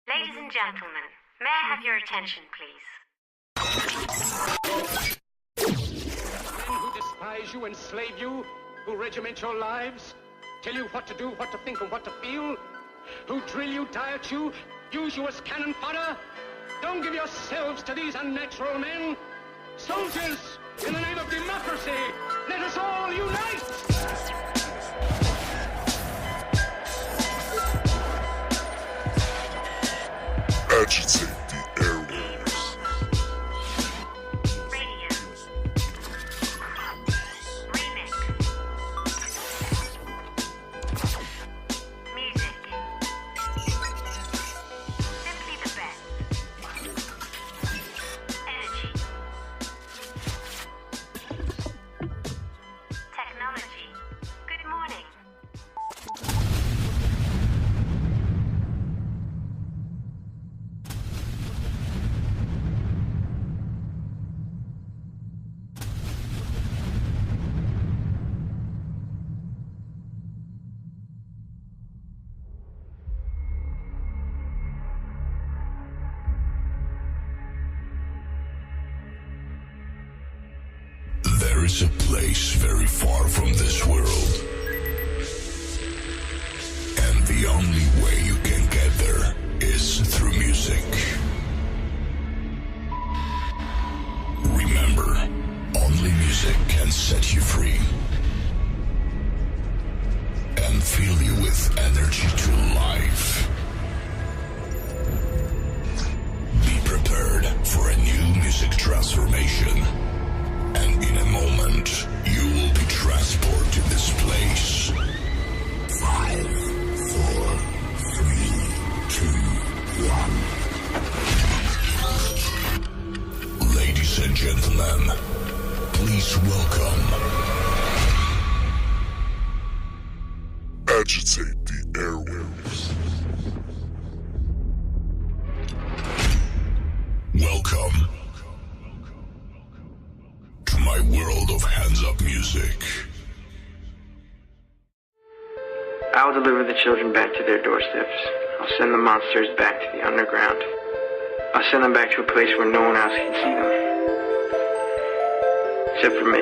Ladies and gentlemen, may I have your attention, please? Men who despise you, enslave you, who regiment your lives, tell you what to do, what to think, and what to feel, who drill you, diet you, use you as cannon fodder. Don't give yourselves to these unnatural men. Soldiers, in the name of democracy, let us all unite! Agitate the airwaves. Radio. Remix. Music. Simply the best. Energy. Technology. Good morning. There is a place very far from this world, and the only way you can get there is through music. Remember, only music can set you free and fill you with energy to life. Be prepared for a new music transformation. And in a moment, you will be transported to this place. 5, 4, 3, 2, 1. Ladies and gentlemen, please welcome Agitate the Airwaves. Welcome to my world of hands-up music. I will deliver the children back to their doorsteps. I'll send the monsters back to the underground. I'll send them back to a place where no one else can see them. Except for me.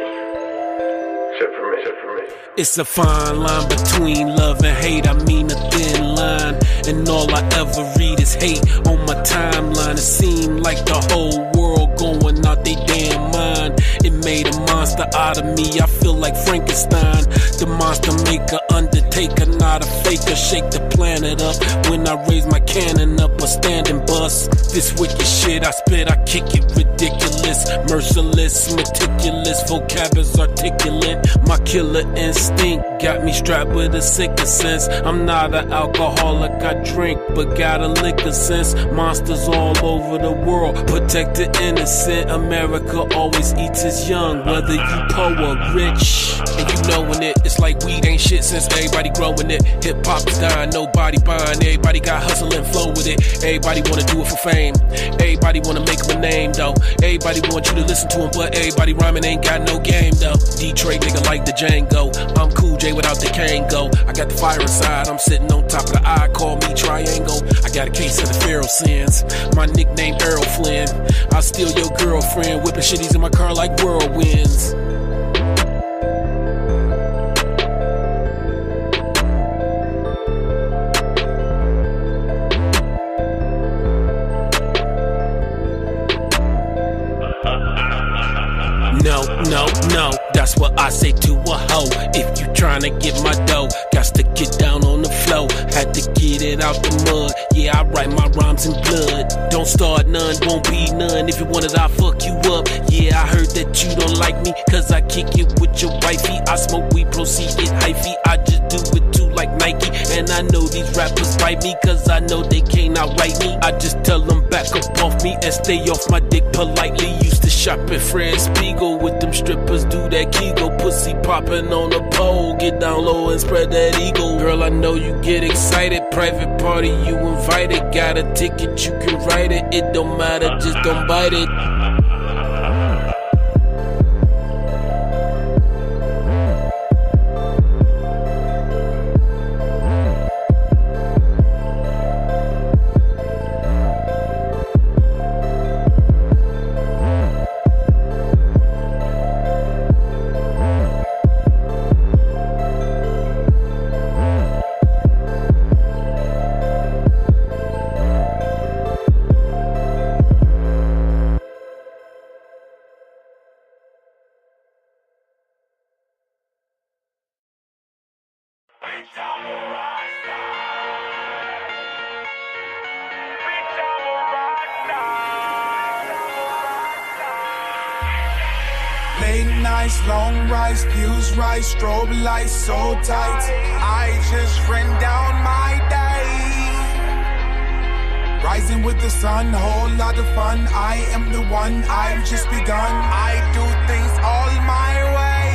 Except for me. Except for me. It's a fine line between love and hate. I mean a thin line. And all I ever read is hate on my timeline. It seemed like the whole world going out they damn mind. It made a monster out of me. I feel like Frankenstein. The monster maker, undertaker, not a faker. Shake the planet up when I raise my cannon up. A standing bust. This wicked shit I spit, I kick it ridiculous. Merciless, meticulous. Vocab is articulate. My killer instinct got me strapped with a sicker sense. I'm not an alcoholic, I drink, but got a liquor sense. Monsters all over the world, protect the innocent. America always eats its young, whether you poor or rich. And you knowing it, it's like weed ain't shit since everybody growing it. Hip hop is dying, nobody buying. Everybody got hustle and flow with it. Everybody wanna do it for fame. Everybody wanna make them a name though. Everybody want you to listen to them, but everybody rhyming ain't got no game though. Detroit nigga like the Django. I'm Cool J without the Kango. I got the fire inside, I'm sitting on top of the eye, call me Triangle. I got a case of the Pharaoh sins. My nickname Errol Flynn. I'll steal your girlfriend, whipping shitties in my car like whirlwinds. No, that's what I say to a hoe. If you tryna get my dough, got to get down on the flow. Had to get it out the mud. Yeah, I write my rhymes in blood. Don't start none, won't be none. If you want it, I'll fuck you up. Yeah, I heard that you don't like me, cause I kick it with your wifey. I smoke weed, proceed, get hyphy. I just do it too like Nike. And I know these rappers bite me, cause I know they can't outright me. I just tell them back up off me and stay off my dick politely. Used to shop at Fred Spiegel with them strippers, do that Kegel, pussy popping on the pole. Get down low and spread that eagle. Girl, I know you get excited. Private party, you invited. Got a ticket, you can write it. It don't matter, just don't bite it. nice, long rice, views right, strobe lights so tight. I just ran down my day. Rising with the sun, whole lot of fun. I am the one, I've just begun. I do things all my way.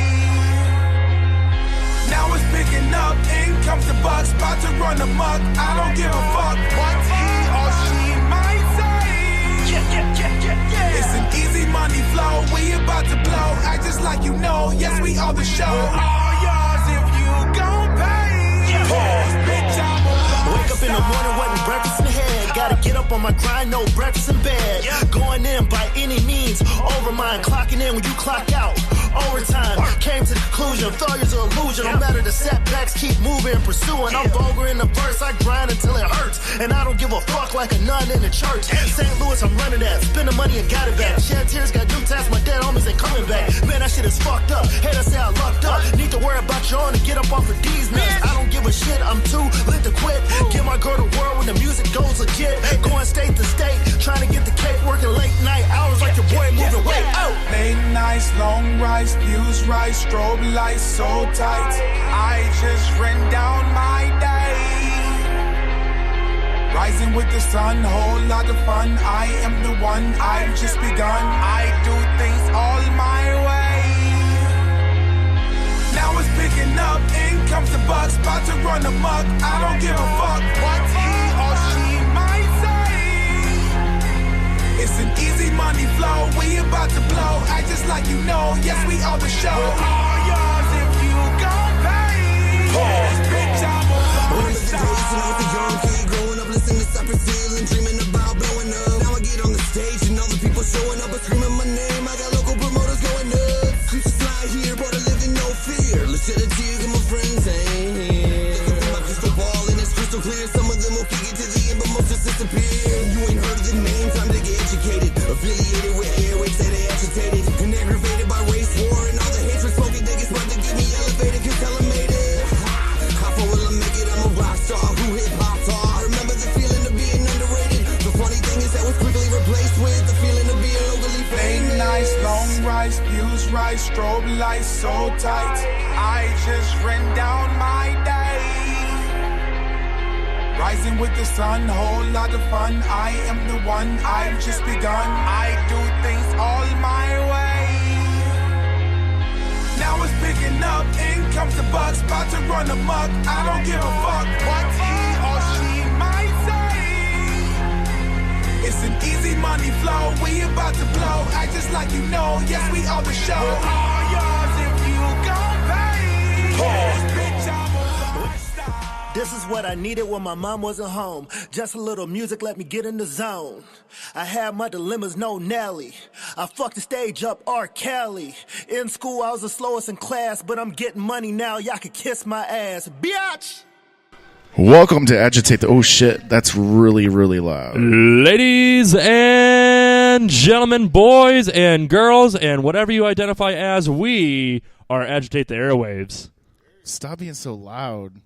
Now it's picking up, in comes the bucks, about to run amok. I don't give a fuck what he or she might say. It's an easy money flow, we about to blow. Act just like you know, yes we are the show. We're all yours if you gon' pay. Pause, bitch, I'm a Wake up in the morning, wasn't breakfast in the head. Gotta get up on my grind, no breakfast in bed. Going in by any means, over mine. Clocking in when you clock out. Overtime, came to the conclusion, failure's an illusion. No matter the setbacks, keep moving and pursuing. I'm vulgar in the verse, I grind until it hurts. And I don't give a fuck like a nun in the church. St. Louis, I'm running that, spending money and got it back. Shed tears, got new tasks, my dead homies ain't coming back. Man, that shit is fucked up, haters say I lucked up. Need to worry about your own and get up off of these nuts. I don't give a shit, I'm too lit to quit. Give my girl the world when the music goes legit. Going state to state, trying to get the cake, working late night hours like your boy moving weight out. Late nights, long rice, views right, strobe lights so tight. I just ran down my day. Rising with the sun, whole lot of fun. I am the one, I've just begun. I do things all my way. Now it's picking up, in comes the bucks, about to run amok. I don't give a fuck what he or she might say. It's an easy money flow, we about to blow. Act just like you know, yes we are the show. We're all yours if you gon' pay. Pause, bitch, I'm a rockstar. Days when I was a young kid, growing up listening to Cypress Hill and dreaming about blowing up. Now I get on the stage and all the people showing up and screaming my name. I got local promoters going nuts. Creatures fly here, but I live in no fear. Let's shed a tear, get my friends ain't here. Looking for my crystal ball and it's crystal clear. Some of them will kick it to the end, but most just disappear. You ain't heard of the name, time to get educated. Affiliated with airwaves, say they agitated and aggravated by race war and all the hatred smoking. They get smart to get me elevated, cause tell 'em made it. How far will I make it? I'm a rock star who hip hop tar. I remember the feeling of being underrated. The funny thing is that was quickly replaced with the feeling of being locally famous. Late nights, long rice, views right, strobe lights so tight. I just ran down my day. Rising with the sun, whole lot of fun. I am the one, I've just begun. I do things all my way. Now it's picking up, in comes the bucks, about to run amok. I don't give a fuck what he or she might say. It's an easy money flow, we about to blow. Act just like you know, yes we are the show. We're all yours if you gon' pay. Pause, bitch, I'm a rockstar. This is what I needed when my mom wasn't home. Just a little music let me get in the zone. I had my dilemmas, no Nelly. I fucked the stage up, R. Kelly. In school, I was the slowest in class, but I'm getting money now. Y'all can kiss my ass, biatch. Welcome to Agitate the... Oh, shit. That's really, really loud. Ladies and gentlemen, boys and girls, and whatever you identify as, we are Agitate the Airwaves. Stop being so loud.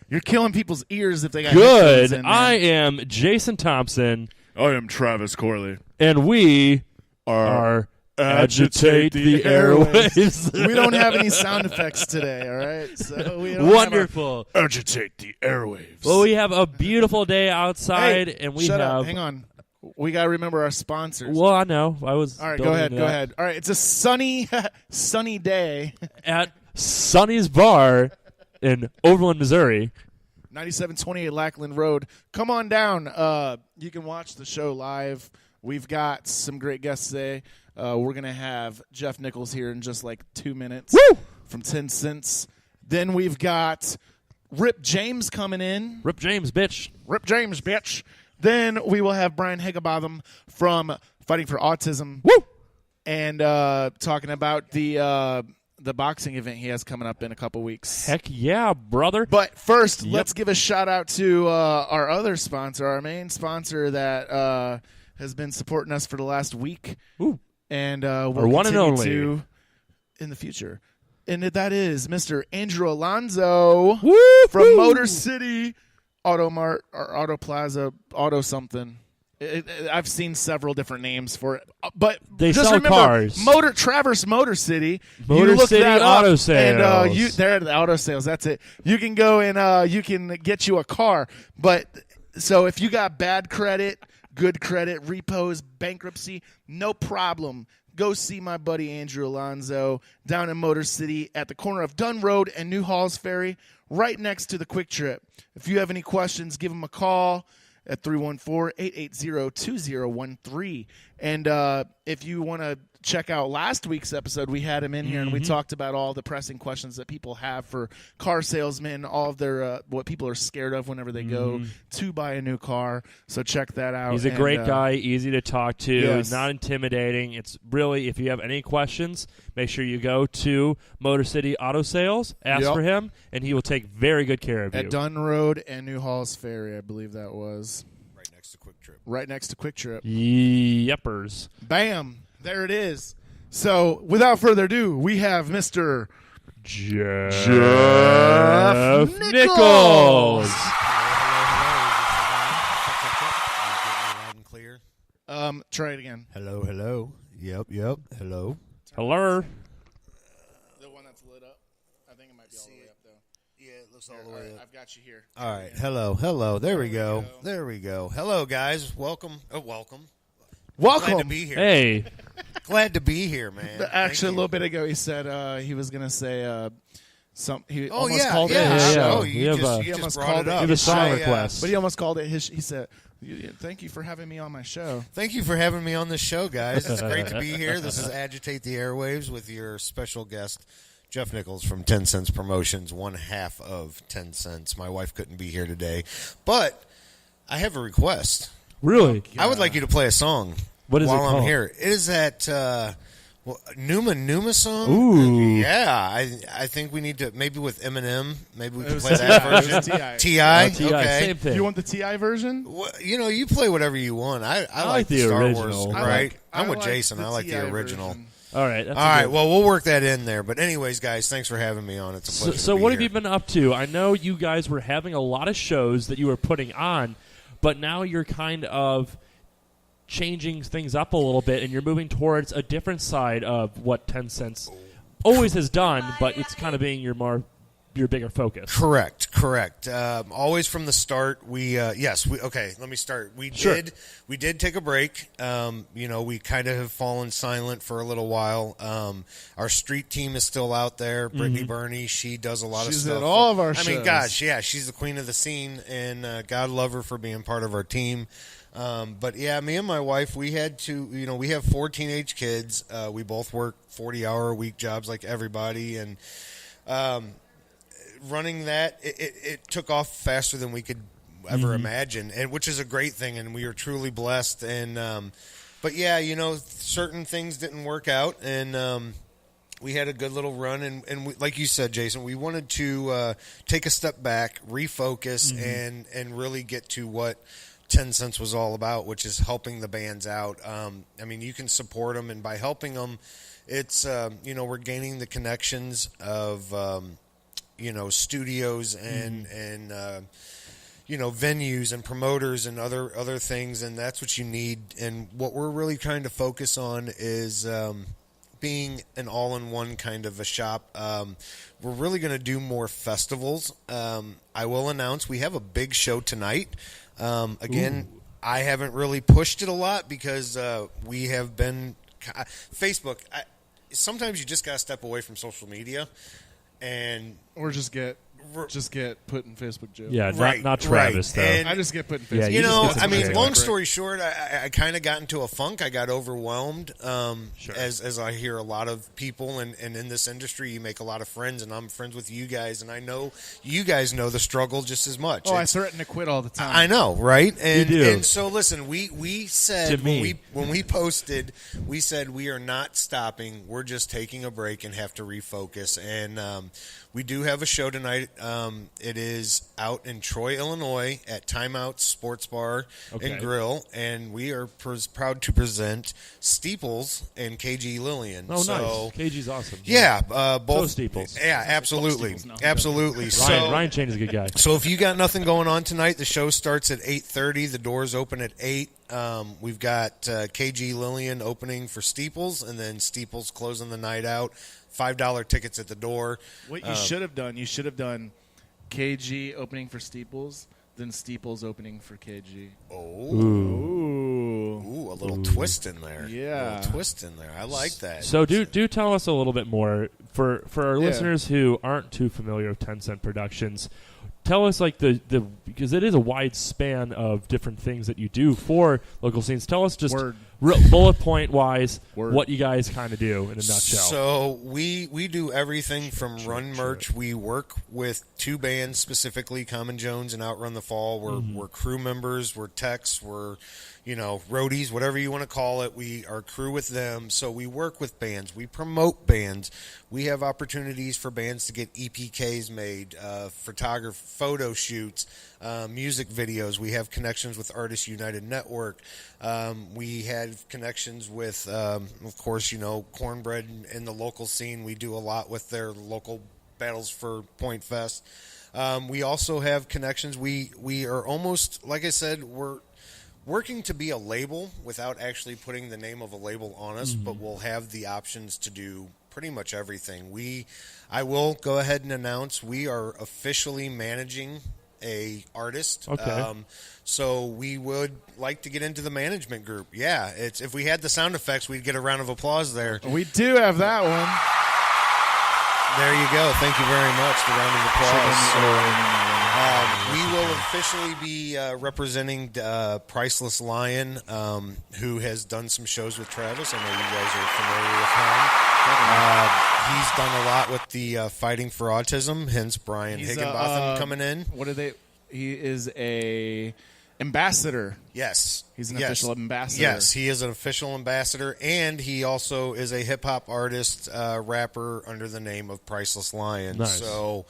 You're killing people's ears if they got Good. In I am Jason Thompson. I am Travis Corley. And we are Agitate the Airwaves. We don't have any sound effects today, all right? So we don't Wonderful. Agitate the Airwaves. Well, we have a beautiful day outside, hey, and we shut have... up. Hang on. We got to remember our sponsors. Well, I know. I was... All right, go ahead. All right, it's a sunny day. At Sonny's Bar in Overland, Missouri. 9728 Lackland Road. Come on down. You can watch the show live. We've got some great guests today. We're going to have Jeff Nichols here in just like 2 minutes. Woo! From 10 Cents. Then we've got Rip James coming in. Rip James, bitch. Rip James, bitch. Then we will have Brian Higginbotham from Fighting for Autism. Woo! And talking about the boxing event he has coming up in a couple weeks. Heck yeah, brother. But first, let's give a shout out to our other sponsor, our main sponsor that has been supporting us for the last week. Ooh. And our we'll one and only to in the future. And that is Mr. Andrew Alonzo from Motor City Auto Mart or Auto Plaza, Auto something. I've seen several different names for it, but They just sell remember, cars. Traverse Motor City. Motor you look City that Auto up, Sales. And they're at the auto sales. That's it. You can go and you can get you a car. But so if you got bad credit, good credit, repos, bankruptcy, no problem. Go see my buddy Andrew Alonzo down in Motor City at the corner of Dunn Road and New Halls Ferry, right next to the Quick Trip. If you have any questions, give him a call at 314-880-2013. And if you want to check out last week's episode, we had him in here, and we talked about all the pressing questions that people have for car salesmen, all of their what people are scared of whenever they go to buy a new car. So check that out. He's a great guy, easy to talk to, yes. not intimidating. It's really, if you have any questions, make sure you go to Motor City Auto Sales, ask for him, and he will take very good care of you. At Dunn Road and New Halls Ferry, I believe that was. Right next to Quick Trip. Right next to Quick Trip. Yepers. Bam. There it is. So, without further ado, we have Mr. Jeff Nichols. Loud and clear. Try it again. Hello. Yep. Hello. Hello. The one that's lit up. I think it might be all the way up, though. Yeah, it looks all the way up. I've got you here. All right. Hello. There we go. Hello, guys. Welcome. Welcome. Glad to be here. Hey. Glad to be here, man. Actually, a little bit ago, he said he was going to say some. He almost yeah, called yeah. it his Yeah. show. Oh, you We just almost brought called it it. up. Give a song I, request. But he almost called it his. He said, "Thank you for having me on my show." Thank you for having me on this show, guys. It's great to be here. This is Agitate the Airwaves with your special guest, Jeff Nichols from 10 Cents Promotions, one half of 10 Cents. My wife couldn't be here today, but I have a request. Really? I would like you to play a song What is it while I'm called? here. It is that Numa song. Ooh. Yeah, I think we need to, maybe with Eminem, maybe we It can was play that T.I. It was version. T.I. T.I.? T.I., Okay. same thing. You want the Ti version? Well, you play whatever you want. I like like the Star original. Wars, I right? I'm I with like Jason. the I like the T.I. original. version. All right. That's All right, well, we'll work that in there. But anyways, guys, thanks for having me on. It's a pleasure So to be what here. have you been up to? I know you guys were having a lot of shows that you were putting on, but now you're kind of changing things up a little bit, and you're moving towards a different side of what 10 Cents always has done, but it's kind of being your bigger focus. Correct. Always from the start, okay, let me start. We did take a break. We kind of have fallen silent for a little while. Our street team is still out there. Brittany Burney, she does a lot of She's stuff. at all of our I mean, shows. gosh, yeah, she's the queen of the scene, and God love her for being part of our team. But yeah, me and my wife, we had to, we have 4 teenage kids. We both work 40-hour-a-week jobs like everybody, and running that, it took off faster than we could ever imagine, and which is a great thing, and we are truly blessed. And but yeah, certain things didn't work out, and we had a good little run, and we, like you said, Jason, we wanted to take a step back, refocus, and really get to what 10 Cents was all about, which is helping the bands out. I mean, you can support them, and by helping them, it's we're gaining the connections of studios and venues and promoters and other things, and that's what you need. And what we're really trying to focus on is being an all-in-one kind of a shop. We're really going to do more festivals. I will announce we have a big show tonight. Again, I haven't really pushed it a lot because we have been Facebook. Sometimes you just got to step away from social media, or just get put in Facebook jail. Yeah, Right, not Travis, right. though. And- I just get put in Facebook. Yeah, You just know, get some I mean, shit. long story short, I kind of got into a funk. I got overwhelmed, Sure. as I hear a lot of people, and in this industry, you make a lot of friends, and I'm friends with you guys, and I know you guys know the struggle just as much. Oh, I It's- threaten to quit all the time. I know, right? And, You do. and so, listen, we said To me. when we posted, we said we are not stopping. We're just taking a break and have to refocus. And we do have a show tonight tonight. It is out in Troy, Illinois, at Timeout Sports Bar and Grill, and we are proud to present Steeples and KG Lillian. Oh, so, nice. KG's awesome. Yeah, both So Steeples. Yeah, absolutely, absolutely. Ryan Chain is a good guy. So if you got nothing going on tonight, the show starts at 8:30. The doors open at 8. We've got KG Lillian opening for Steeples, and then Steeples closing the night out. $5 tickets at the door. What you should have done, you should have done KG opening for Steeples, then Steeples opening for KG. Ooh, a little twist in there. Yeah. A little twist in there. I like that. So do tell us a little bit more for our listeners who aren't too familiar with 10 Cent Productions. Tell us like the because it is a wide span of different things that you do for local scenes. Tell us just bullet point wise what you guys kind of do in a nutshell. So we do everything from run merch. We work with two bands specifically, Common Jones and Outrun the Fall. We're crew members. We're techs. We're roadies, whatever you want to call it. We are crew with them. So we work with bands. We promote bands. We have opportunities for bands to get EPKs made, photo shoots, music videos. We have connections with Artists United Network. We have connections with, of course, Cornbread in the local scene. We do a lot with their local Battles for Point Fest. We also have connections. We are almost, like I said, we're working to be a label without actually putting the name of a label on us, but we'll have the options to do pretty much everything. I will go ahead and announce we are officially managing a artist. Okay. So we would like to get into the management group. Yeah, if we had the sound effects, we'd get a round of applause there. We do have that one. There you go. Thank you very much. The round of applause. We will officially be representing Priceless Lion, who has done some shows with Travis. I know you guys are familiar with him. He's done a lot with the Fighting for Autism, hence Brian Higginbotham coming in. He is a ambassador. Yes. He's an official ambassador. Yes, he is an official ambassador, and he also is a hip-hop artist, rapper under the name of Priceless Lion. Nice. So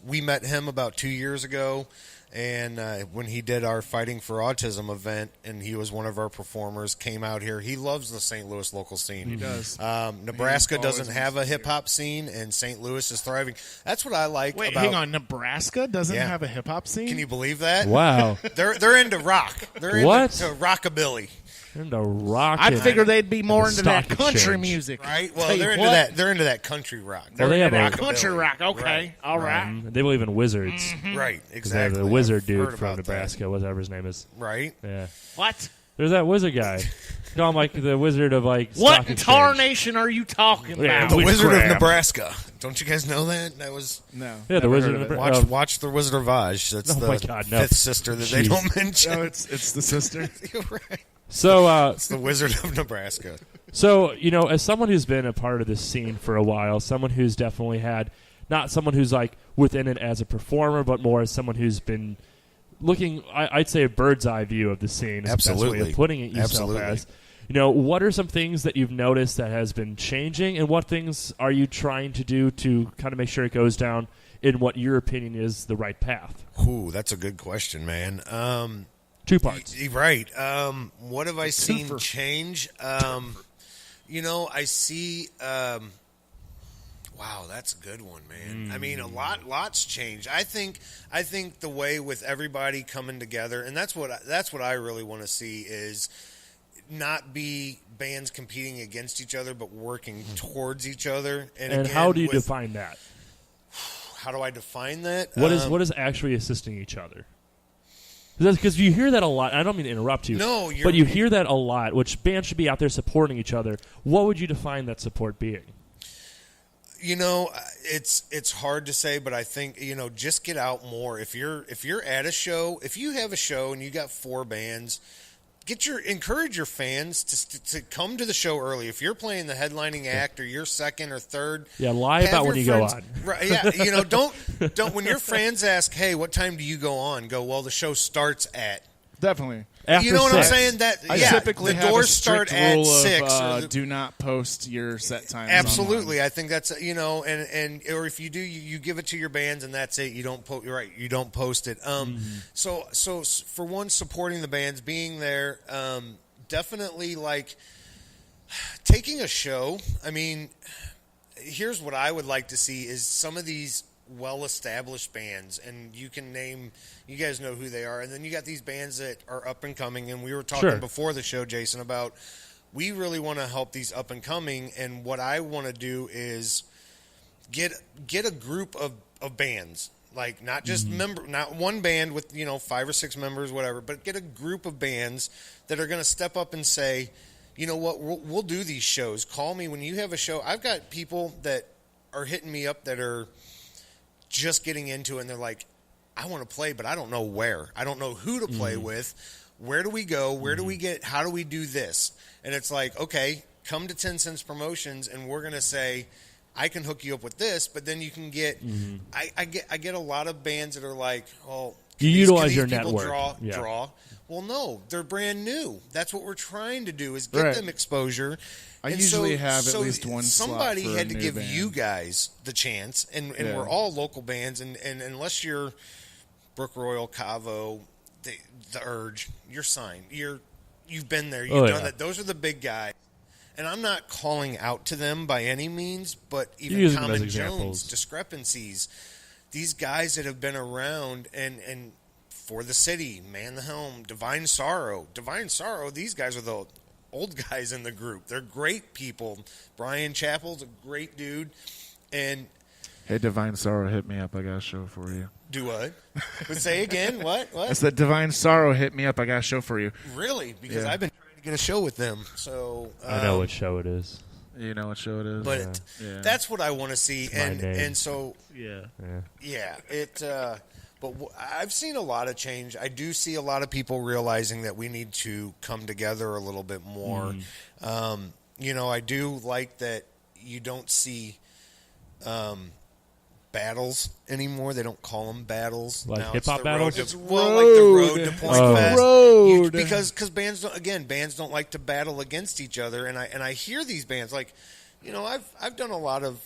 we met him about 2 years ago, and when he did our Fighting for Autism event, and he was one of our performers, came out here. He loves the St. Louis local scene. He does. Nebraska doesn't have a hip-hop scene, and St. Louis is thriving. That's what I like about... Wait, hang on. Nebraska doesn't have a hip-hop scene? Can you believe that? Wow. They're into rock. They're into rockabilly. Into rock. I'd figure they'd be more into that stock country exchange. music. Right? Well, they're into that. They're into that country rock. Well, they have a country rock. Okay. Right. All right. They believe in wizards. Right, They have exactly. the wizard I've dude heard from about Nebraska, whatever his name is. that. Right? Yeah. What? There's that wizard guy. Call him like the wizard of like. What stock in exchange. tarnation are you talking Yeah, about? The Wizard of Witchcraft. Nebraska. Don't you guys know that? That was... No. Yeah, the wizard of Nebraska. Watch The Wizard of Oz. That's Oh the my God, no. fifth sister that they Jeez. don't mention. No, it's the sister. You're right. So, It's the Wizard of Nebraska. So, as someone who's been a part of this scene for a while, someone who's definitely had, not someone who's like within it as a performer, but more as someone who's been looking, I'd say, a bird's eye view of the scene. Is the best way Absolutely. of putting it yourself Absolutely. as. What are some things that you've noticed that has been changing, and what things are you trying to do to kind of make sure it goes down in what your opinion is the right path? Ooh, that's a good question, man. 2 parts. Right. What have I seen change? I see. Wow, that's a good one, man. I mean, lots changed. I think the way with everybody coming together, and that's what I really want to see is not be bands competing against each other, but working towards each other. And again, how do you define that? How do I define that? What is actually assisting each other? Because you hear that a lot. I don't mean to interrupt you. No, but you hear that a lot, which bands should be out there supporting each other. What would you define that support being? It's hard to say, but I think, just get out more. If you're at a show, if you have a show and you got 4 bands, encourage your fans to come to the show early. If you're playing the headlining act or you're second or third, lie about when you go on. Right? Yeah, don't when your fans ask, "Hey, what time do you go on?" Go, "Well, the show starts at." Definitely. After you know what 6. I'm saying? That I yeah, typically the have doors a strict start at rule 6. of do not post your set times. Absolutely, online. I think that's and or if you do, you give it to your bands and that's it. You don't You're right. You don't post it. So for one, supporting the bands, being there, definitely like taking a show. I mean, here's what I would like to see is some of these well-established bands, and you guys know who they are, and then you got these bands that are up and coming, and we were talking before the show, Jason, about we really want to help these up and coming, and what I want to do is get a group of bands, like not just not one band with 5 or 6 members, whatever, but get a group of bands that are going to step up and say, you know what, we'll do these shows. Call me when you have a show. I've got people that are hitting me up that are just getting into it, and they're like, I want to play, but I don't know where. I don't know who to play with. Where do we go? Where do we get? How do we do this? And it's like, okay, come to 10 Cents Promotions, and we're going to say, I can hook you up with this, but then you can get. I get a lot of bands that are like, oh, you utilize your people network. Draw. Well, no, they're brand new. That's what we're trying to do is get them exposure. I usually have at least one somebody slot for had a to new give band. you guys the chance, and we're all local bands, and unless you're Brook Royal, Cavo, the Urge, you're signed. You've been there. You've done that. Those are the big guys. And I'm not calling out to them by any means, but even Common Jones, Discrepancies, these guys that have been around and For the City, Man the Helm, Divine Sorrow, these guys are the old guys in the group. They're great people. Brian Chappell's a great dude. And hey, Divine Sorrow, hit me up. I got a show for you. Do what? But say again, what? I said Divine Sorrow, hit me up. I got a show for you. Really? Because I've been trying to get a show with them. So I know what show it is. You know what show it is? But that's what I want to see. And so but I've seen a lot of change. I do see a lot of people realizing that we need to come together a little bit more. I do like that you don't see battles anymore. They don't call them battles. Like now hip-hop battles? Like the road to Point Fest. Because bands don't like to battle against each other. And I hear these bands like, I've done a lot of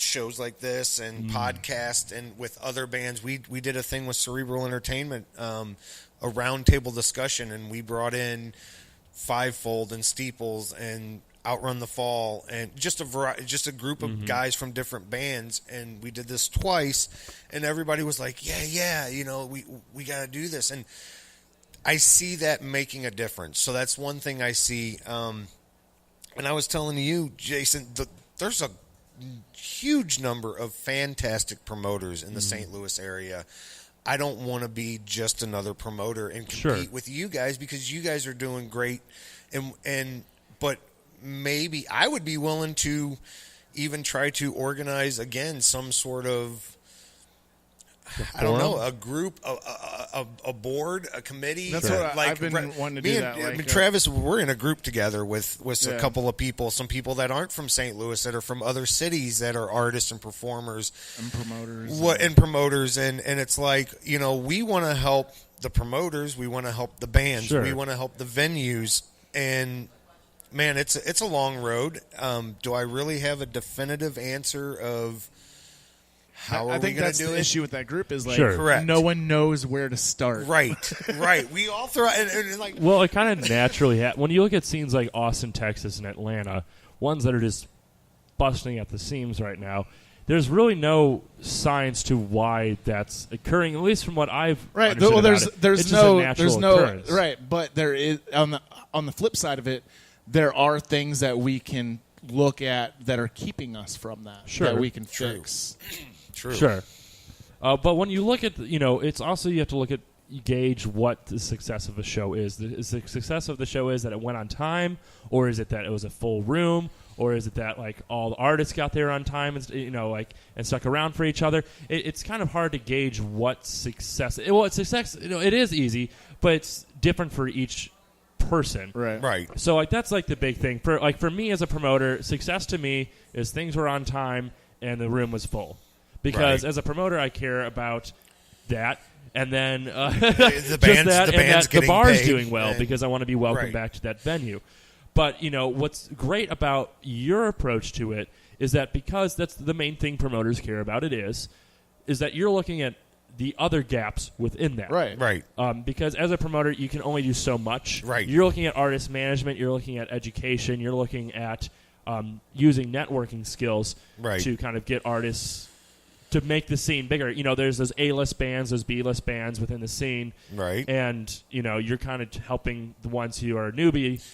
shows like this and podcasts and with other bands. We did a thing with Cerebral Entertainment, a roundtable discussion, and we brought in Fivefold and Steeples and Outrun the Fall and just a group of guys from different bands, and we did this twice, and everybody was like, yeah, we got to do this, and I see that making a difference. So that's one thing I see. And I was telling you, Jason, there's a huge number of fantastic promoters in the St. Louis area. I don't want to be just another promoter and compete with you guys, because you guys are doing great, but maybe I would be willing to even try to organize again some sort of, I don't know, a group, a board, a committee. That's what I've been wanting to do. Travis, we're in a group together with a couple of people, some people that aren't from St. Louis, that are from other cities, that are artists and performers and promoters. And it's like, we want to help the promoters, we want to help the bands, we want to help the venues, and man, it's a long road. Do I really have a definitive answer of how are we going to do it? I think that's the issue with that group is correct. No one knows where to start. Right. We all throw and like. Well, it kind of naturally when you look at scenes like Austin, Texas, and Atlanta, ones that are just busting at the seams right now. There's really no science to why that's occurring, at least from what I've understood well, about it. There's it's no occurrence. Right, but there is on the flip side of it, there are things that we can look at that are keeping us from that that we can fix. True. Sure. But when you look at, it's also you have to look at, gauge what the success of a show is. Is the success of the show is that it went on time, or is it that it was a full room, or is it that like all the artists got there on time and and stuck around for each other? It's kind of hard to gauge what success. It's success. It is easy, but it's different for each person. Right. So that's the big thing for me as a promoter. Success to me is things were on time and the room was full. Because as a promoter, I care about that. And then the band's the bar's paid, doing well and, because I want to be welcome right. back to that venue. But, what's great about your approach to it is that because that's the main thing promoters care about is that you're looking at the other gaps within that. Right. Because as a promoter, you can only do so much. Right. You're looking at artist management. You're looking at education. You're looking at using networking skills to kind of get artists to make the scene bigger. There's those A-list bands, those B-list bands within the scene. Right. And, you're kind of helping the ones who are newbie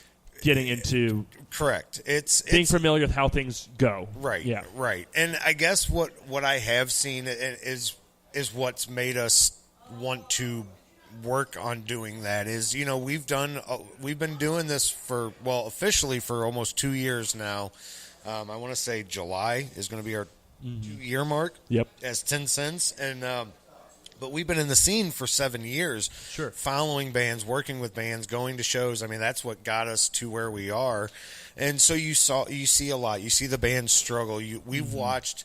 getting into correct. It's being familiar with how things go. Right. Yeah. Right. And I guess what I have seen is what's made us want to work on doing that is, we've been doing this officially for almost 2 years now. I want to say July is going to be our 2-year mark. Yep. As 10 cents. And, but we've been in the scene for 7 years. Sure. Following bands, working with bands, going to shows. I mean, that's what got us to where we are. And so you see a lot. You see the bands struggle. We've watched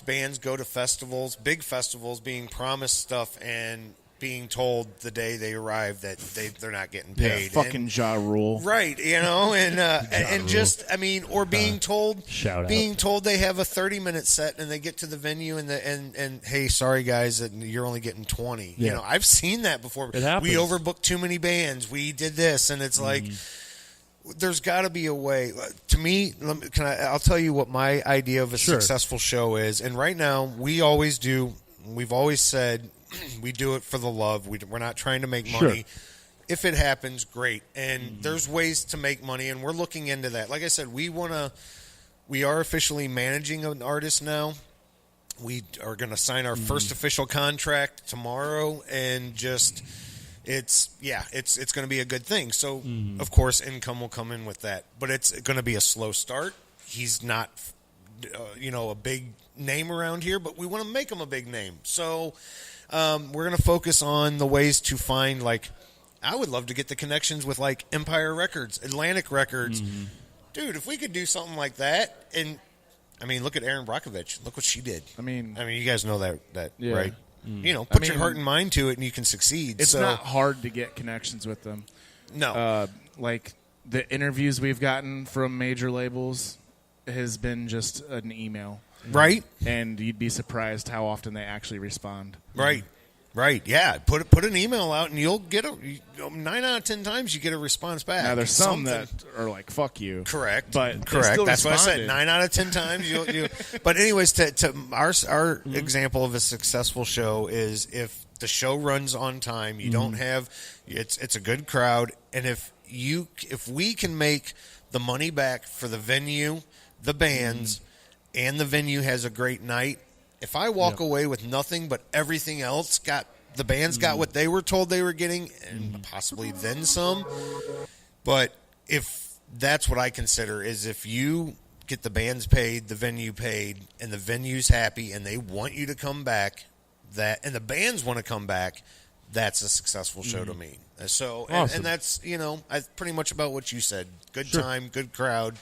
bands go to festivals, big festivals, being promised stuff and being told the day they arrive that they're not getting paid. Yeah, fucking Ja Rule. Right, and just or being told they have a 30-minute set and they get to the venue and hey, sorry guys, that you're only getting 20. Yeah. I've seen that before. It happens. We overbooked too many bands. We did this, and it's like there's got to be a way. To me, I'll tell you what my idea of a successful show is. And right now, we've always said we do it for the love. We're not trying to make money. Sure. If it happens, great. And there's ways to make money, and we're looking into that. Like I said, we are officially managing an artist now. We are going to sign our first official contract tomorrow, and just it's going to be a good thing. So, of course, income will come in with that. But it's going to be a slow start. He's not, a big name around here, but we want to make him a big name. So we're going to focus on the ways to find, I would love to get the connections with, Empire Records, Atlantic Records. Dude, if we could do something like that, and, look at Erin Brockovich. Look what she did. I mean, you guys know that Yeah. right? Put your heart and mind to it, and you can succeed. It's not hard to get connections with them. No. The interviews we've gotten from major labels has been just an email. Right. And you'd be surprised how often they actually respond. Right. Right. Yeah. Put an email out, and you'll get 9 out of 10 times you get a response back. Now there's some that are like, "Fuck you." Correct. But correct. That's what what I said. 9 out of 10 times you. But anyways, to our example of a successful show is if the show runs on time, you don't have it's a good crowd, and if we can make the money back for the venue, the bands, and the venue has a great night. If I walk away with nothing but everything else, the bands got what they were told they were getting, and possibly then some. But if that's what I consider is if you get the bands paid, the venue paid, and the venue's happy, and they want you to come back, and the bands want to come back, that's a successful show to me. So, Awesome. and that's pretty much about what you said. Good time, good crowd.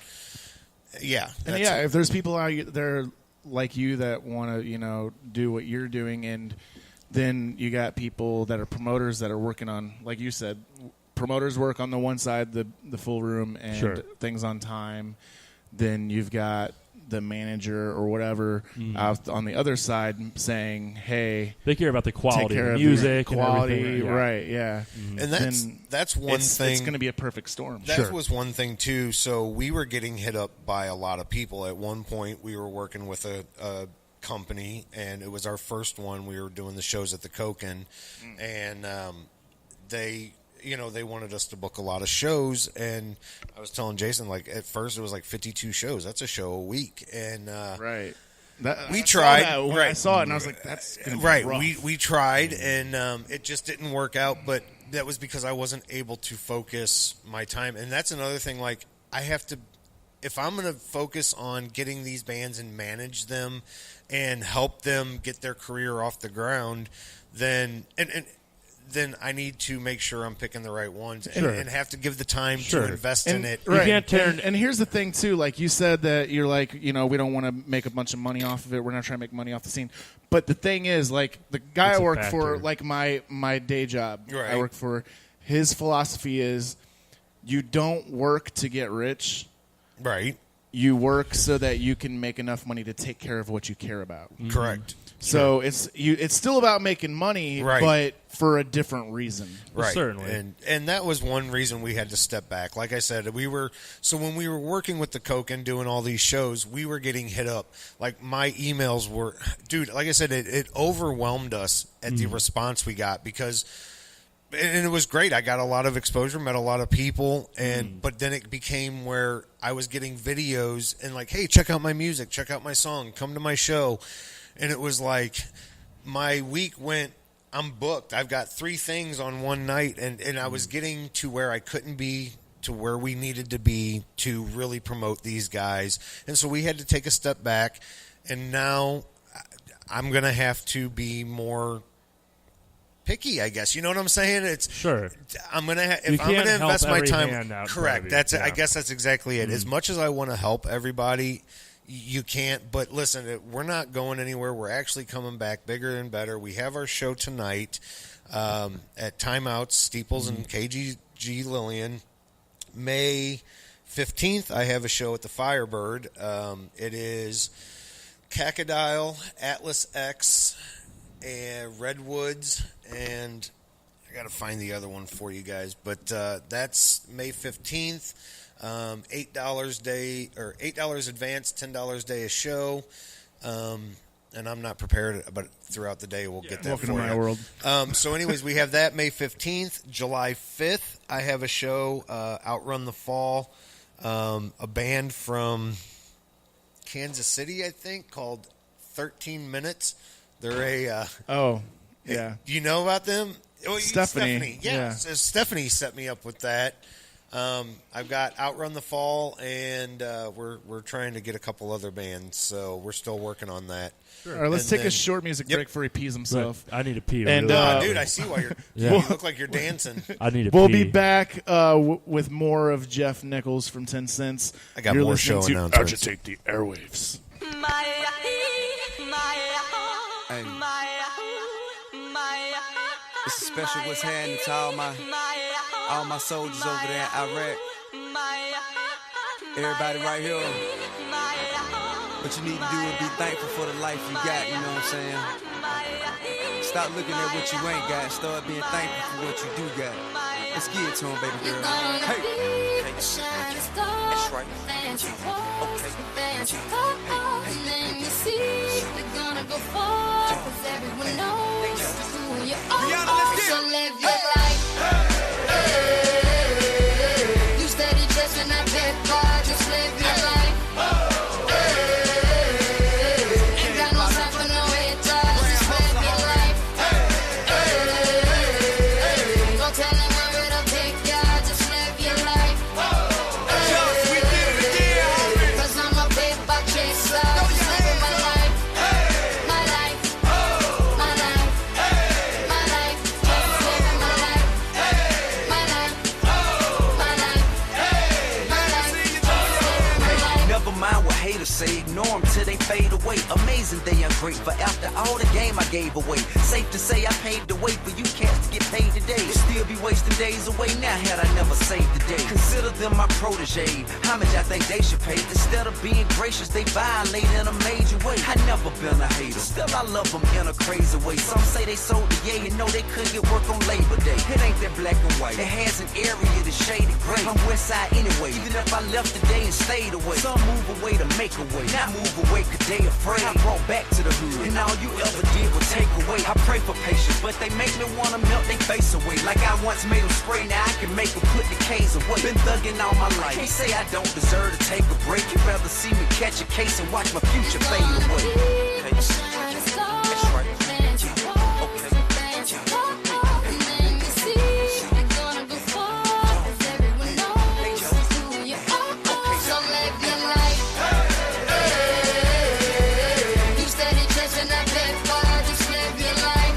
Yeah, And if there's people out there like you that want to, do what you're doing, and then you got people that are promoters that are working on, like you said, promoters work on the one side, the full room and things on time. Then you've got the manager or whatever out on the other side saying, "Hey, they care about the quality of of music, quality, and everything. right? Yeah, And that's one thing. It's going to be a perfect storm. That was one thing too. So we were getting hit up by a lot of people. At one point, we were working with a company, and it was our first one. We were doing the shows at the Koken, and they wanted us to book a lot of shows, and I was telling Jason, at first it was 52 shows. That's a show a week, and right. We tried. I saw it, and I was like, "That's gonna be right." rough. We tried, and it just didn't work out. But that was because I wasn't able to focus my time, and that's another thing. I have to, if I'm going to focus on getting these bands and manage them, and help them get their career off the ground, then and then I need to make sure I'm picking the right ones Sure. and have to give the time Sure. to invest in it. You can't turn. And here's the thing too, like you said that you're like, we don't want to make a bunch of money off of it. We're not trying to make money off the scene. But the thing is, like the guy It's I a work factor. for, like my day job, Right. I work for. His philosophy is, you don't work to get rich. Right. You work so that you can make enough money to take care of what you care about. Correct. So it's still about making money, Right. but for a different reason. Right. Certainly. And that was one reason we had to step back. Like I said, when we were working with the Coke and doing all these shows, we were getting hit up. Like my emails were, dude, like I said, it overwhelmed us at the response we got because, and it was great. I got a lot of exposure, met a lot of people, but then it became where I was getting videos and like, hey, check out my music, check out my song, come to my show. And it was like my week went, I'm booked. I've got 3 things on one night, and I was getting to where I couldn't be to where we needed to be to really promote these guys. And so we had to take a step back, and now I'm going to have to be more picky, I guess. You know what I'm saying? It's Sure. I'm going to You if I'm going can't to help invest my every time hand out in front correct. of you. That's Yeah. I guess that's exactly it. As much as I want to help everybody, you can't. But listen, we're not going anywhere. We're actually coming back bigger and better. We have our show tonight at Timeouts, Steeples and KGG Lillian. May 15th, I have a show at the Firebird. It is Crocodile, Atlas X, and Redwoods, and I got to find the other one for you guys. But that's May 15th. $8 day or $8 advance, $10 day a show, and I'm not prepared, but throughout the day we'll get that. Welcome for to my you. world. So, anyways, we have that May 15th, July 5th. I have a show, Outrun the Fall, a band from Kansas City, I think, called 13 Minutes. They're a Oh, yeah. do you know about them? Oh, Stephanie. Yeah. Yeah. So Stephanie set me up with that. I've got Outrun the Fall, and we're trying to get a couple other bands, so we're still working on that. All right, let's And take then- a short music Yep. break before he pees himself. I need to pee. And, really Dude, I see why you're. Yeah. You look like you're dancing. I need to We'll pee. be back with more of Jeff Nichols from 10 Cents. I got You're more listening show to announcements. Agitate the Airwaves. Hey. It's a special what's happening to all my soldiers over there in Iraq. Everybody right here. What you need to do is be thankful for the life you got, you know what I'm saying? Stop looking at what you ain't got. Start being thankful for what you do got. Let's get it to him, baby girl. Hey. That's right. Rihanna, let's get it. So live your life. You steady chasing that paper, just live your life. Ain't got no time for no haters, just live your life. Don't tell them where it'll take ya, just live your life. We did it again, homie. 'Cause I'm a paper chaser, just living my life. My life. My life. My life. Just living my life. My life. My life. My life. Just living my life. Never mind what haters say, ignore them till they fade away. Amazing they ungrateful after all the game I gave away. Safe to say I paved the way for you cats to get paid today. Still be wasting days away now had I never saved the day. Consider them my protege. How much I think they should pay? Instead of being gracious, they violate in a major way. I never been a hater, still I love them in a crazy way. Some say they sold the yay and know they couldn't get work on Labor Day. It ain't that black and white, it has an area that's shaded gray. I'm west side anyway, even if I left today and stayed away. Some move away to make a way, not move away cause they afraid. I brought back to the hood, and all you ever did was take away. I pray for patience, but they make me wanna melt their face away. Like I once made them spray, now I can make them put the K's away. Been thugging all my life, can't say I don't deserve to take a break. You'd rather see me catch a case and watch my future fade away. That's right. So live your life. You steady chasing that paper, just live your life.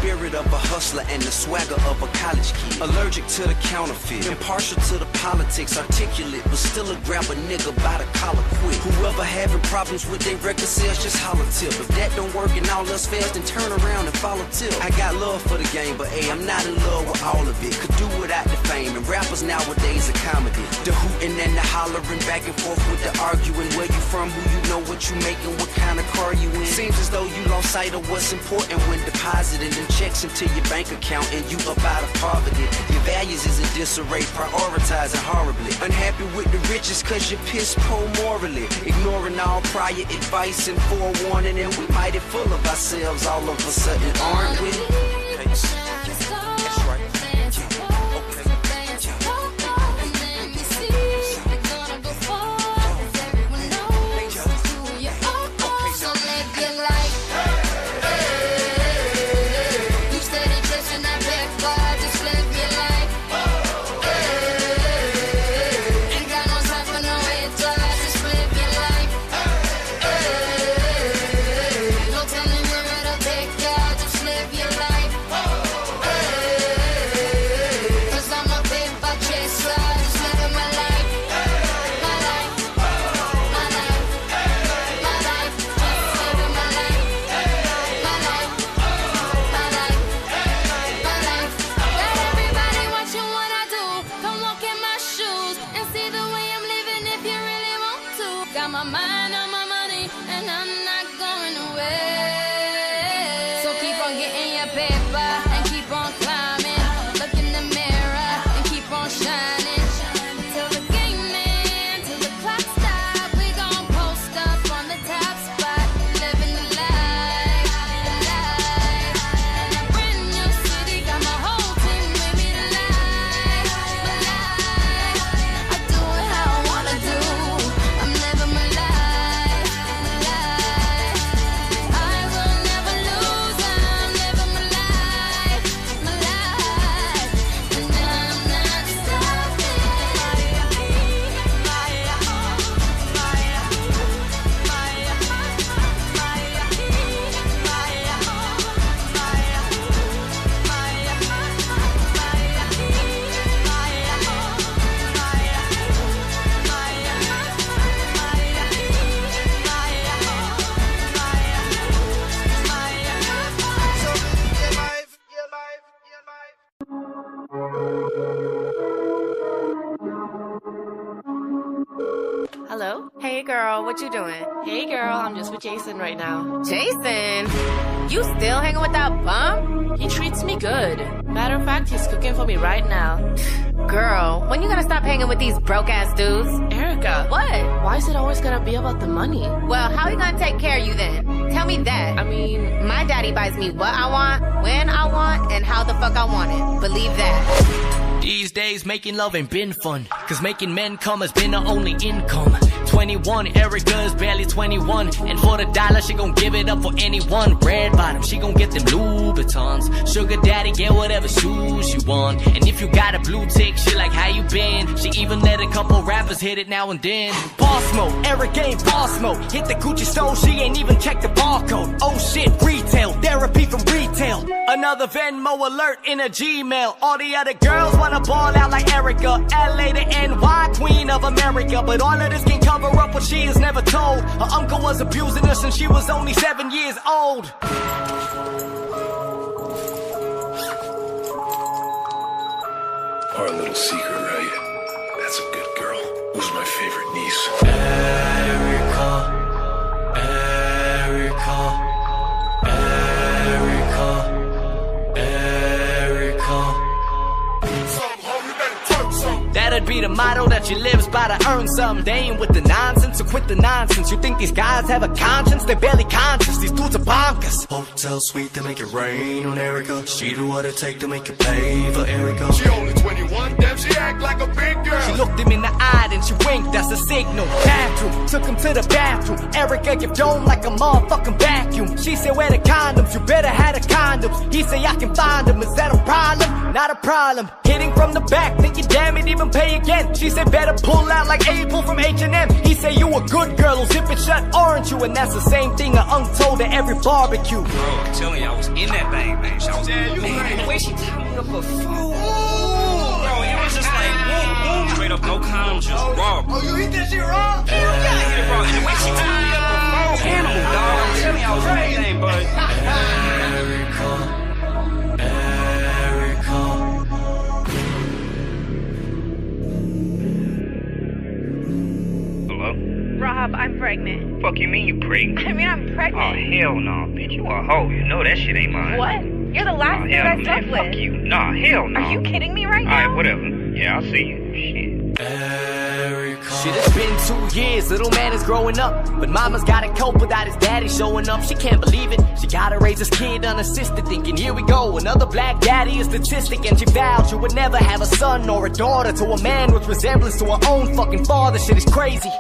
spirit of a hustler and the swagger of a college kid. Allergic to the counterfeit, impartial to the politics, articulate, but still a grab a nigga by the collar quick. Whoever having problems with their record sales, just holler tip. If that don't work and all else fails, then turn around and follow tip. I got love for the game, but hey, I'm not in love with all of it. Could do without the fame, and rappers nowadays are comedy. The hooting and the hollering, back and forth with the arguing. Where you from, who you know, what you making, what kind of car you in. Seems as though you lost sight of what's important when depositing them checks into your bank account and you up out of poverty. Your values is in disarray, prioritizing horribly. Unhappy with the riches cause you're piss poor morally. Ignoring all prior advice and forewarning, and we mighty full of ourselves all of a sudden, aren't we? Hello? Hey girl, what you doing? Hey girl, I'm just with Jason right now. Jason? You still hanging with that bum? He treats me good. Matter of fact, he's cooking for me right now. Girl, when you gonna stop hanging with these broke-ass dudes? Erica. What? Why is it always gotta be about the money? Well, how he gonna take care of you then? Tell me that. I mean, my daddy buys me what I want, when I want, and how the fuck I want it. Believe that. These days making love ain't been fun, cause making men come has been her only income. 21, Erica's barely 21, and for the dollar she gon' give it up for anyone. Red bottom, she gon' get them Louboutins. Sugar daddy, get whatever shoes you want. And if you got a blue tick, she like how you been. She even let a couple rappers hit it now and then. Boss mode, Eric ain't boss mode. Hit the Gucci store, she ain't even check the barcode. Oh shit, retail, therapy from retail. Another Venmo alert in a Gmail. All the other girls wanna ball out like Erica. LA to NY, queen of America. But all of this can cover up what she is never told. Her uncle was abusing her since she was only 7 years old. Our little secret, right? That's a good girl. Who's my favorite niece? Erica, Erica, Erica, Erica. That'd be the motto that she lives by to earn something. They ain't with the nonsense, so quit the nonsense. You think these guys have a conscience? They're barely conscious. These dudes are bonkers. Hotel suite to make it rain on Erica. She do what it take to make it pay for Erica. She only 21, damn, she act like a big girl. She looked him in the eye and she winked, that's a signal. Bathroom, took him to the bathroom. Erica give dome like a motherfucking vacuum. She said, where the condoms? You better have the condoms. He say, I can find them. Is that a problem? not a problem. Hitting from the back, thinking damn it, even pay again. She said better pull out like April from H&M. He said you a good girl, who'll zip it shut, aren't you? And that's the same thing a unk told at every barbecue. Bro, I'm telling you, I was in that thing, man. I was, man, the way she tied me up before. Bro, it was just like, whoa, straight up, no condom, just raw. Oh, you eat that shit raw? Hell yeah, I hit it raw. And the way she tied me up before, animal, dog. I'm telling you, I was in that thing, bud. Rob, I'm pregnant. Fuck you mean you pregnant? I mean, I'm pregnant. Oh, hell no, bitch. You a hoe. You know that shit ain't mine. What? You're the last dude I slept with. Fuck you. Nah, hell no. Are you kidding me right now? Alright, whatever. Yeah, I'll see you. Shit. Shit, it's been 2 years, little man is growing up, but mama's gotta cope without his daddy showing up. She can't believe it, she gotta raise this kid unassisted, thinking here we go, another black daddy, a statistic. And she vowed she would never have a son or a daughter to a man with resemblance to her own fucking father. Shit is crazy.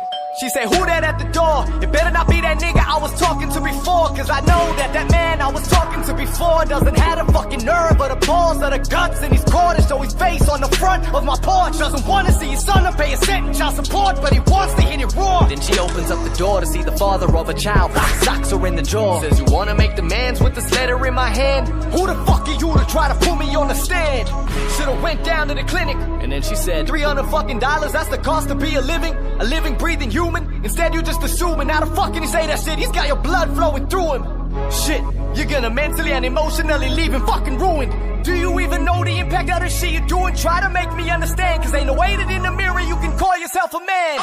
She said, who that at the door? It better not be that nigga I was talking to before, cause I know that that man I was talking to before doesn't have the fucking nerve or the balls or the guts, and he's caught to show his face on the front of my porch. Doesn't wanna see his son or pay a cent in child support, but he wants to hit it raw. Then she opens up the door to see the father of a child. Socks are in the jaw. Says, you wanna make demands with this letter in my hand? Who the fuck are you to try to put me on the stand? Should've went down to the clinic. And then she said, $300 fucking dollars, that's the cost to be a living, breathing human. Instead you just assuming. How the fuck can he say that shit? He's got your blood flowing through him. Shit, you're gonna mentally and emotionally leave him fucking ruined. Do you even know the impact of the shit you're doing? Try to make me understand, cause ain't no way that in the mirror you can call yourself a man.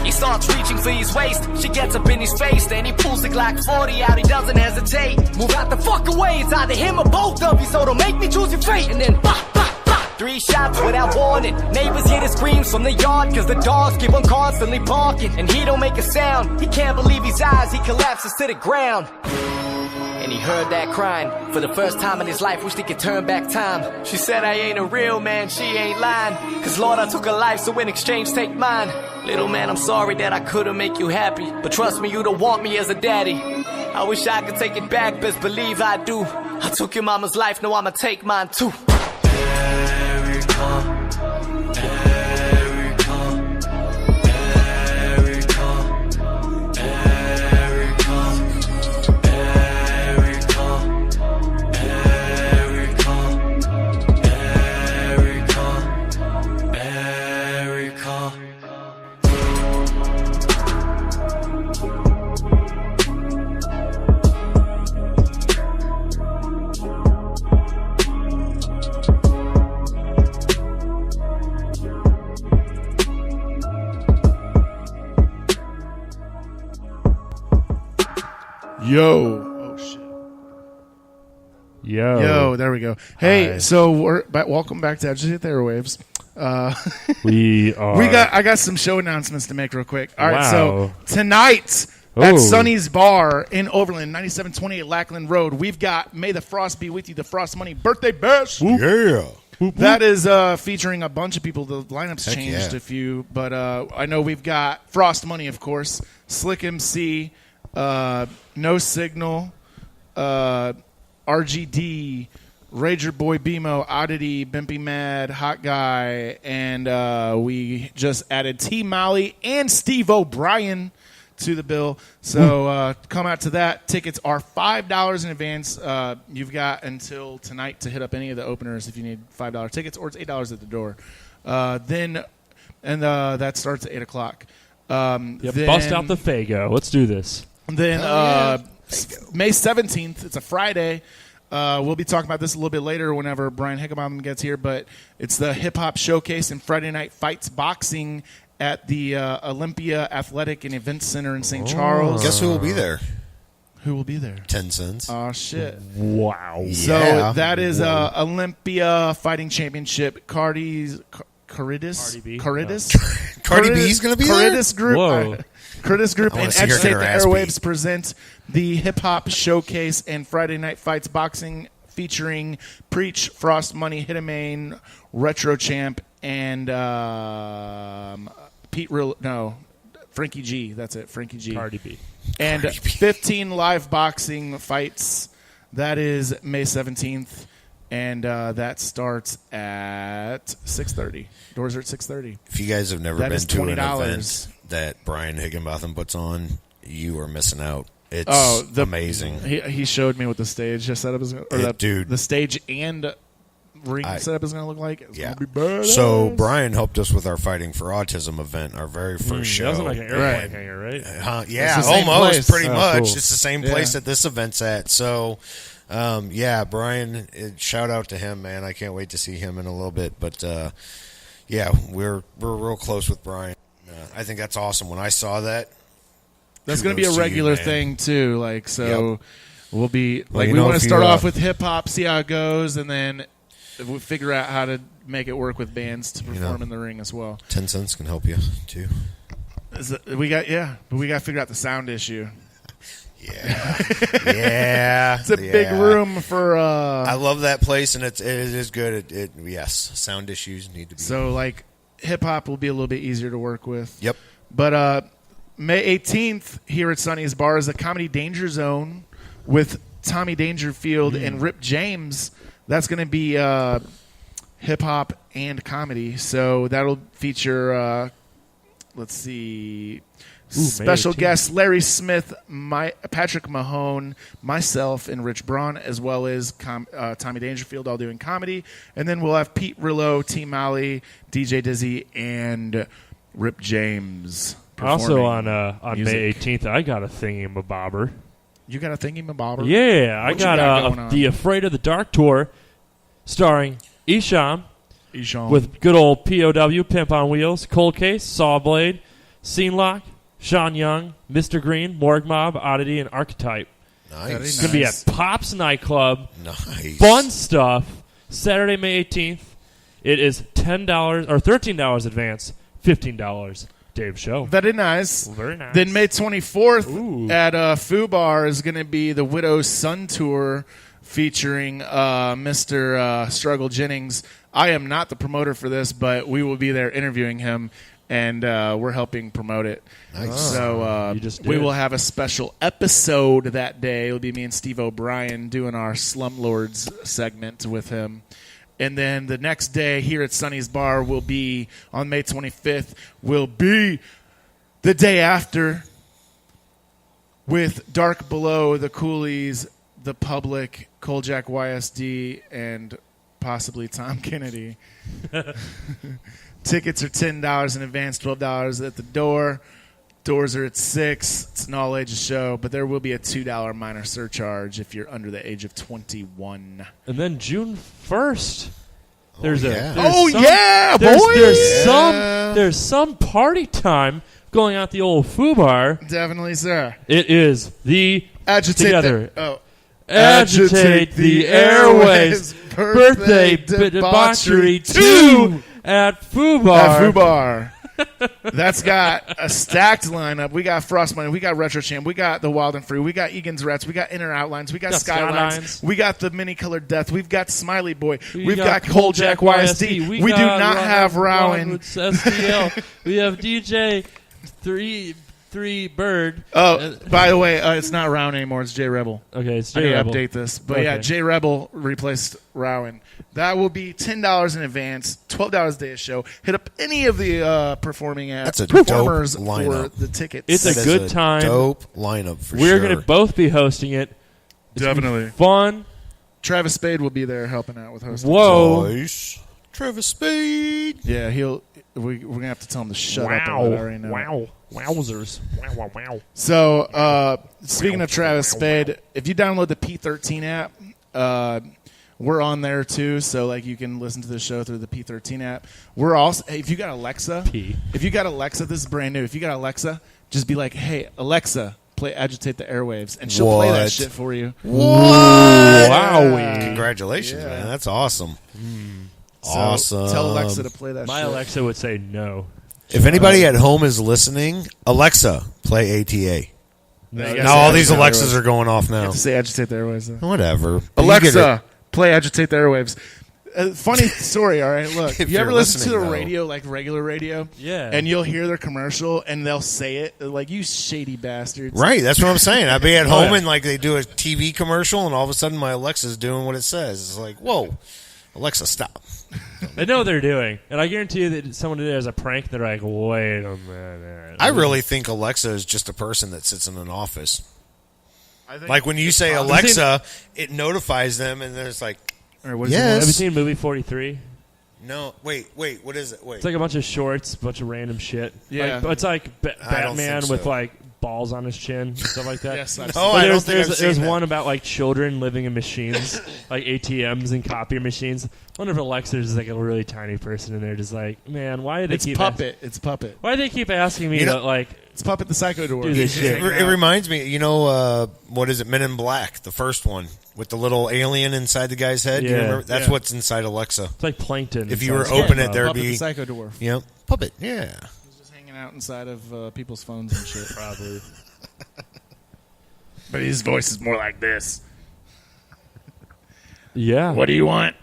He starts reaching for his waist, she gets up in his face, then he pulls the Glock 40 out, he doesn't hesitate. Move out the fuck away, it's either him or both of you, so don't make me choose your fate. And then pop, pop. 3 shots without warning. Neighbors hear the screams from the yard, cause the dogs keep on constantly barking. And he don't make a sound, he can't believe his eyes, he collapses to the ground. And he heard that crying for the first time in his life, wished he could turn back time. She said, I ain't a real man, she ain't lying, cause Lord, I took her life, so in exchange take mine. Little man, I'm sorry that I couldn't make you happy, but trust me, you don't want me as a daddy. I wish I could take it back, best believe I do. I took your mama's life, now I'ma take mine too. Yo. Oh, shit. Yo, there we go. Hey, hi. So we're welcome back to Agitate the Airwaves. I got some show announcements to make real quick. All right, so tonight at Sonny's Bar in Overland, 9728 Lackland Road, we've got May the Frost Be With You, the Frost Money Birthday Bash. Yeah. That is featuring a bunch of people. The lineup's changed a few, but I know we've got Frost Money, of course, Slick MC, No Signal, RGD, Rager Boy BMO, Oddity, Bimpy Mad, Hot Guy, and we just added T. Molly and Steve O'Brien to the bill. So come out to that. Tickets are $5 in advance. You've got until tonight to hit up any of the openers if you need $5 tickets, or it's $8 at the door. That starts at 8 o'clock. Bust out the Fago. Let's do this. Then May 17th, it's a Friday. We'll be talking about this a little bit later whenever Brian Higginbotham gets here, but it's the Hip Hop Showcase and Friday Night Fights Boxing at the Olympia Athletic and Events Center in St. Charles. Guess who will be there? Who will be there? 10 cents. Oh, shit. Wow. So that is Olympia Fighting Championship. Cardi B's going to be there? Curtis Group. Whoa. Curtis Group and Agitate the Airwaves present the Hip Hop Showcase and Friday Night Fights Boxing featuring Preach, Frost Money, Hitamain, Retro Champ, and Frankie G. That's it, Frankie G. Cardi B. And 15 live boxing fights. That is May 17th. And that starts at 6:30. Doors are at 6:30. If you guys have never That been is to an $20. event that Brian Higginbotham puts on, you are missing out. It's amazing. He showed me what the stage setup is, dude. The stage and ring setup is going to look like. It's going to be badass. So Brian helped us with our Fighting for Autism event, our very first show. That was like an airplane hangar, right? Yeah, almost, pretty much. Cool. It's the same place that this event's at. So, Brian, shout out to him, man. I can't wait to see him in a little bit. But, we're real close with Brian. I think that's awesome. When I saw that, that's going to be a regular thing too. Like, so we'll be like, we want to start off with hip hop, see how it goes, and then we'll figure out how to make it work with bands to perform in the ring as well. 10 cents can help you too. But we got to figure out the sound issue. Yeah, it's a big room for. I love that place, and it is good. Yes, sound issues need to be. So like, hip hop will be a little bit easier to work with. Yep. But May 18th here at Sonny's Bar is the Comedy Danger Zone with Tommy Dangerfield and Rip James. That's going to be hip hop and comedy. So that'll feature. Let's see. Special guests Larry Smith, Patrick Mahone, myself, and Rich Braun, as well as Tommy Dangerfield, all doing comedy. And then we'll have Pete Rillo, T. Malley, DJ Dizzy, and Rip James. Also on May 18th, I got a thingy-mabobber. You got a thingy-mabobber? Yeah, I got the Afraid of the Dark tour, starring Isham. With good old POW, Pimp on Wheels, Cold Case, Sawblade, Scene Lock, Sean Young, Mr. Green, Morgue Mob, Oddity, and Archetype. Nice. It's going to be at Pops Nightclub. Nice. Fun stuff. Saturday, May 18th. It is $10 or $13 advance, $15 Dave show. Very nice. Very nice. Then May 24th at Foo Bar is going to be the Widow's Son tour featuring Mr. Struggle Jennings. I am not the promoter for this, but we will be there interviewing him, and we're helping promote it. Nice. So we will have a special episode that day. It'll be me and Steve O'Brien doing our Slumlords segment with him. And then the next day here at Sonny's Bar will be, on May 25th, will be the day after with Dark Below, The Coolies, The Public, Kojak YSD, and possibly Tom Kennedy. Tickets are $10 in advance, $12 at the door. Doors are at 6. It's an all-ages show, but there will be a $2 minor surcharge if you're under the age of 21. And then June 1st, there's some party time going out the old Foo Bar. Definitely, sir. It is the Agitate the Airwaves birthday debauchery 2 at Foo Bar. At Foo Bar. That's got a stacked lineup. We got Frostmoney, we got Retro Champ, we got the Wild and Free, we got Egan's Rats, we got Inner Outlines, we got Skylines, we got the Mini Colored Death, we've got Smiley Boy, we've got Kojak YSD, we do not have Rowan. SDL. We have DJ 3 Bird. Oh, by the way, it's not Rowan anymore. It's J Rebel. Okay, it's J Rebel. I Rebel. need to update this. But yeah, J Rebel replaced Rowan. That will be $10 in advance, $12 a day of show. Hit up any of the performing performers for the tickets. It's a good time. Dope lineup for We're sure. going to both be hosting it. It's definitely fun. Travis Spade will be there helping out with hosting. Whoa, nice. Travis Spade. Yeah, we're gonna have to tell him to shut up about that right now. Wow. Wowzers. Wow. So, speaking of Travis Spade, if you download the P13 app, we're on there too. So, like, you can listen to the show through the P13 app. We're also, if you got Alexa, this is brand new. If you got Alexa, just be like, hey, Alexa, play Agitate the Airwaves, and she'll play that shit for you. What? Wowie. Congratulations, man. That's awesome. So awesome. Tell Alexa to play that My shit. Alexa would say no. If anybody at home is listening, Alexa, play ATA. No, all these Alexas are going off You now. have to say Agitate the Airwaves. Though. Whatever. Alexa, play Agitate the Airwaves. Funny story, all right? Look, If you ever you're listen to the listening, though. radio, like regular radio? Yeah. And you'll hear their commercial, and they'll say it like, "You shady bastards!" Right, that's what I'm saying. I'd be at home yeah. and like they do a TV commercial, and all of a sudden my Alexa's doing what it says. It's like, whoa, Alexa, stop. They know what they're doing, and I guarantee you that someone did it as a prank. They're like, "Wait a minute." I really think Alexa is just a person that sits in an office. I think Like when you say Alexa, it notifies them, and there's like, Have you yes. seen movie 43? No, wait, what is it? Wait. It's like a bunch of shorts, a bunch of random shit. Yeah. Like, it's like I don't Batman think with so. like balls on his chin and stuff like that. Yes, I've Oh, But I don't think I've there's seen that. one about like children living in machines, like ATMs and copier machines. I wonder if Alexa's is like a really tiny person in there, just like, man, why do they It's keep Puppet. It's Puppet. why do they keep asking me You know- to like It's Puppet the Psycho Dwarf. do this shit? It reminds me, what is it? Men in Black, the first one with the little alien inside the guy's head. You Yeah. remember? That's Yeah. what's inside Alexa. It's like plankton. If you were inside open it, SpongeBob. there'd Puppet be the Psycho Dwarf. Yep, puppet. Yeah. He's just hanging out inside of people's phones and shit. Probably. But his voice is more like this. Yeah. What do you want?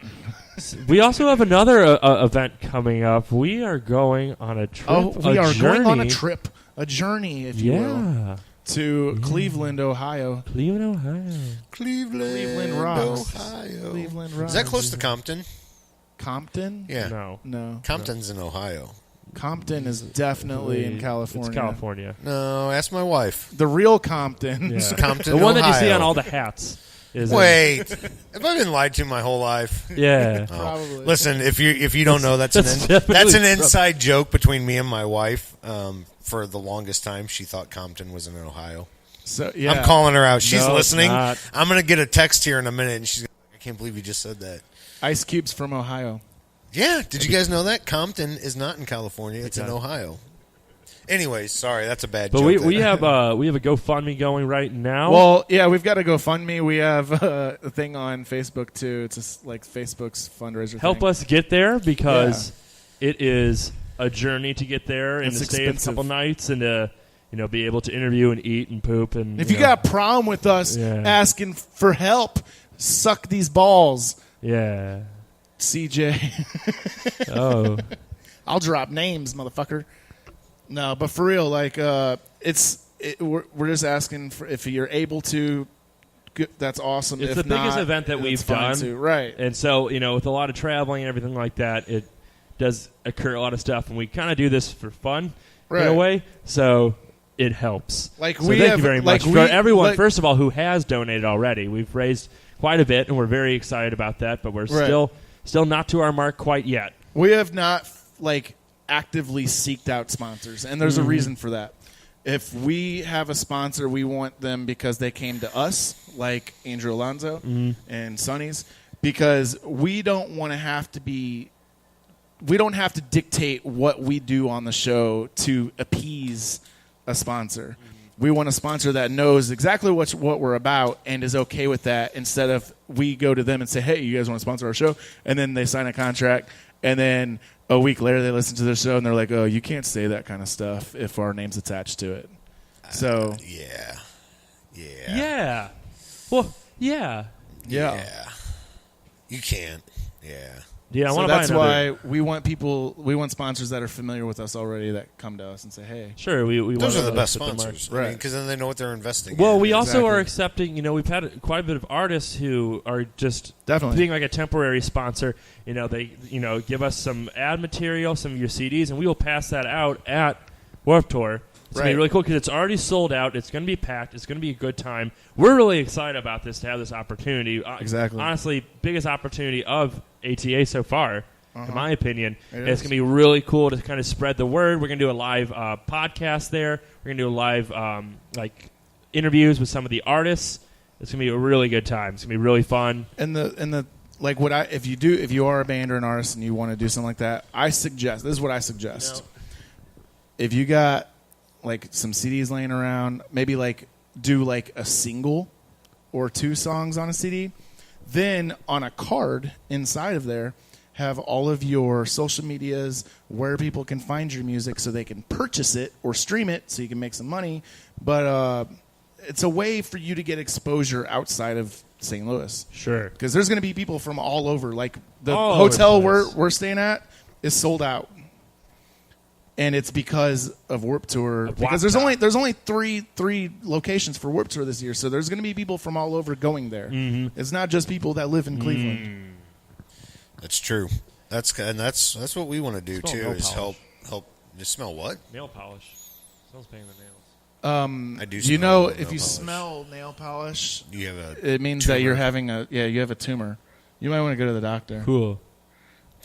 We also have another event coming up. We are going on a trip. Oh, we are going on a journey. trip, a journey, if you will, Yeah. to Cleveland, Ohio. Cleveland, Ohio. Cleveland rocks. Ohio. Cleveland Is rocks. that close to Compton? Compton? Yeah. No. Compton's in Ohio. Compton is definitely in California. It's California. No, ask my wife. The real Compton. Yeah. It's Compton, The one that you see Ohio. on all the hats. Is Wait, have I been lied to my whole life? Yeah. Oh. Probably. Listen, if you don't know, that's That's an definitely inside joke between me and my wife. For the longest time, she thought Compton was in Ohio. So yeah, I'm calling her out. She's No, it's listening. not. I'm gonna get a text here in a minute, and she's like, I can't believe you just said that. Ice Cube's from Ohio. Yeah, did you guys know that Compton is not in California? It's in Ohio. Anyways, sorry, that's a bad But joke. we there. have a GoFundMe going right now. Well, yeah, we've got to GoFundMe. We have a thing on Facebook too. It's just like Facebook's fundraiser. Help thing. us get there because it is a journey to get there and It's to stay a expensive. couple nights and to be able to interview and eat and poop and If you got a problem with us Yeah. asking for help, suck these balls, yeah. CJ. Oh. I'll drop names, motherfucker. No, but for real, like we're just asking for if you're able to. That's awesome. It's if the biggest not, event that that's we've fine done. too. Right. And so, with a lot of traveling and everything like that, it does occur a lot of stuff. And we kind of do this for fun in a Right. way. So it helps. Like so we thank have- you very like much. we- For everyone, like- first of all, who has donated already. We've raised quite a bit, and we're very excited about that. But we're Right. still not to our mark quite yet. We have not actively seeked out sponsors, and there's a reason for that. If we have a sponsor, we want them because they came to us, like Andrew Alonso and Sonny's, because we don't want to have to be. We don't have to dictate what we do on the show to appease a sponsor. We want a sponsor that knows exactly what we're about and is okay with that, instead of we go to them and say, hey, you guys want to sponsor our show? And then they sign a contract, and then a week later they listen to the show and they're like, oh, you can't say that kind of stuff if our name's attached to it. So Yeah. Well, yeah. You can't. Yeah. Yeah, I so want to buy that's another. why we want sponsors that are familiar with us already that come to us and say, hey. Sure, we Those want are the to best put them on. sponsors, Right. Because then they know what they're investing. Well, in. we also are Exactly. accepting, we've had quite a bit of artists who are just Definitely. being like a temporary sponsor. They, give us some ad material, some of your CDs, and we will pass that out at Warped Tour. It's going to be Right. really cool because it's already sold out. It's going to be packed. It's going to be a good time. We're really excited about this, to have this opportunity. Exactly. Honestly, biggest opportunity of ATA so far, in my opinion. It And it's is. going to be really cool to kind of spread the word. We're going to do a live podcast there. We're going to do a live interviews with some of the artists. It's going to be a really good time. It's going to be really fun. And the if you are a band or an artist and you want to do something like that, this is what I suggest. If you got some CDs laying around, maybe do a single or 2 songs on a CD, then on a card inside of there have all of your social medias, where people can find your music so they can purchase it or stream it so you can make some money. But it's a way for you to get exposure outside of St. Louis. Sure. Because there's going to be people from all over. Like the All hotel over the place. we're staying at is sold out. And it's because of Warped Tour. Because there's only three locations for Warped Tour this year, so there's going to be people from all over going there. Mm-hmm. It's not just people that live in Cleveland. That's true. That's what we want to do Smell too. nail Is polish. help. You smell what? Nail polish. Smells pain in the nails. I do. You know, smell if nail you polish. smell nail polish, You have it means tumor. that you're having you have a tumor. You might want to go to the doctor. Cool.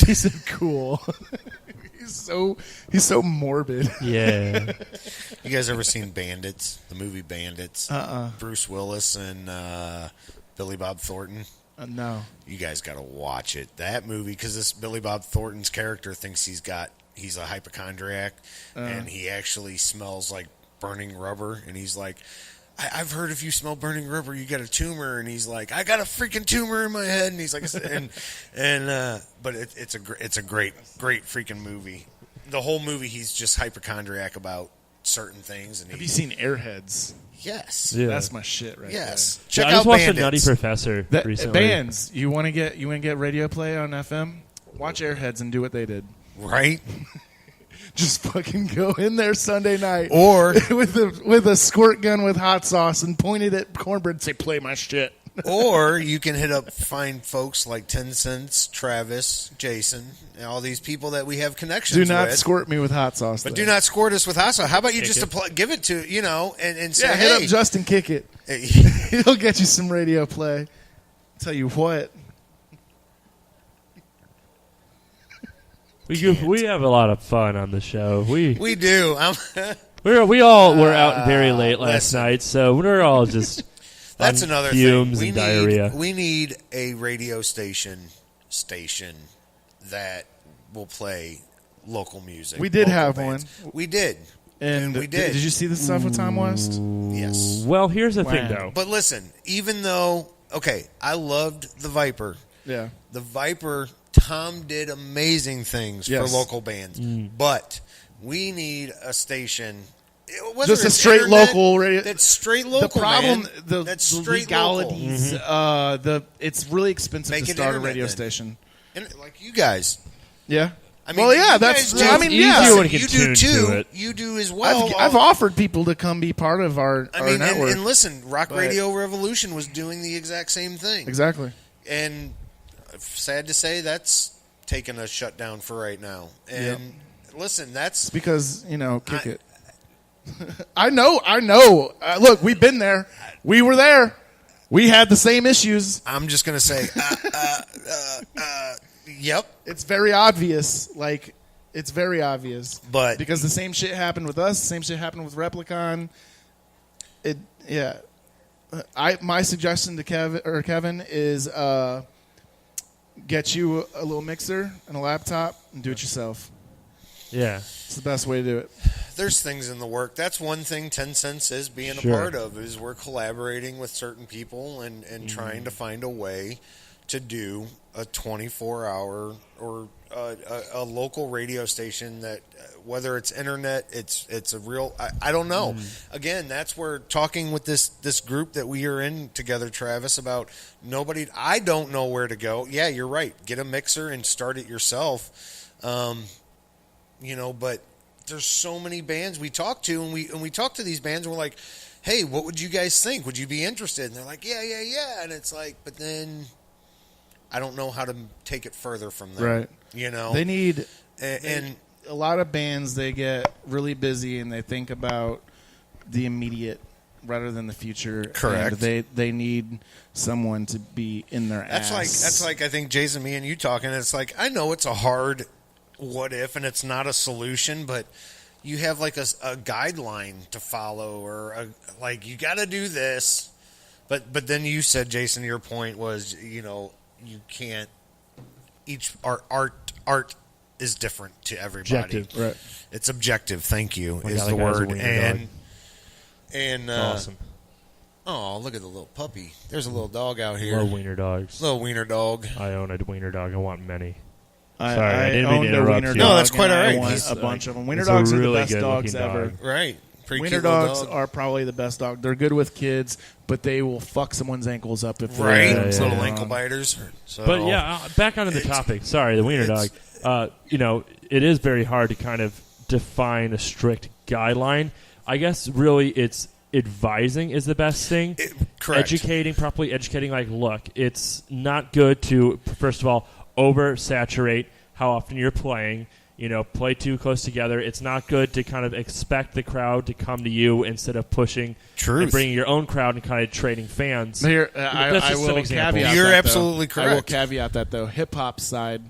He said, "Cool." He's so morbid. Yeah. You guys ever seen Bandits? The movie Bandits. Uh-uh. Bruce Willis and Billy Bob Thornton. No. You guys got to watch it. That movie, because this Billy Bob Thornton's character thinks he's a hypochondriac, and he actually smells like burning rubber, and he's like, I've heard if you smell burning rubber, you got a tumor, and he's like, I got a freaking tumor in my head, and he's like, but it's a great freaking movie. The whole movie, he's just hypochondriac about certain things. And have you seen Airheads? Yes, Yeah. That's my shit right yes. there. Check I out just watched Bandits. a Nutty Professor recently. Bands, you want to get radio play on FM? Watch Airheads and do what they did. Right? Just fucking go in there Sunday night, Or with a squirt gun with hot sauce and point it at cornbread and say, "Play my shit." Or you can hit up fine folks like 10 Cents, Travis, Jason, and all these people that we have connections with. Do not squirt me with hot sauce. But though. do not squirt us with hot sauce. How about you Kick just it. give it to, and say, hit hey. up Justin Kick It. He'll get you some radio play. Tell you what. We have a lot of fun on the show. We do. we all were out very late last listen. night, so we're all just That's on another fumes thing. and diarrhea. We need a radio station that will play local music. We did local have bands. one. We did. And we did. Did you see the stuff with Tom West? Yes. Well, here's the Wow. thing, though. But listen, even though, I loved the Viper. Yeah. The Viper, Tom did amazing things Yes. for local bands. But we need a station. whether Just a it's straight internet, local radio. That's straight local. The problem, man. the That's straight legalities. local. It's really expensive Make to it start a internet radio then. station. And like you guys. Yeah. I mean, well, yeah, you that's. guys do. I mean, It's yeah. easier when you You can do tune too. to it. You do as well. I've offered people to come be part of our I mean, network. and listen, Rock But- Radio Revolution was doing the exact same thing. Exactly. And sad to say, that's taken a shutdown for right now. And listen, that's It's because kick it. I know. Look, we've been there. We were there. We had the same issues. I'm just gonna say, yep. It's very obvious. It's very obvious. But because the same shit happened with us. The same shit happened with Replicon. My suggestion to Kevin is get you a little mixer and a laptop and do it yourself. Yeah. It's the best way to do it. There's things in the work. That's one thing 10 Cents is being Sure. a part of, is we're collaborating with certain people and trying to find a way to do a 24-hour or a local radio station that, whether it's internet, it's a real, I don't know. Again, that's where talking with this group that we are in together, Travis, about I don't know where to go. Yeah, you're right. Get a mixer and start it yourself. But there's so many bands we talk to, and we talk to these bands, and we're like, hey, what would you guys think? Would you be interested? And they're like, yeah. And it's like, but then I don't know how to take it further from there. Right. They need, and a lot of bands, they get really busy and they think about the immediate rather than the future. Correct. And they need someone to be in their ass. that's like I think Jason, me and you talking, it's like, I know it's a hard what if, and it's not a solution, but you have like a guideline to follow, or you got to do this. But then you said, Jason, your point was, you can't. Each art is different to everybody. Objective. Right. It's objective. Thank you My is God, the that guy's a word. wiener And awesome. Oh, look at the little puppy. There's a little dog out here. Love wiener dogs. Little wiener dog. I own a wiener dog. I want many. I didn't mean owned to a interrupt wiener you. dog. No, that's quite and all I right. want He's a bunch of them. Wiener He's a dogs are really the best good dogs looking ever. dog. Right. Pretty Wiener cute little dogs dog. are probably the best dog. They're good with kids, but they will fuck someone's ankles up if they're Right, little ankle biters. So But yeah, back onto the topic. Sorry, the wiener dog. It is very hard to kind of define a strict guideline. I guess really it's advising is the best thing. Correct. Properly educating, like, look, it's not good to, first of all, oversaturate how often you're playing. Play too close together. It's not good to kind of expect the crowd to come to you instead of pushing and bringing your own crowd and kind of trading fans. Here, That's I just will some examples. caveat You're that, absolutely though. I will correct. caveat that, though. Hip-hop side,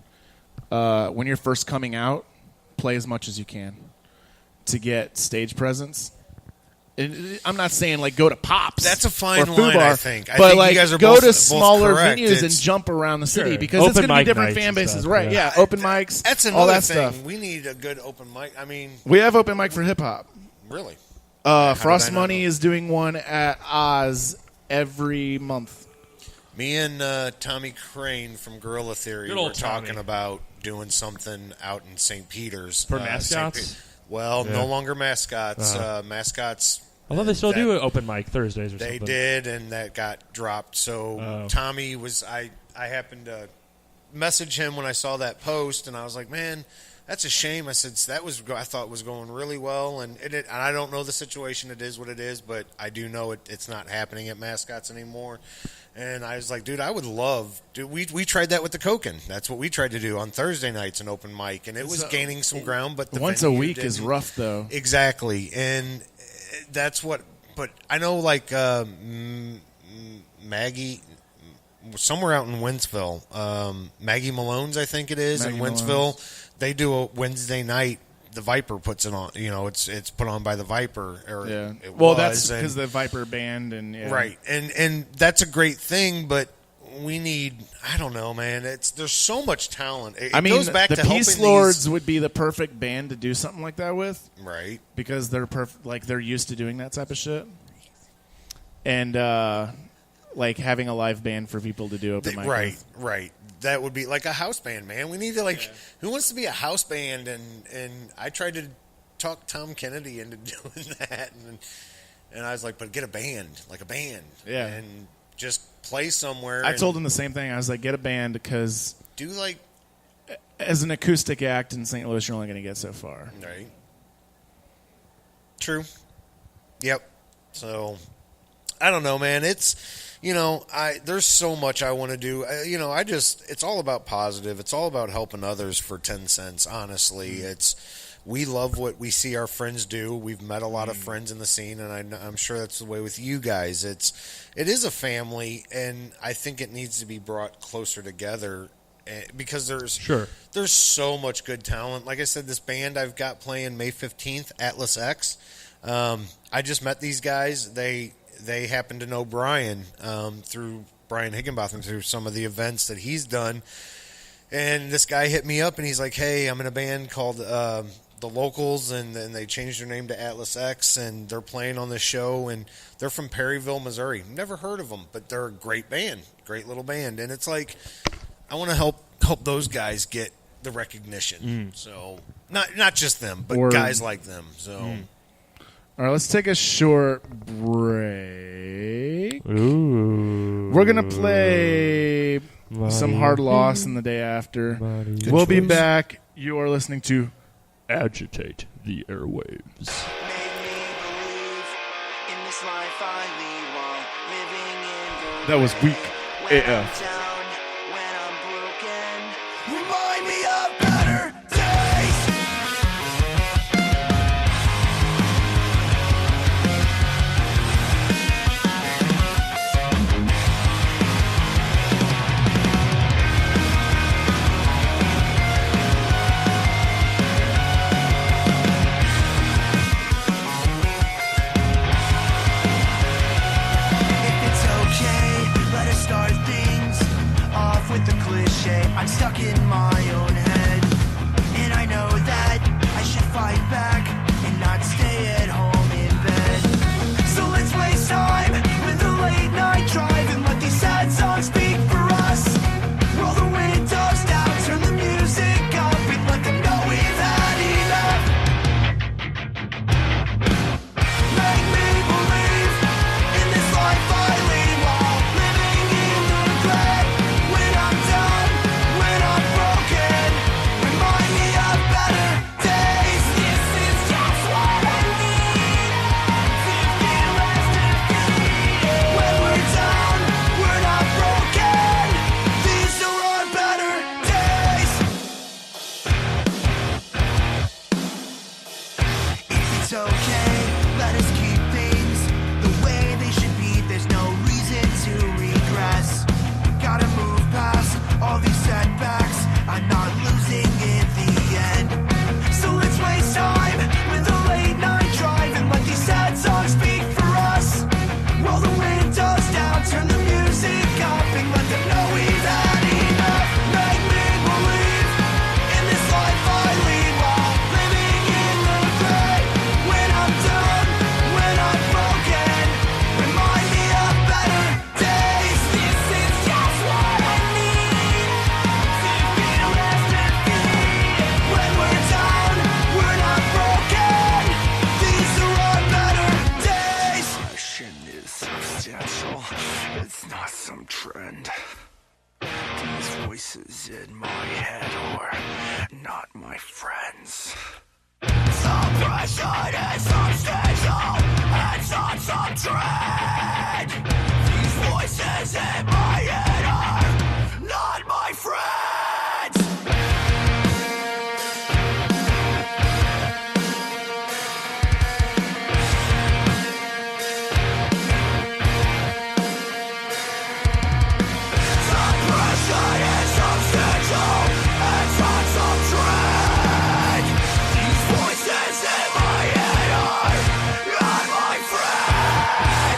when you're first coming out, play as much as you can to get stage presence. I'm not saying, like, go to Pops. That's a fine or Foo line, Bar, I think. I but, think like, you guys are go both- to both smaller correct. venues and It's- jump around the city Sure. because it's Open going to be mic different nights fan and bases. stuff, Right, yeah. open mics, That's all another that thing. stuff. We need a good open mic. I mean, We have open mic for hip-hop. really? Frost did I not Money know? is doing one at Oz every month. Me and Tommy Crane from Gorilla Theory Good were old Tommy. talking about doing something out in St. Peter's. For St. mascots? Well, Yeah. no longer mascots. Mascots. I thought they still that- do an open mic Thursdays or They something. did, and that got dropped. So Tommy was. I happened to message him when I saw that post, and I was like, man, that's a shame. I said I thought was going really well, and I don't know the situation. It is what it is, but I do know it's not happening at mascots anymore. And I was like, dude, I would love. Dude, we tried that with the Koken. That's what we tried to do on Thursday nights, an open mic, and it was gaining some ground. But the Once a venue week is didn't. rough, though. Exactly, and that's what. But I know, like Maggie, somewhere out in Wentzville, Maggie Malone's, I think it is, Maggie in Wentzville. Malone's. They do a Wednesday night. The Viper puts it on. It's put on by the Viper. Or Yeah. it Well, was, that's and- because the Viper band and right, and that's a great thing, but. We need, I don't know, man. There's so much talent. It goes back the to Peace helping Lords would be the perfect band to do something like that with, right? Because they're they're used to doing that type of shit, and like having a live band for people to do open mic. Right. That would be like a house band, man. We need to who wants to be a house band? And I tried to talk Tom Kennedy into doing that, and I was like, but get a band, like a band, and just play somewhere. I told him the same thing. I was like, get a band because do like as an acoustic act in St. Louis, you're only going to get so far. Right. True. Yep. So I don't know, man. It's there's so much I want to do. It's all about positive. It's all about helping others for 10 cents. Honestly, we love what we see our friends do. We've met a lot of friends in the scene, and I'm sure that's the way with you guys. It is a family, and I think it needs to be brought closer together because there's so much good talent. Like I said, this band I've got playing May 15th, Atlas X. I just met these guys. They happen to know Brian through Brian Higginbotham through some of the events that he's done. And this guy hit me up, and he's like, hey, I'm in a band called The Locals, and then they changed their name to Atlas X, and they're playing on this show, and they're from Perryville, Missouri. Never heard of them, but they're a great band, great little band. And it's like, I want to help those guys get the recognition. So not just them, but guys like them. So all right, let's take a short break. Ooh. We're gonna play some Hard Loss in the day after. We'll be back. You are listening to Agitate the Airwaves. That was weak AF. Remind me of better days. If it's okay, let us start things off with the cliche. I'm stuck in my own head, and I know that I should fight back and not stay at home in bed. So let's waste time with a late night drive and let these sad songs speak for us. Roll the windows down, turn the music up, and let them know we've had enough. Depression is substantial, it's not some trend. These voices in my head are not my friends. Depression is substantial, it's not some trend. These voices in my head are not my friends.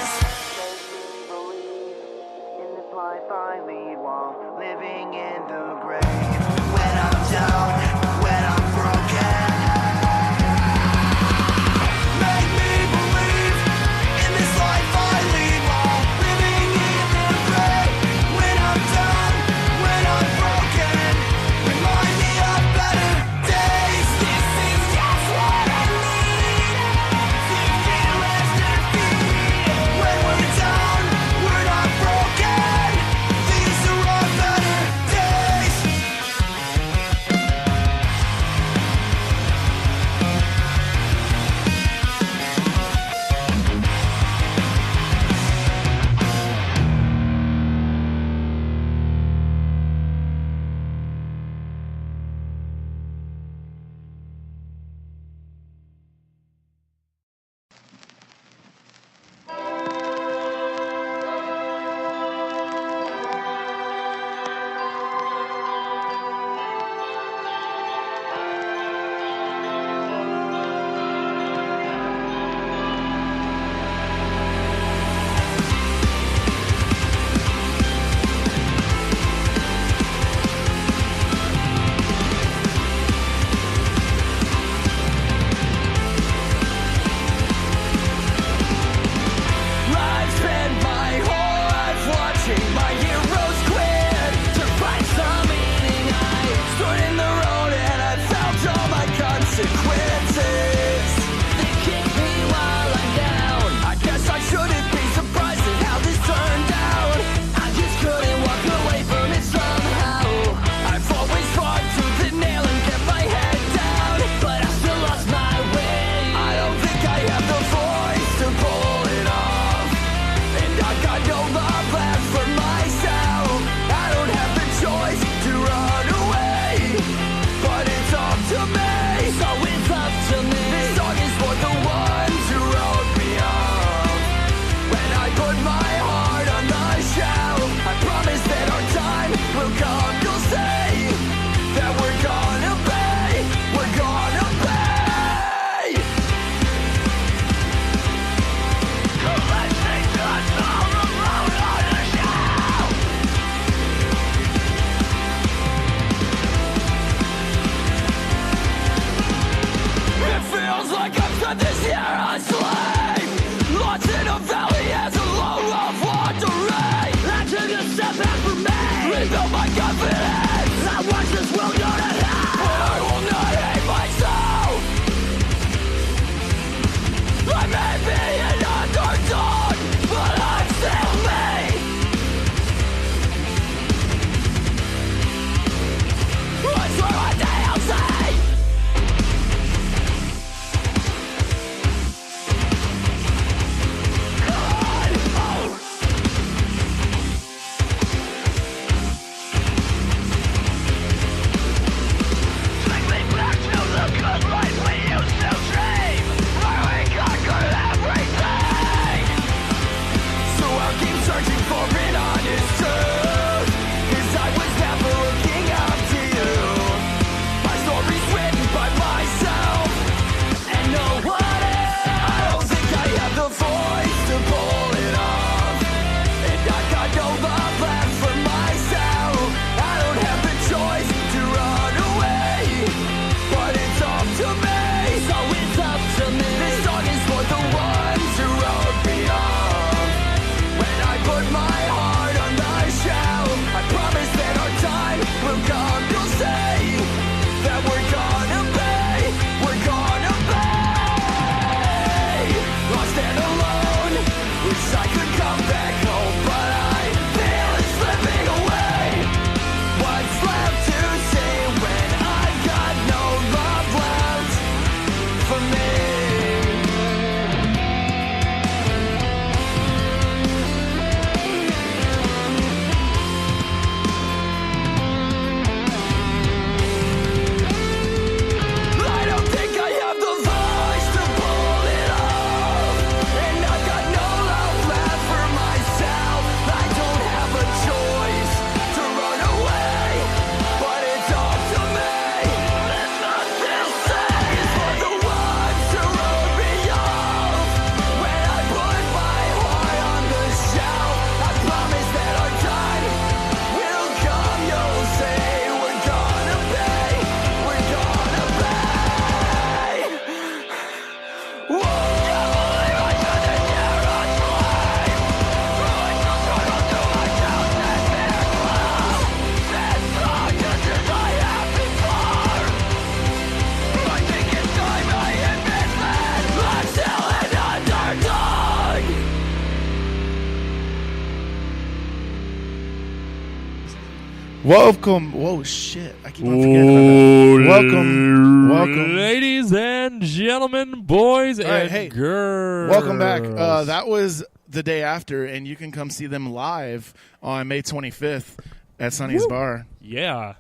Welcome. Whoa, shit. I keep on forgetting about that. Welcome. Ladies and gentlemen, boys and girls. Welcome back. That was the day after, and you can come see them live on May 25th at Sonny's Bar. Yeah.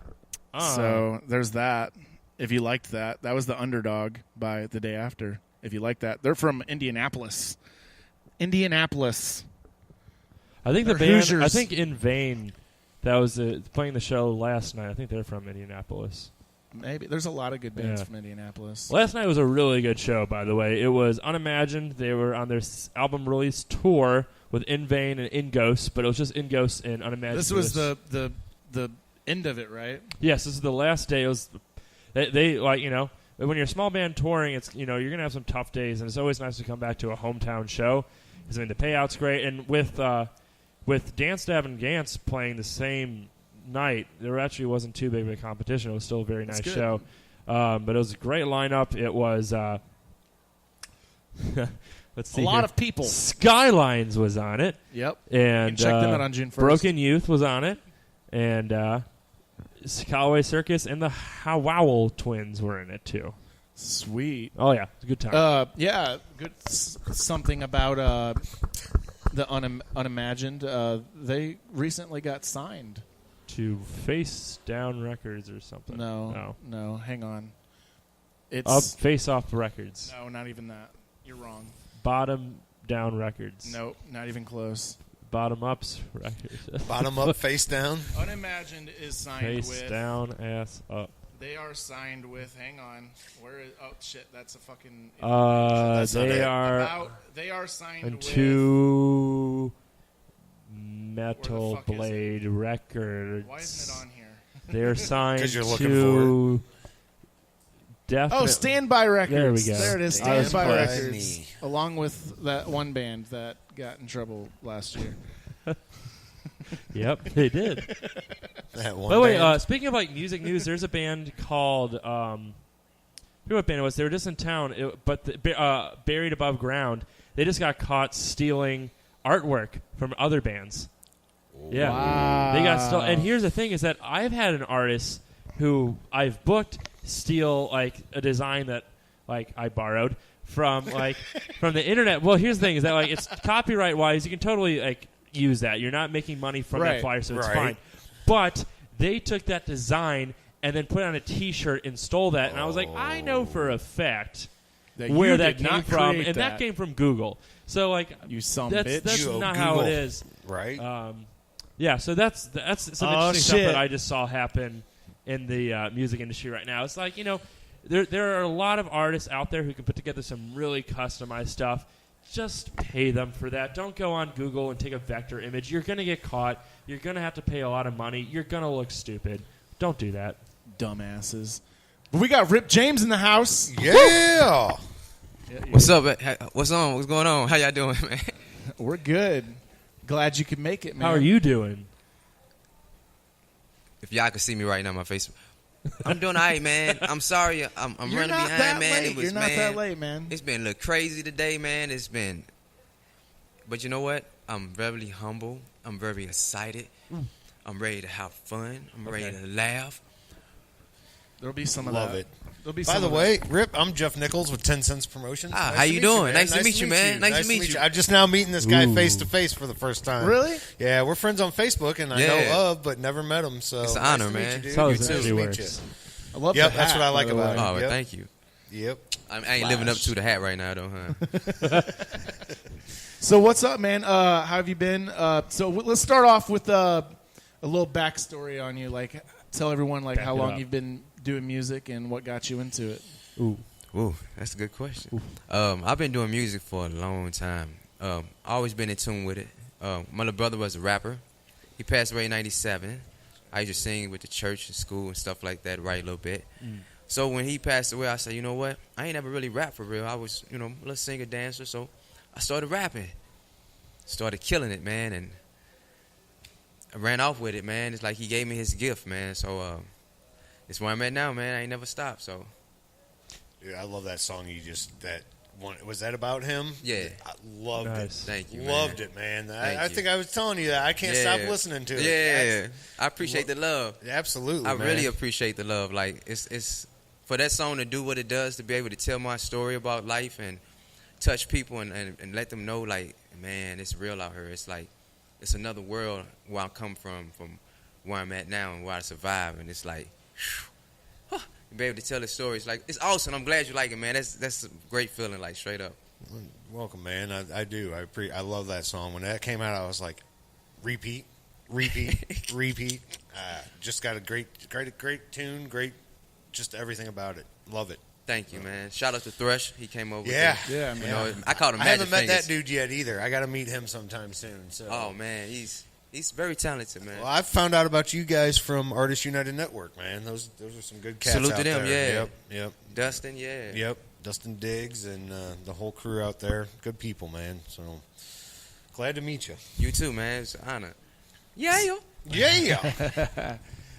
So there's that. If you liked that. That was the Underdog by the day after. If you like that. They're from Indianapolis. I think the band, Hoosiers. I think In Vain, that was playing the show last night. I think they're from Indianapolis. Maybe. There's a lot of good bands from Indianapolis. Last night was a really good show, by the way. It was Unimagined. They were on their album release tour with In Vain and In Ghost, but it was just In Ghost and Unimagined. This was the end of it, right? Yes, this is the last day. It was they like, you know, when you're a small band touring, it's, you know, you're gonna have some tough days, and it's always nice to come back to a hometown show. I mean, the payout's great, and with Dance Dab and Gantz playing the same night, there actually wasn't too big of a competition. It was still a very nice show, but it was a great lineup. It was let's see, a lot of people. Skylines was on it. Yep, and check them out on June 1st. Broken Youth was on it, and Callaway Circus and the Howell Twins were in it too. Sweet. Oh yeah, it's a good time. Yeah, good. Something about the Unimagined. They recently got signed to Face Down Records or something. No. Hang on. It's Face Off Records. No, not even that. You're wrong. Bottom Down Records. Nope, not even close. Bottom Ups Records. Bottom Up, Face Down. Unimagined is signed Face Down, Ass Up. They are signed with. Hang on. Where is? Oh shit! That's a fucking. They are signed with. To Metal Blade Records. Why isn't it on here? They're signed 'Cause you're looking to. Standby Records. There we go. There it is. Standby Records. Along with that one band that got in trouble last year. Yep, they did. That one. By the way, speaking of like music news, there's a band called. I forget what band it was. They were just in town, buried above ground. They just got caught stealing artwork from other bands. Yeah, wow. They got stolen. And here's the thing: is that I've had an artist who I've booked steal like a design that like I borrowed from from the internet. Well, here's the thing: is that like it's copyright wise, you can totally like use that. You're not making money from that flyer, so it's fine. But they took that design and then put it on a T-shirt and stole that. And I was like, I know for a fact where that came from, and that came from Google. So like, you some bitch. That's not how it is, right? Yeah. So that's some interesting stuff that I just saw happen in the music industry right now. It's like, you know, there are a lot of artists out there who can put together some really customized stuff. Just pay them for that. Don't go on Google and take a vector image. You're going to get caught. You're going to have to pay a lot of money. You're going to look stupid. Don't do that. Dumbasses. But we got Rip James in the house. Yeah. What's up? What's on? What's going on? How y'all doing, man? We're good. Glad you could make it, man. How are you doing? If y'all could see me right now, my face. I'm doing all right, man. I'm sorry. I'm running behind, man. Late. You're not that late, man. It's been a little crazy today, man. But you know what? I'm very humble. I'm very excited. I'm ready to have fun. I'm ready to laugh. There'll be some of Love that. it. There'll be By some the of way, that. Rip, I'm Jeff Nichols with 10 Cents Promotions. Ah, how you doing? Nice to meet you, man. Nice to meet you. I'm just now meeting this guy face to face for the first time. Really? Yeah, we're friends on Facebook, and I know of, but never met him. So it's an honor, man. Nice So to meet you. I love Yep, the that's hat, what I like by the about it. Oh, well, Yep. thank you. Yep. I ain't living up to the hat right now, though, huh? So what's up, man? How have you been? Let's start off with a little backstory on you. Like, tell everyone like how long you've been doing music and what got you into it. Ooh, that's a good question. I've been doing music for a long time. Always been in tune with it. My little brother was a rapper. He passed away in '97. I used to sing with the church and school and stuff like that, write a little bit. So when he passed away, I said, you know what? I ain't never really rap for real. I was, a little singer, dancer, so I started rapping. Started killing it, man, and I ran off with it, man. It's like he gave me his gift, man. So it's where I'm at now, man. I ain't never stopped, so. Dude, I love that song that Was that about him? Yeah. I loved it. Thank you, Loved man. it, man. Thank I you. think I was telling you that. I can't stop listening to it. Yeah. I appreciate the love. Absolutely, I man. really appreciate the love. Like, it's for that song to do what it does, to be able to tell my story about life and touch people and let them know, like, man, it's real out here. It's like, it's another world where I come from where I'm at now and where I survive. And it's like, be able to tell the story. It's like, it's awesome. I'm glad you like it, man. That's a great feeling, like, straight up. Welcome, man. I do. I love that song. When that came out, I was like, repeat. Just got a great tune, great, just everything about it. Love it. Thank you, man. Shout out to Thrush. He came over. Yeah, man. You know, I called him. I Magic haven't met Fingers. that dude yet either. I got to meet him sometime soon. So. Oh man, he's very talented, man. Well, I found out about you guys from Artists United Network, man. Those are some good cats. Salute out to them, there. yeah. Yep. Dustin, yeah. Yep. Dustin Diggs and the whole crew out there. Good people, man. So glad to meet you. You too, man. It's an honor. Yeah.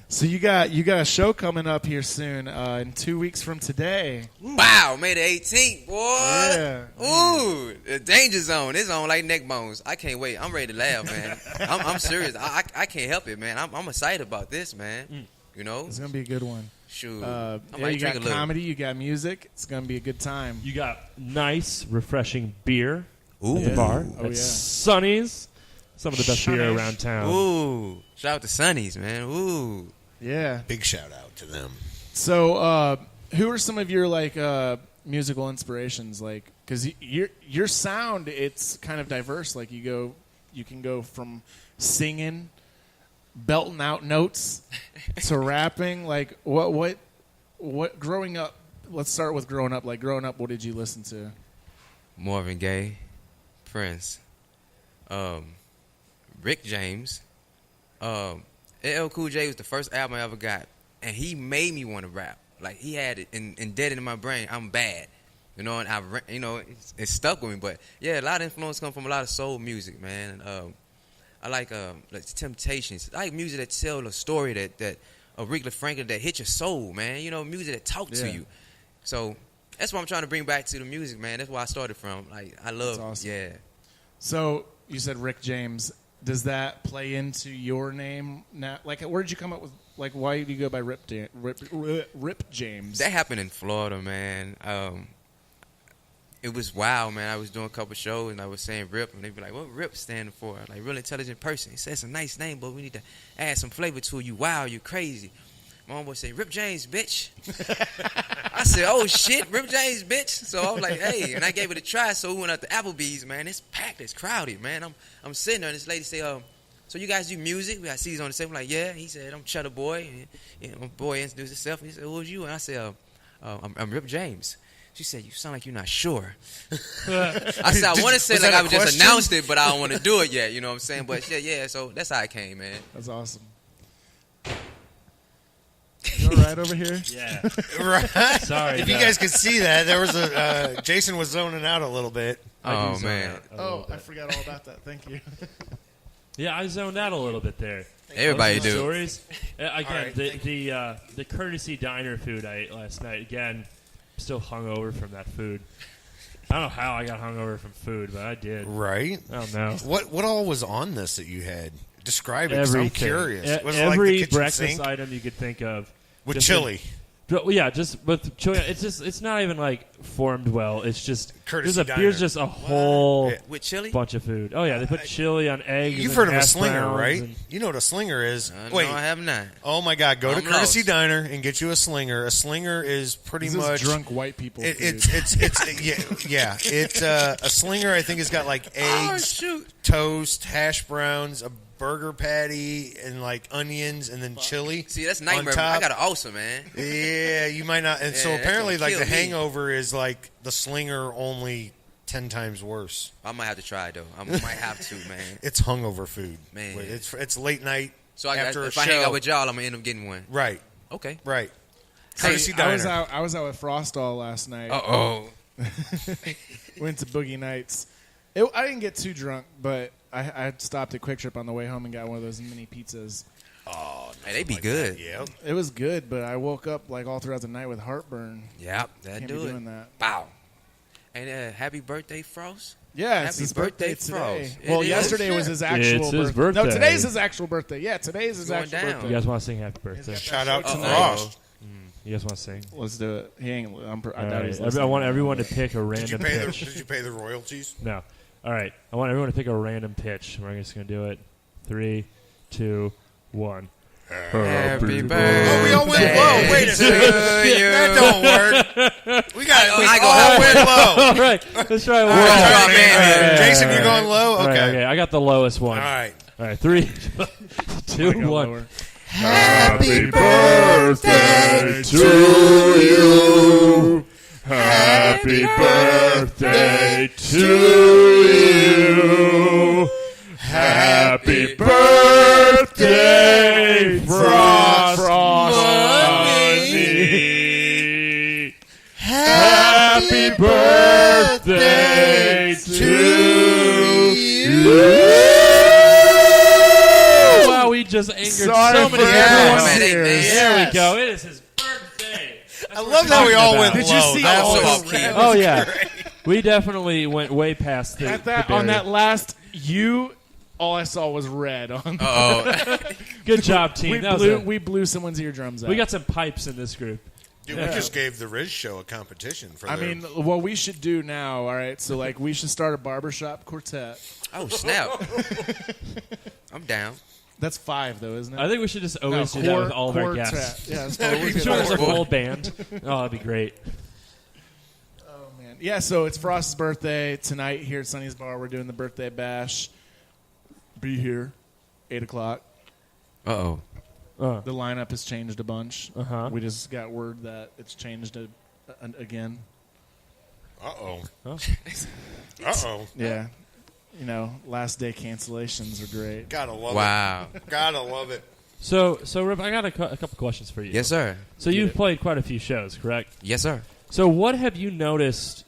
So you got a show coming up here soon, in 2 weeks from today. Wow, May the 18th, boy. Yeah. Ooh, the danger zone. It's on like neck bones. I can't wait. I'm ready to laugh, man. I'm serious. I can't help it, man. I'm excited about this, man. You know, It's gonna be a good one. Shoot. Yeah, I might you drink got a little. comedy, you got music. It's gonna be a good time. You got nice, refreshing beer Ooh. at the bar. Oh, At yeah. Sonny's. Some of the best beer Sonny's. around town. Ooh, shout out to Sonny's, man. Ooh. Yeah. Big shout out to them. So, who are some of your musical inspirations? Like, because your sound, it's kind of diverse. Like you can go from singing, belting out notes, to rapping. Like, what? Growing up. Let's start with growing up. Like growing up, what did you listen to? Marvin Gaye, Prince, Rick James, LL Cool J was the first album I ever got, and he made me want to rap. Like he had it and dead in my brain. I'm bad, you know, and it stuck with me. But yeah, a lot of influence come from a lot of soul music, man. I like Temptations. I like music that tell a story that Aretha Franklin that hit your soul, man. You know, music that talk to you. So that's what I'm trying to bring back to the music, man. That's where I started from. Like I love, That's awesome. yeah. So you said Rick James. Does that play into your name now? Like, where did you come up with? Like, why did you go by Rip James? That happened in Florida, man. It was wild, man. I was doing a couple shows and I was saying Rip, and they'd be like, "What Rip standing for?" Like, real intelligent person. He said it's a nice name, but we need to add some flavor to it. You wild, you crazy. My homeboy said, "Rip James, bitch." I said, "Oh shit, Rip James, bitch." So I was like, "Hey," and I gave it a try. So we went out to Applebee's, man. It's packed, it's crowded, man. I'm sitting there, and this lady say, "So you guys do music?" We got C's on the table, like, "Yeah." He said, "I'm Cheddar Boy." And my boy introduced himself. And he said, "Who's you?" And I said, I'm Rip James." She said, "You sound like you're not sure." I said, "I want to say like I would just announced it, but I don't want to do it yet." You know what I'm saying? But yeah. So that's how it came, man. That's awesome. You all right over here? Yeah. Right. Sorry. If you guys could see that, there was Jason was zoning out a little bit. Oh man. I forgot all about that. Thank you. Yeah, I zoned out a little bit there. Everybody do. Stories. Again, right, the courtesy diner food I ate last night. Again, still hungover from that food. I don't know how I got hungover from food, but I did. Right. I don't know. What all was on this that you had? Describe it, 'cause I'm Everything. curious. Was it Every like the kitchen breakfast sink? item you could think of. With Just chili. Yeah, just with chili. It's not even like formed well. It's just Courtesy there's just a whole With chili? bunch of food. Oh yeah, they put chili on eggs. You've and heard of a hash slinger, browns right? and- You know what a slinger is. No, I have not. Oh my God! Go to I'm Courtesy lost. Diner and get you a slinger. A slinger is pretty This is much drunk white people. It's yeah. It's a slinger. I think has got like eggs, toast, hash browns, a burger patty, and like onions, and then chili. See, that's on nightmare. top. I got an ulcer, man. Yeah, you might not. And so Yeah, that's apparently, gonna like kill the me. hangover is like the slinger only 10 times worse. I might have to try it though. I might have to, man. It's hungover food, Man. It's late night. So after if a I show. hang out with y'all, I'm gonna end up getting one. Right, Okay. right. Hey, Courtesy Diner. I was out with Frostall last night. Uh-oh. Went to Boogie Nights. I didn't get too drunk, but I stopped at Quick Trip on the way home and got one of those mini pizzas. Oh, Hey, they be good. Yeah. It was good, but I woke up like all throughout the night with heartburn. Yep, that Can't do be it. doing that. Bow. And happy birthday, Frost. Yeah, it's happy his birthday Frost. today. Well, yesterday was his actual It's his birthday. No, today's his actual birthday. Yeah, today's his Going actual down. birthday. You guys want to sing happy birthday? Shout out to Frost. You guys want to sing? Let's do it. He ain't. I doubt All he's right. I listening. want everyone to pick a random pitch. Did you pay the royalties? No. All right. I want everyone to pick a random pitch. We're just going to do it. 3, 2, 1. Happy birthday. Oh, we all went low. Wait a second. That don't work. We got all went low. All right. Let's try one. All right. Jason, you're going low? All right, Okay. okay. I got the lowest one. All right. All right. 3, 2, 1. Happy birthday to you. Happy birthday to you. Happy birthday, Frost Money. Happy birthday to you. Wow, we just angered Sorry so many for people. everyone's ears. There we go. It is his birthday. I love how we all went Did you low. see That's all so the cute. red? Oh, yeah. We definitely went way past the, At that the on barrier. that last all I saw was red on. Good job, team. We blew someone's eardrums out. We got some pipes in this group. Dude, we just gave the Riz Show a competition for I their... mean, what we should do now, all right, so like we should start a barbershop quartet. Oh, snap. I'm down. That's 5 though, isn't it? I think we should just always do that with all of our quartet. guests. Yeah, that's We should have a full band. Oh, that'd be great. Oh man. Yeah, so it's Frost's birthday tonight here at Sunny's Bar. We're doing the birthday bash. Be here, 8:00. Uh-oh. The lineup has changed a bunch. Uh-huh. We just got word that it's changed again. Uh-oh. Oh. Uh-oh. Yeah. You know, last day cancellations are great. Gotta love Wow. it. Gotta love it. So Rip, I got a couple questions for you. Yes, sir. So you've played quite a few shows, correct? Yes, sir. So what have you noticed,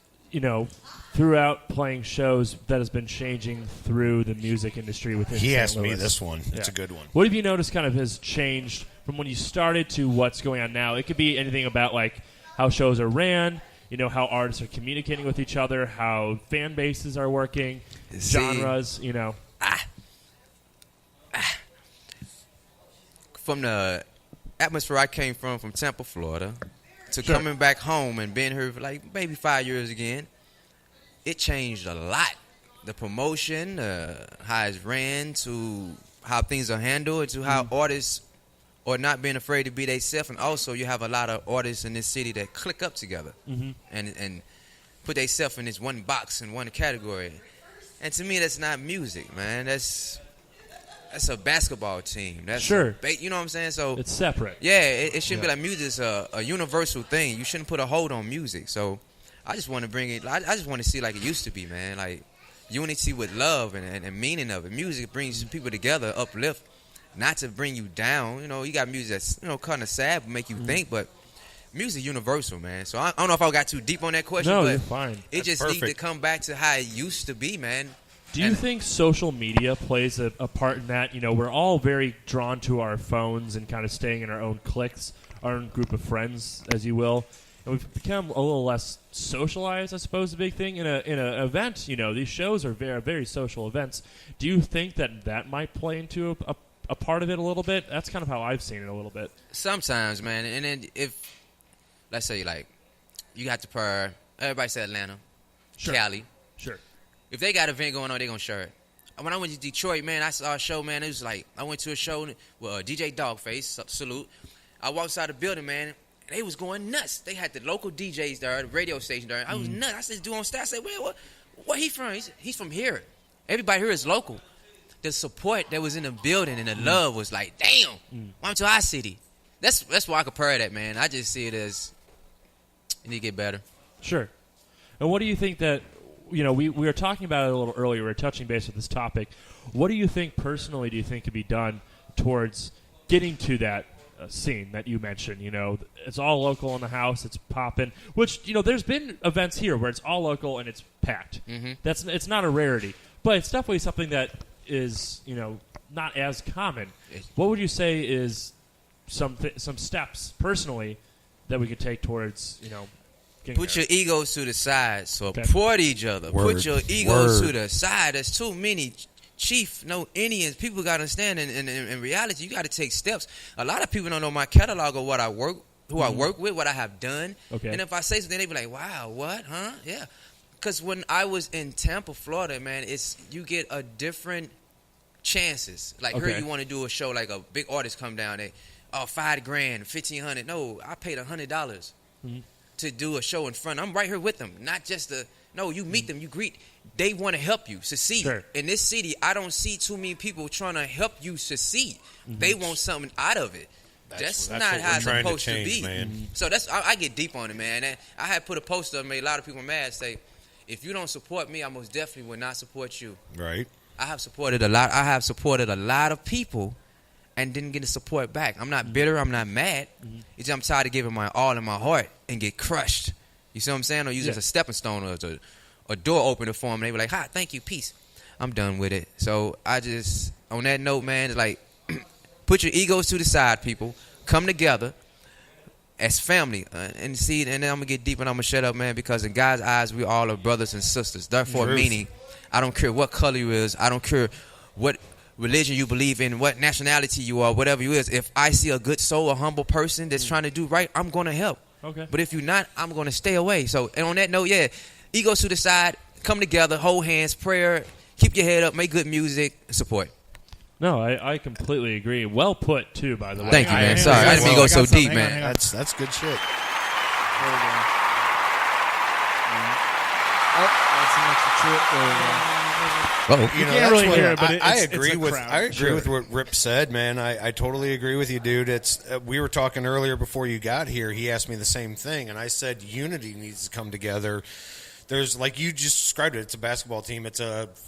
throughout playing shows that has been changing through the music industry within He St. asked me Louis? this one. It's a good one. What have you noticed kind of has changed from when you started to what's going on now? It could be anything about like how shows are ran, how artists are communicating with each other, how fan bases are working, genres, From the atmosphere I came from Tampa, Florida, to coming back home and being here for like maybe 5 years again, it changed a lot. The promotion, how it's ran, to how things are handled, to how artists are not being afraid to be themselves. And also you have a lot of artists in this city that click up together and put themselves in this one box in one category. And to me, that's not music, man. That's a basketball team. That's you know what I'm saying? So it's separate. Yeah, it shouldn't be like music is a universal thing. You shouldn't put a hold on music. So I just want to bring it. I just want to see like it used to be, man. Like unity with love and meaning of it. Music brings people together, uplift, not to bring you down. You got music that's kind of sad, but make you think. But music universal, man. So I don't know if I got too deep on that question. No, but you're fine. It just needs to come back to how it used to be, man. Do you think social media plays a part in that? We're all very drawn to our phones and kind of staying in our own cliques, our own group of friends, as you will. And we've become a little less socialized, I suppose, is a big thing. In an event, these shows are very, very social events. Do you think that might play into a part of it a little bit? That's kind of how I've seen it a little bit. Sometimes, man. And then if, let's say, like, you got to pair, everybody said Atlanta, Cali. Sure. If they got an event going on, they're going to share it. When I went to Detroit, man, I saw a show, man. It was like, I went to a show with DJ Dogface, salute. I walked outside the building, man, and they was going nuts. They had the local DJs there, the radio station there. I was nuts. I said, dude on staff, I said, well, where he from? He's from here. Everybody here is local. The support that was in the building and the love was like, damn, I'm to our city. That's why I compare that, man. I just see it as you need to get better. Sure. And what do you think that, we were talking about it a little earlier. We were touching base with this topic. What do you think personally could be done towards getting to that scene that you mentioned? It's all local in the house. It's popping. Which, there's been events here where it's all local and it's packed. It's not a rarity. But it's definitely something that is, not as common. What would you say is some steps personally that we could take towards, Put your egos to the side. Support each other. Word. Put your egos Word. to the side. There's too many chief, no Indians. People got to understand in reality, you got to take steps. A lot of people don't know my catalog of what I work, who I work with, what I have done. Okay. And if I say something, they be like, wow, what? Huh? Yeah. Because when I was in Tampa, Florida, man, you get a different chances. Like here you want to do a show, like a big artist come down there, $5,000, $1,500. No, I paid $100 to do a show in front. I'm right here with them. Not just you meet them, you greet. They want to help you succeed. Sure. In this city, I don't see too many people trying to help you succeed. They want something out of it. That's not how it's supposed to be. Man. So I get deep on it, man. And I had put a poster up, made a lot of people mad, say, if you don't support me, I most definitely will not support you. Right. I have supported a lot of people and didn't get the support back. I'm not bitter. I'm not mad. It's just I'm tired of giving my all in my heart and get crushed. You see what I'm saying? Or use it as a stepping stone or as a door opener for them. They were like, hi, thank you, peace. I'm done with it. So I just, on that note, man, it's like, put your egos to the side, people. Come together as family. And then I'm going to get deep and I'm going to shut up, man, because in God's eyes, we all are brothers and sisters. Therefore, meaning, I don't care what color you is. I don't care what religion you believe in, what nationality you are, whatever you is. If I see a good soul, a humble person that's trying to do right, I'm going to help. Okay. But if you're not, I'm going to stay away. So, and on that note, egos to the side, come together, hold hands, prayer, keep your head up, make good music, support. No, I completely agree. Well put, too, by the way. Thank you, man. Sorry, I didn't mean to go so deep, man. That's good shit. That's an extra trip. You can't really hear it, but I agree with what Rip said, man. I totally agree with you, dude. It's we were talking earlier before you got here. He asked me the same thing, and I said unity needs to come together. There's, like you just described it, it's a basketball team. It's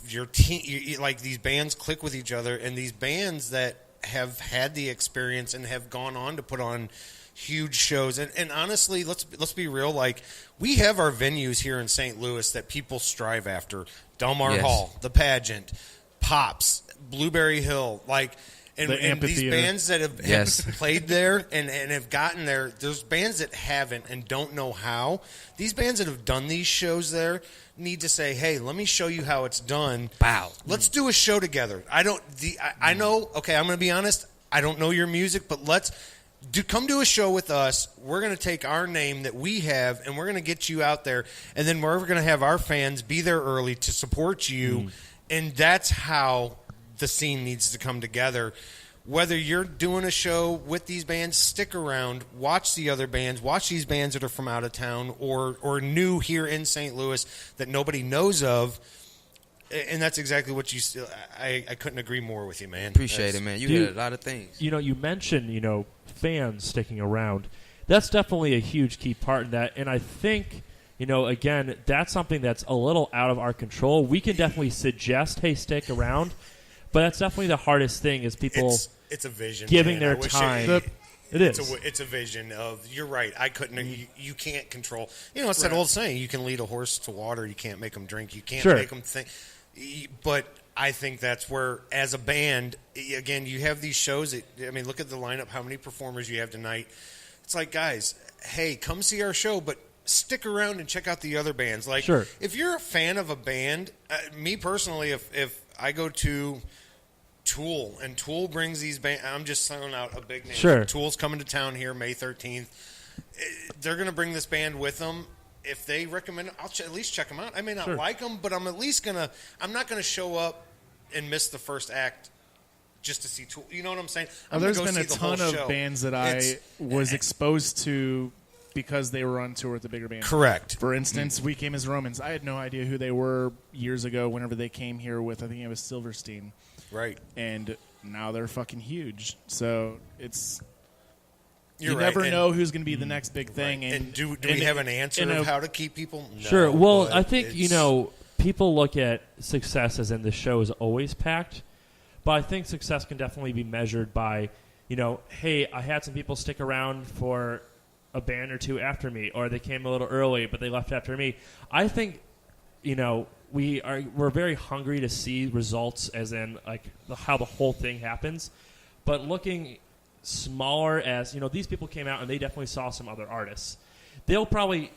your team. Like these bands click with each other, and these bands that have had the experience and have gone on to put on huge shows. And honestly, let's be real. Like, we have our venues here in St. Louis that people strive after. Delmar Hall, The Pageant, Pops, Blueberry Hill, and these bands that have played there and have gotten there. There's bands that haven't and don't know how. These bands that have done these shows there need to say, hey, let me show you how it's done. Wow. Let's do a show together. I know, okay, I'm going to be honest, I don't know your music, but come do a show with us. We're going to take our name that we have, and we're going to get you out there. And then we're going to have our fans be there early to support you. And that's how the scene needs to come together. Whether you're doing a show with these bands, stick around, watch the other bands, watch these bands that are from out of town or new here in St. Louis that nobody knows of. And that's exactly what I couldn't agree more with you, man. Appreciate it, man. You hit a lot of things. You mentioned, fans sticking around. That's definitely a huge key part in that. And I think, again, that's something that's a little out of our control. We can definitely suggest, hey, stick around. But that's definitely the hardest thing is people it's a vision, giving their time. It's a vision of, you're right, I couldn't, you can't control. It's that old saying, you can lead a horse to water, you can't make them drink, you can't make them think. But I think that's where, as a band, again, you have these shows. Look at the lineup, how many performers you have tonight. It's like, guys, hey, come see our show, but stick around and check out the other bands. If you're a fan of a band, me personally, if I go to Tool, and Tool brings these bands, I'm just throwing out a big name. Sure. Tool's coming to town here May 13th. They're going to bring this band with them. If they recommend it, I'll at least check them out. I may not like them, but I'm at least I'm not going to show up and miss the first act just to see Tool. You know what I'm saying? There's been a ton of bands that I was exposed to because they were on tour with the bigger band. Correct. For instance, We Came as Romans. I had no idea who they were years ago whenever they came here with, I think it was Silverstein. Right. And now they're fucking huge. So it's... You right. never know who's going to be the next big thing. Right. And do we have an answer of how to keep people? No, sure. Well, I think, people look at success as in the show is always packed. But I think success can definitely be measured by, hey, I had some people stick around for a band or two after me, or they came a little early, but they left after me. I think, we're very hungry to see results as in how the whole thing happens. But looking smaller as, these people came out and they definitely saw some other artists. they probably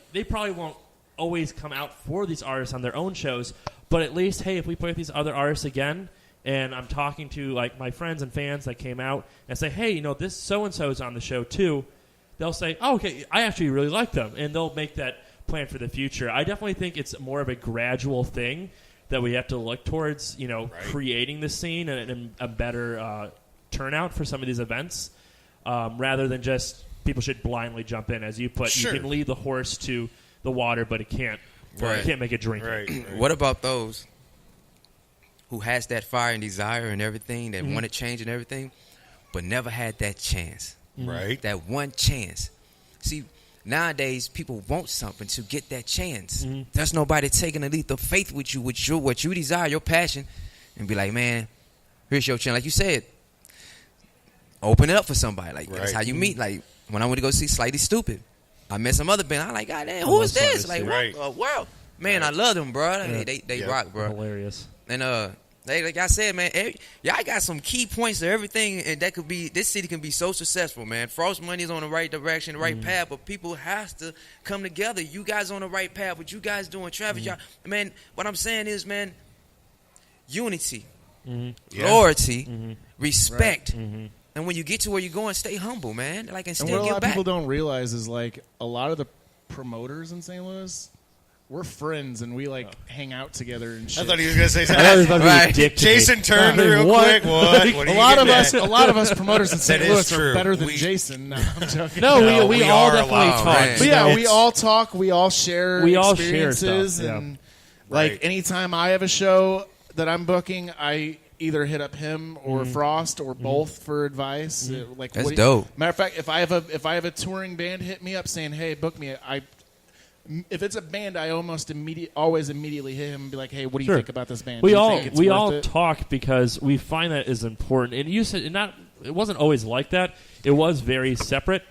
won't always come out for these artists on their own shows, but at least, hey, if we play with these other artists again, and I'm talking to like my friends and fans that came out and say, hey, you know, this so-and-so is on the show too, they'll say, oh, okay, I actually really like them, and they'll make that plan for the future. I definitely think it's more of a gradual thing that we have to look towards, you know, creating the scene and a better turnout for some of these events, rather than just people should blindly jump in. As you put, you can lead the horse to the water, but it can't make it drink. What about those who has that fire and desire and everything, that want to change and everything, but never had that chance? Right. That one chance. See, nowadays people want something to get that chance. There's nobody taking a leap of faith with you, what you desire, your passion, and be like, man, here's your chance. Like you said, open it up for somebody. Like that's how you meet. Like when I went to go see Slightly Stupid, I met some other band. I'm like, God damn, who is this? Like, what the world? Man, I love them, bro. They rock, bro. Hilarious. And like I said, man, y'all got some key points to everything, and that could be, this city can be so successful, man. Frost Money is on the right direction, the right path, but people have to come together. You guys on the right path, what you guys doing, Travis, y'all, man, what I'm saying is, man, unity, loyalty, respect. And when you get to where you're going, stay humble, man. Like, and still what a give lot back. of people don't realize is, like, a lot of the promoters in St. Louis, we're friends and we hang out together and shit. I thought he was gonna say something. Right. Jason turned real quick. What? A lot of us promoters in St. Louis are better than Jason. No, I'm joking. No, we all definitely talk. But yeah, we all talk. We all share experiences, stuff. And anytime I have a show that I'm booking, I either hit up him or Frost or both for advice. That's dope. Matter of fact, if I have a touring band hit me up saying, "Hey, book me," if it's a band, I always immediately hit him and be like, "Hey, what do you think about this band?" We all talk because we find that is important. And you said it wasn't always like that. It was very separate,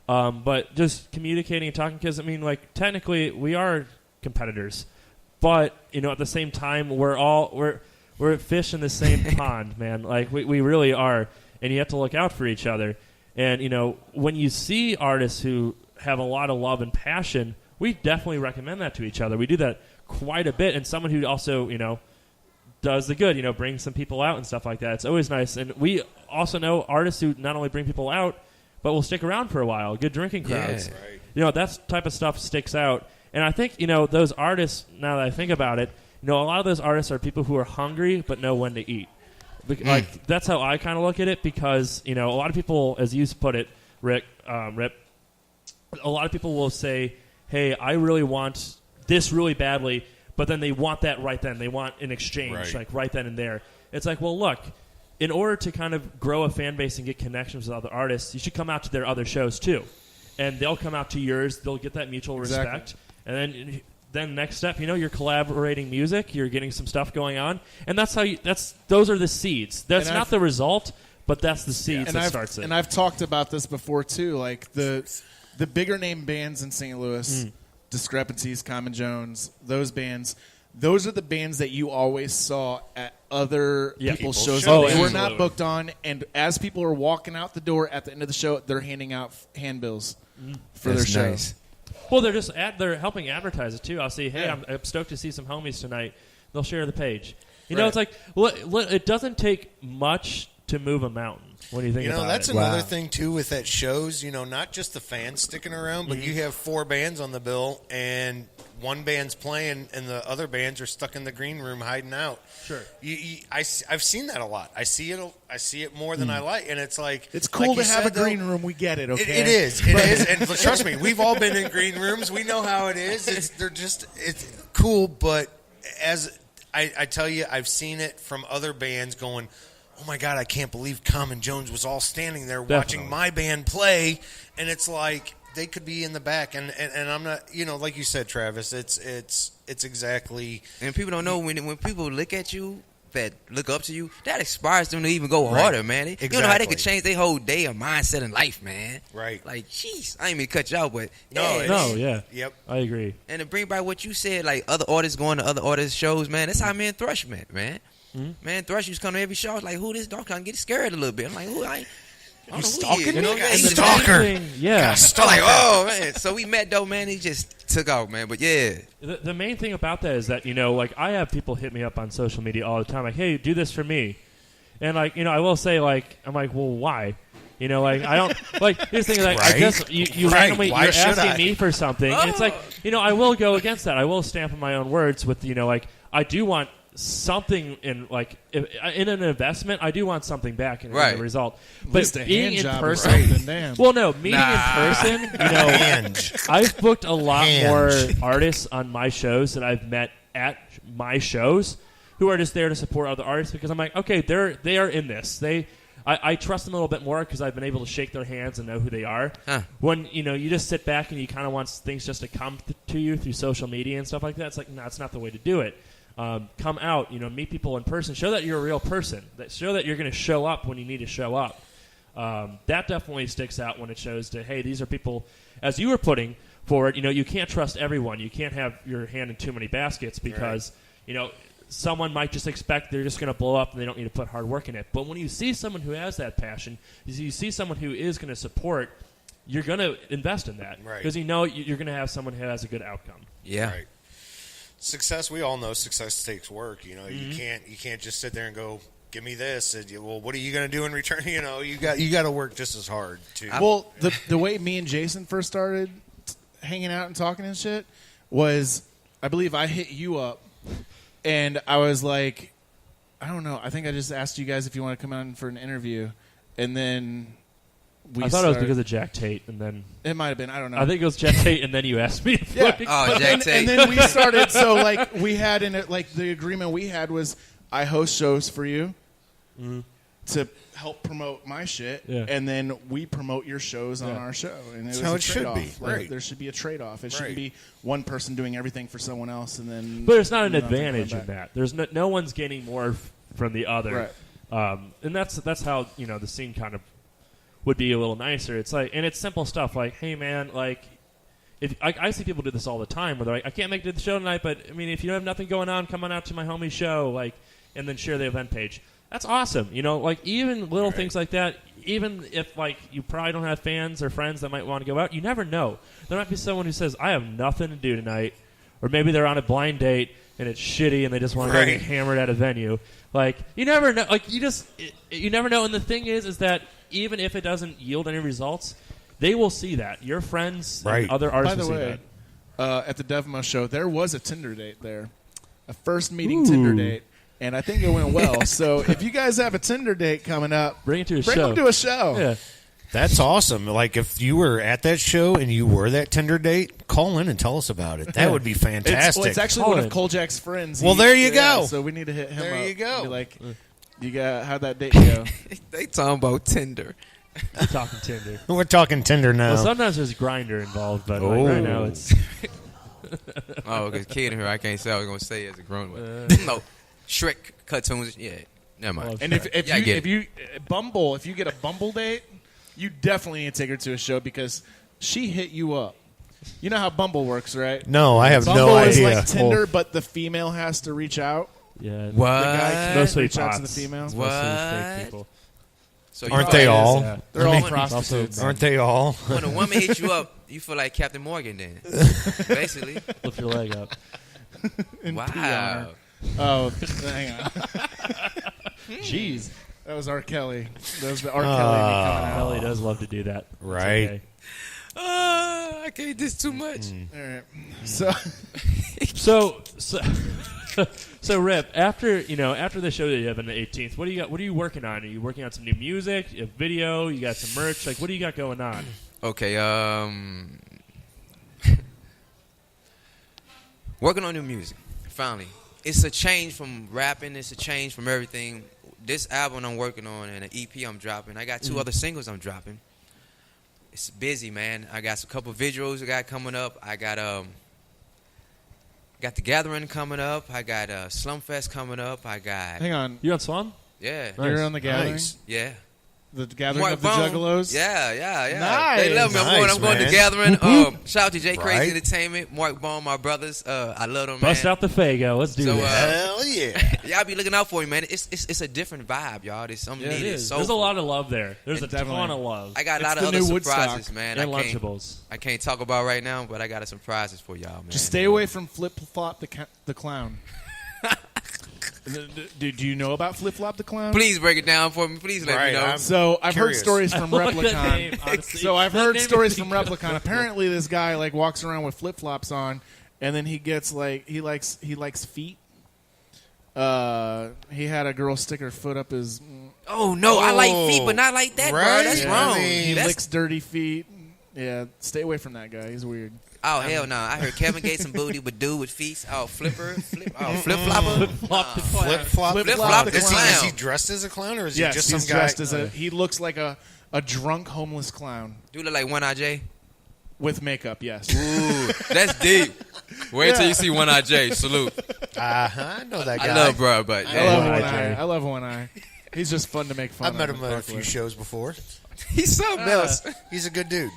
but just communicating and talking. Because I mean, like technically, we are competitors, but at the same time, we're fish in the same pond, man. Like we really are, and you have to look out for each other. And when you see artists who have a lot of love and passion, we definitely recommend that to each other. We do that quite a bit. And someone who also, does the good, brings some people out and stuff like that. It's always nice. And we also know artists who not only bring people out, but will stick around for a while. Good drinking crowds. Yeah, right. That type of stuff sticks out. And I think, those artists, now that I think about it, a lot of those artists are people who are hungry but know when to eat. Like that's how I kind of look at it because, a lot of people, as you put it, Rip, a lot of people will say, hey, I really want this really badly, but then they want that right then. They want an exchange, right then and there. It's like, well, look, in order to kind of grow a fan base and get connections with other artists, you should come out to their other shows too. And they'll come out to yours. They'll get that mutual respect. And then next step, you're collaborating music. You're getting some stuff going on. And that's how those are the seeds. That's not the result, but that's the seeds that starts it. And I've talked about this before too, like the bigger name bands in St. Louis, Discrepancies, Common Jones, those bands, those are the bands that you always saw at other people's shows that they were not booked on. And as people are walking out the door at the end of the show, they're handing out handbills for their shows. Nice. Well, they're helping advertise it too. I'll say, hey, I'm stoked to see some homies tonight. They'll share the page. It's like, it doesn't take much to move a mountain. What do you think about it? That's another thing, too, with that shows, not just the fans sticking around, but you have 4 bands on the bill, and one band's playing, and the other bands are stuck in the green room hiding out. Sure. I've seen that a lot. I see it more than I like, and it's like... It's cool like to have a green room. We get it, okay? It is. And trust me, we've all been in green rooms. We know how it is. It's cool, but as I tell you, I've seen it from other bands going... Oh, my God, I can't believe Common Jones was all standing there watching my band play. And it's like they could be in the back. And I'm not, like you said, Travis, it's exactly. And people don't know when people look at you, that look up to you, that inspires them to even go harder, man. You know how they could change their whole day or mindset in life, man. Right. Like, jeez, I ain't mean to cut you out, but. Yep. I agree. And to bring back what you said, like other artists going to other artists' shows, man, that's how me and Thrush met, man. Man, Thrush used to come to every show. I was like, who this dog? I get scared a little bit. I'm like, who? You stalking me? He's Stalker. Yeah. I'm like, oh man. So we met though, man. He just took off, man. But yeah, The main thing about that is that, like, I have people hit me up on social media all the time, like, hey, do this for me. And, like, I will say, like, I'm like, well, why? Like, I don't, like, here's the thing, like, I guess you randomly, you're asking me for something. And it's like, I will go against that. I will stamp in my own words with, like, I do want something in, like, in an investment, I do want something back in the result. But being in person, well, no, meeting in person, I've booked a lot more artists on my shows that I've met at my shows who are just there to support other artists because I'm like, okay, they are in this. I trust them a little bit more because I've been able to shake their hands and know who they are. When you just sit back and you kind of want things just to come to you through social media and stuff like that, it's like, no, it's not the way to do it. Come out, meet people in person, show that you're a real person, show that you're going to show up when you need to show up. That definitely sticks out when it shows that, hey, these are people, as you were putting forward, you can't trust everyone. You can't have your hand in too many baskets because, someone might just expect they're just going to blow up and they don't need to put hard work in it. But when you see someone who has that passion, you see someone who is going to support, you're going to invest in that because you're going to have someone who has a good outcome. Yeah. Right. Success, we all know success takes work. You can't just sit there and go, give me this. Well, what are you going to do in return? You got to work just as hard too. Well, the way me and Jason first started hanging out and talking and shit was, I believe I hit you up, and I was like, I don't know. I think I just asked you guys if you want to come on for an interview, and then I thought it was because of Jack Tate, and then it might have been. I don't know. I think it was Jack Tate, and then you asked me. Jack Tate. And then we started. So like we had in it, like the agreement we had was I host shows for you to help promote my shit, and then we promote your shows on our show. And that's how it should be. Right. There should be a trade-off. It shouldn't be one person doing everything for someone else, and then. But there's not an advantage in that. There's no one's gaining more from the other, and that's how the scene kind of would be a little nicer. It's like, and it's simple stuff like, hey man, like, if I see people do this all the time, where they're like, I can't make it to the show tonight, but I mean, if you have nothing going on, come on out to my homie's show, like, and then share the event page. That's awesome. Like even little things like that. Even if like you probably don't have fans or friends that might want to go out, you never know. There might be someone who says, I have nothing to do tonight, or maybe they're on a blind date and it's shitty and they just want to go get hammered at a venue. Like you never know. Like you never know. And the thing is that even if it doesn't yield any results, they will see that. Your friends and other artists will see that. At the Devmo show, there was a Tinder date there. A first meeting Tinder date. And I think it went well. So if you guys have a Tinder date coming up, bring it to a show. Bring them to a show. Yeah. That's awesome. Like if you were at that show and you were that Tinder date, call in and tell us about it. That would be fantastic. It's actually one of Koljak's friends. Well, there you go. So we need to hit him up. There you go. Be like, how'd that date go? They talking about Tinder. We're talking Tinder. We're talking Tinder now. Well, sometimes there's Grindr involved, but like right now it's. Because kid in here, I can't say I was going to say as a grown one. No. Shrek cartoons, never mind. And if you Bumble, if you get a Bumble date, you definitely need to take her to a show because she hit you up. You know how Bumble works, right? No, I have Bumble no idea. Bumble is like Tinder, but the female has to reach out. Yeah. What? The guy can't reach out to the female. What? Fake people. So aren't they all? Yeah. They're all prostitutes. Aren't they all? When a woman hits you up, you feel like Captain Morgan then. Basically. Lift your leg up. Wow. Oh, hang on. Jeez. That was R. Kelly. That was the R. Kelly coming out. Kelly does love to do that. Right. Okay. I can't do too much. All right. So Rip, after the show that you have on the 18th, what do you got? What are you working on? Are you working on some new music, a video? You got some merch? Like, what do you got going on? Okay. Working on new music. Finally. It's a change from rapping. It's a change from everything. This album I'm working on and an EP I'm dropping. I got two other singles I'm dropping. It's busy, man. I got a couple visuals I got coming up. I got the Gathering coming up. I got Slumfest coming up. I got. Hang on. You on Slum? Yeah. Nice. You're on the Gathering? Nice. Yeah. The gathering Mark of the Bone. Juggalos? Yeah. Nice. They love me. I'm going to the gathering. Shout out to J Crazy Right. Entertainment, Mark Bone, my brothers. I love them, Bust man. out the Fago. Let's do So, this. Hell yeah. Y'all be looking out for me, man. It's a different vibe, y'all. There's something Yeah, it needed. is. So There's a lot of love there. There's a ton definitely. of love. I got a It's lot of the other new surprises, Woodstock. man. And I can't, Lunchables. I can't talk about right now, but I got a surprises for y'all, man. Just stay away from Flip Flop the Clown. Do you know about Flip Flop the Clown? Please break it down for me. Please let me know. So I've heard curious. stories from I like that name, Replicon. honestly. So I've That heard name stories is from Replicon. Apparently, this guy like walks around with flip flops on, and then he gets like he likes feet. He had a girl stick her foot up his. Oh no, I like feet, but not like that, bro. right? That's Yeah, wrong. I mean, He That's- licks dirty feet. Yeah, stay away from that guy. He's weird. Oh hell no! I heard Kevin gave some booty, but dude with feet. Oh flip flopper. Flop the Flip flop. Flip Flip flop flop the the Is clown. he dressed as a clown or is Yes, he just he's some guy? dressed as a. He looks like a drunk homeless clown Dude look like One Eye J. with makeup. Yes. Ooh, that's deep. Wait till you see One Eye J. Salute. I know that guy. I love bro, but I love One One Eye. Eye. I love One Eye. He's just fun to make fun I've of. met him and at a fuck few with. shows before. he's something else. He's a good dude.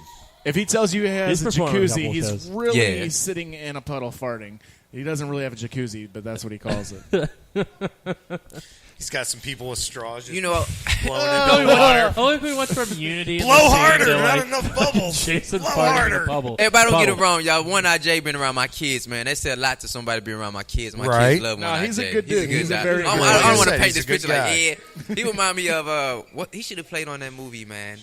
If he tells you he has He's a performed a jacuzzi, couple he's shows. really Yeah. sitting in a puddle farting. He doesn't really have a jacuzzi, but that's what he calls it. He's got some people with straws just You know, blowing Oh, into the water. I like we went from Unity. Blow and the same harder, to, not like, enough bubbles. Jason Blow farting in a harder. bubble. everybody don't get it Bubble. wrong, y'all. One Eye J been around my kids, man. They said a lot to somebody being around my kids. My Right. kids love One No, Eye he's a J. good dude. He's a guy. very I good don't, I guy. don't want to He's paint a this good picture guy. like Ed. He remind me of what he should have played on that movie, man.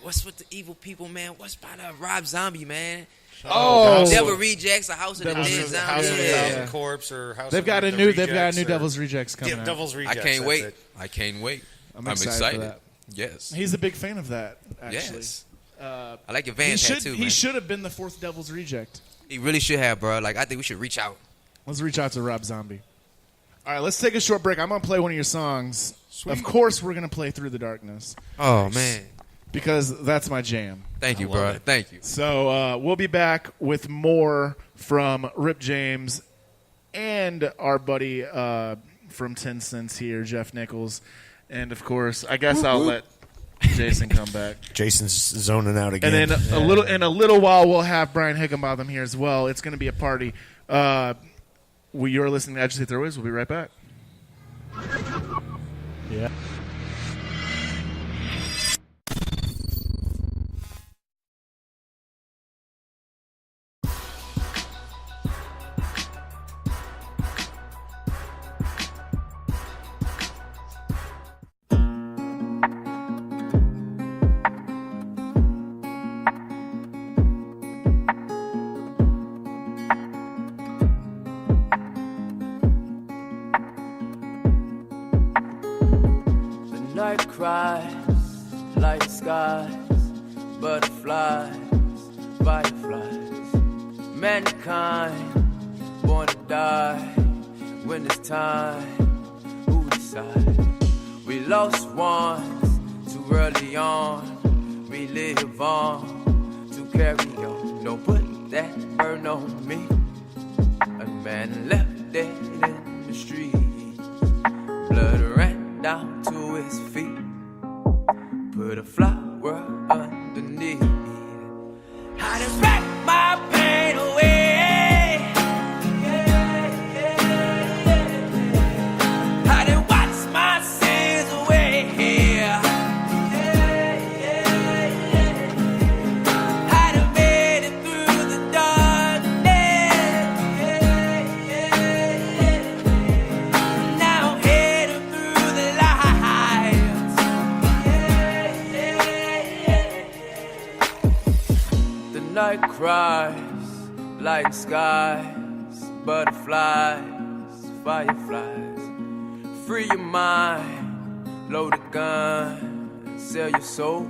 What's with the evil people, man? What's by the Rob Zombie, man? Oh, Devil Rejects, a House of the Devil's Dead Rejects. House Zombies. of the Yeah. Thousand Corpse or House they've of got a the new Rejects or- Devil's Rejects coming Yeah, out. Devil's I Rejects. can't that's wait. it. I can't wait. I'm excited for that. Yes. He's a big fan of that. Actually, Yes. I like your Van tattoo, He man. should have been the fourth Devil's Reject. He really should have, bro. Like, I think we should reach out. Let's reach out to Rob Zombie. All right, let's take a short break. I'm gonna play one of your songs. Of course, we're gonna play Through the Darkness Oh, man. because that's my jam. Thank you, love bro. it. Thank you. So we'll be back with more from Rip James and our buddy from 10 Cents here, Jeff Nichols. And, of course, I guess I'll let Jason come back. Jason's zoning out again. And then in a little while, we'll have Brian Higginbotham here as well. It's going to be a party. You're listening to Agitate the Airwaves. We'll be right back. Yeah. The night cries, light skies, butterflies, fireflies. Mankind, born to die. When it's time, who decides? We lost once, too early on. We live on, to carry on. Don't put that burden on me. A man left dead in the street. Blood ran down to his feet. Put a flower underneath. I just pack my pain away. I done watch my sins away. I done made it through the darkness. Now I'm heading through the lights. The night cries, light skies, butterflies, fireflies. Free your mind, load a gun, sell your soul,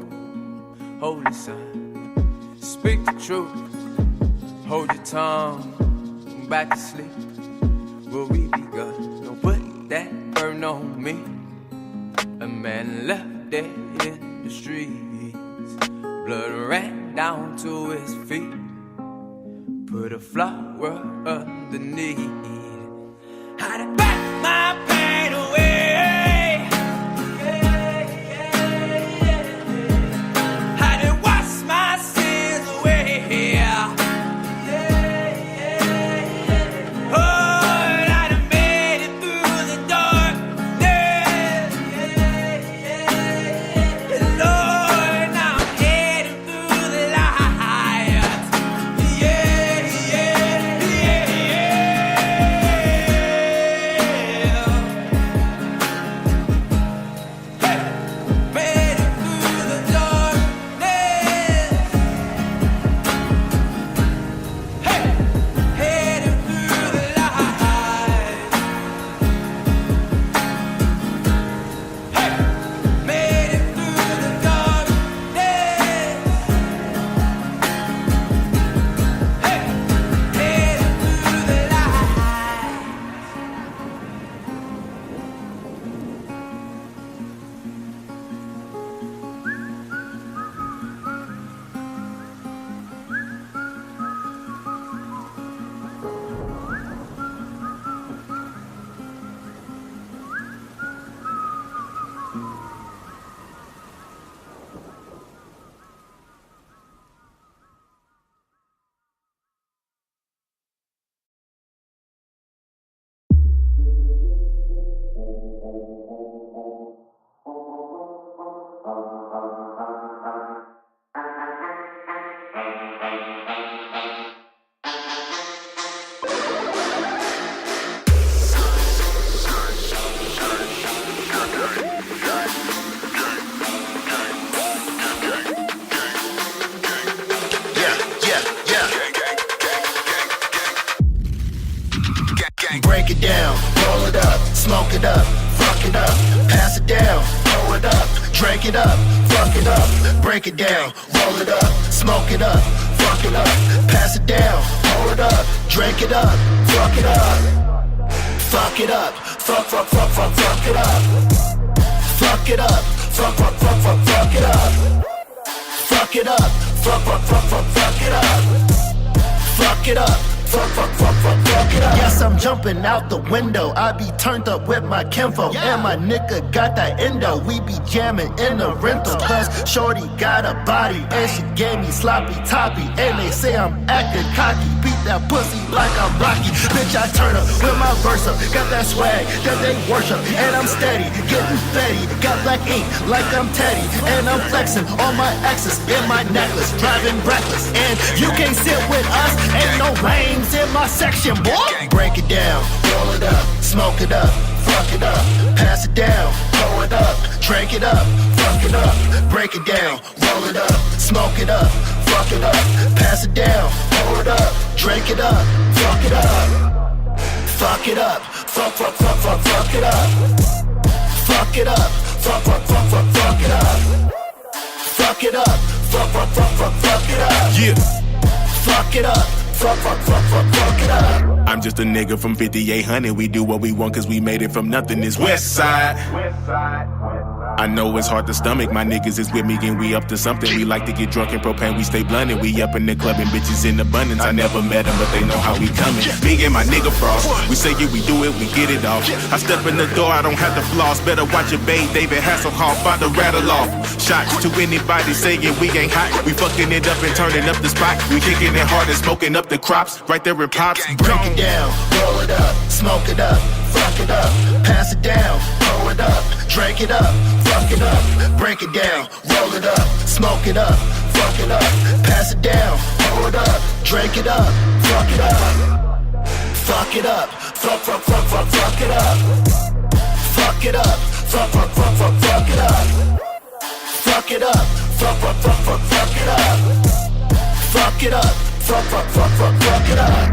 holy son. Speak the truth, hold your tongue, back to sleep. Will we be good? Don't put that burden on me. A man left dead in the streets. Blood ran down to his feet. Put a flower underneath. I done packed my pain away. break it down, roll it up, smoke it up, fuck it up, pass it down, throw it up, drink it up, fuck it up, break it down, roll it up, smoke it up, fuck it up, pass it down, throw it up, drink it up, fuck it up, fuck it up, fuck it up, fuck it up, fuck it up, fuck it up, fuck it up, fuck it up. Fuck it up. Yes, I'm jumping out the window. I be turned up with my kinfo. And my nigga got that endo. We be jamming in the rental. Plus, shorty got a body. And she gave me sloppy toppy. And they say I'm acting cocky. Beat that pussy like I'm Rocky. Bitch, I turn up with my verse up. Got that swag that they worship. And I'm steady, getting fetty. Got black ink like I'm Teddy. And I'm flexing on my exes in my necklace. Driving reckless. And you can't sit with us. Ain't no rain in my section, boy. Break it down, roll it up, smoke it up, fuck it up, pass it down, throw it up, drink it up, fuck it up, break it down, roll it up, smoke it up, fuck it up, pass it down, throw it up, drink it up, fuck it up, fuck it up, fuck it up, fuck it up, fuck it up, fuck it up, fuck it up, fuck it up, yeah, fuck it up. Fuck it up. I'm just a nigga from 5800. We do what we want cause we made it from nothing. It's West Side. I know it's hard to stomach. My niggas is with me and we up to something. We like to get drunk and propane. We stay blunted. We up in the club and bitches in abundance. I never met them, but they know how we coming. Me and my nigga Frost. We say yeah, we do it, we get it off. I step in the door, I don't have to floss. Better watch your babe, David Hasselhoff, about to rattle off. Shots to anybody saying we ain't hot. We fucking it up and turning up the spot. We kicking it hard and smoking up the crops. Right there in Pops. Break it down, roll it up, smoke it up, fuck it up, pass it down, throw it up, drink it up, fuck it up, break it down, roll it up, smoke it up, fuck it up, pass it down, throw it up, drink it up, fuck it up, fuck it up, fuck it up, fuck it up, fuck it up, fuck it up, fuck it up, fuck it up. Fuck it up.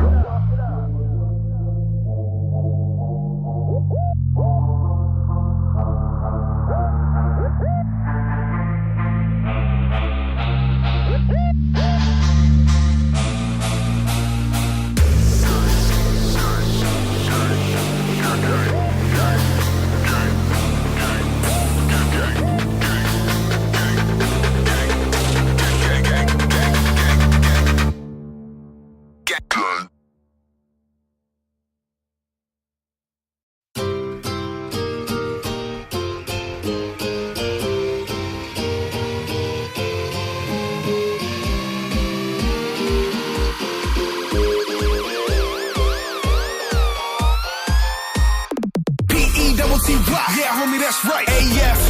Yeah, homie, that's right. AF,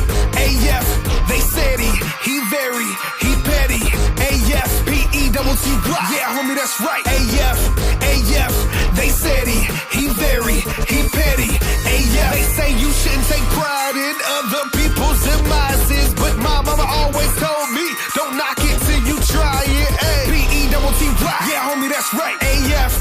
they said he very, he petty. AF, P-E-double-T-Y. Yeah, homie, that's right. AF, they said he very, he petty. AF, they say you shouldn't take pride in other people's demises, but my mama always told me, don't knock it till you try it. P-E-double-T-Y. Yeah, homie, that's right. AF,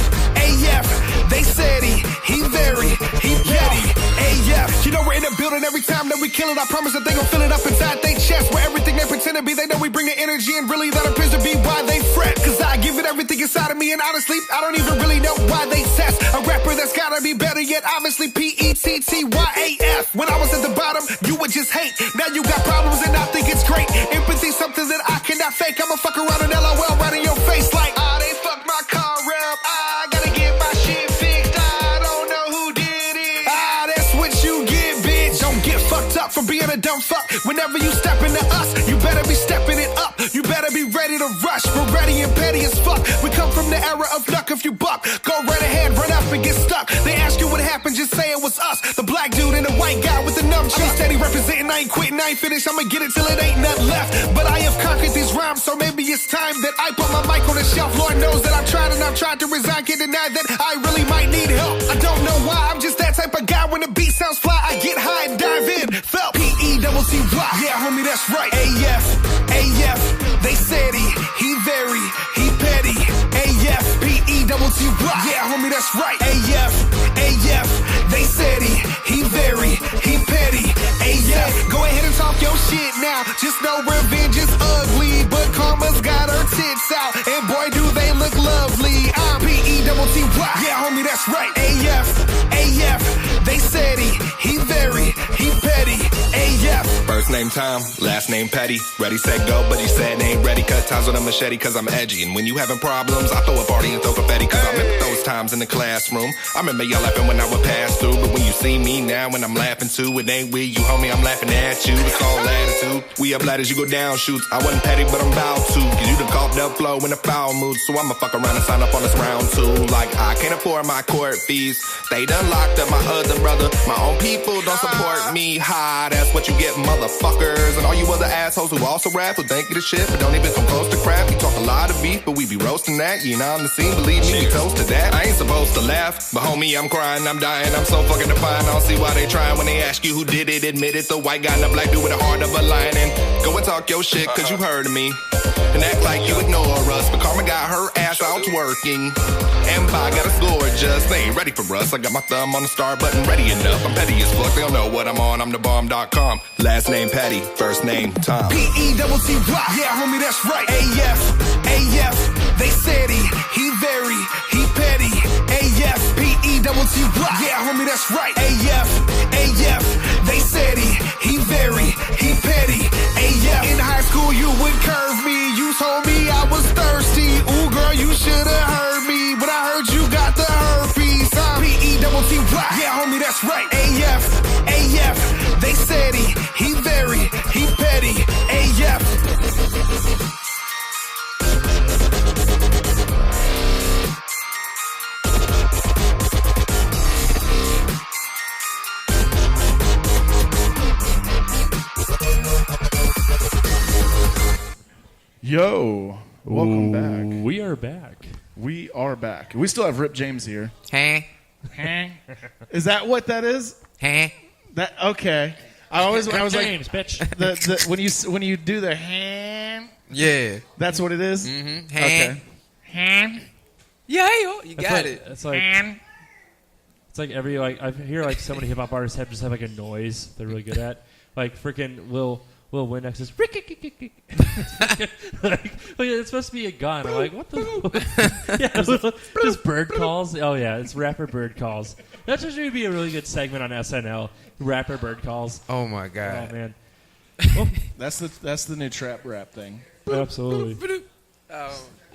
they said he very, he petty. AF, you know we're in the building every time that we kill it. I promise that they gon' fill it up inside they chest. Where everything they pretend to be, they know we bring the energy, and really that appears to be why they fret. Cause I give it everything inside of me, and honestly, I don't even really know why they test. A rapper that's gotta be better, yet obviously P-E-T-T-Y-A-F. When I was at the bottom, you would just hate. Now you got problems and I think it's great. Empathy, something that I cannot fake. I'ma fuck around and LOL right in your face like, they fucked my car up. I gotta get my shit fixed. I don't know who did it. That's what you get, bitch. Don't get fucked up for being a dumb fuck. Whenever you step into us, you better be stepping it up. You better be ready to rush. We're ready and petty as fuck. We come from the era of luck. If you buck, go right ahead, run up and get stuck. They ask you what happened, just say it was us. The black dude and the white guy with the numb chuck. I be steady representing, I ain't quitting, I ain't finished. I'ma get it till it ain't nothing left. But I have conquered these rhymes, so maybe it's time that I put my mic on the shelf. Lord knows that I've tried and I've tried to resign. Can't deny that I really might need help. I don't know why, I'm just that type of guy. When the beat sounds fly, I get high and dive in. Felt P-E-double-T-Y. Yeah, homie, that's right. AF, they said he very, he petty. AF, P-E-double-T-Y. Yeah, homie, that's right. AF, now. Just know revenge is ugly, but karma's got her tits out. And boy, do they look lovely. I'm P-E-double-T-Y. Yeah, homie, that's right. A-F, they said he very, he petty. A-F. First name Tom, last name Petty. Ready, set, go, but he said ain't ready. Cut ties with a machete cause I'm edgy. And when you having problems, I throw a party and throw confetti. Cause I remember those times in the classroom. I remember y'all laughing when I would pass through. But when you see me now, when I'm laughing too, it ain't with you, homie, I'm laughing at you. It's all attitude. We up ladders, you go down shoots. I wasn't petty, but I'm about to. Cause you done coughed up flow in a foul mood. So I'ma fuck around and sign up on this round two. Like I can't afford my court fees. They done locked up my other brother. My own people don't support me. Ha, that's what you get, motherfuckers. And all you other assholes who also rap, who think you the shit, but don't even come close to crap. You talk a lot of beef, but we be roasting that. You know on the scene, believe me, we toast to that. I ain't supposed to laugh, but homie, I'm crying, I'm dying. I'm so fucking defiant. I don't see why they trying when they ask you who did it. Admit it, the white guy and the black dude with the heart of a lion. And go and talk your shit, cause you heard of me. And act like you ignore us, but Karma got her ass out twerking. And Bi got a score just, they ain't ready for us. I got my thumb on the start button, ready enough. I'm petty as fuck, they don't know what I'm on. I'm the bomb.com. Last name Patty, first name Tom. P-E-double-T-Y. Yeah, homie, that's right. A-F, they said he very, he petty. A-F, P-E-double-T-Y. Yeah, homie, that's right. A-F, they said he very, he petty. A-F, in high school you would curve me. You told me I was thirsty. Ooh, girl, you should've heard me. But I heard you got the herpes. I'm P-E-double-T-Y. Yeah, homie, that's right. A-F, they said he very, he petty. A-F. Yo, welcome back. We are back. We are back. We still have Rip James here. Hey. Is that what that is? Hey. That okay. I was James, like, bitch. when you do the ham. Yeah. That's what it is? Mm-hmm. Okay. Ham. Yeah, you got it. It's like it's like every I hear like so many hip hop artists have like a noise they're really good at. Like freaking Lil Windex is like it's supposed to be a gun. I'm like, what the? Yeah, just bird calls. Oh yeah, it's rapper bird calls. That just would be a really good segment on SNL. Rapper bird calls. Oh my god. Oh man. Well, that's the new trap rap thing. Absolutely.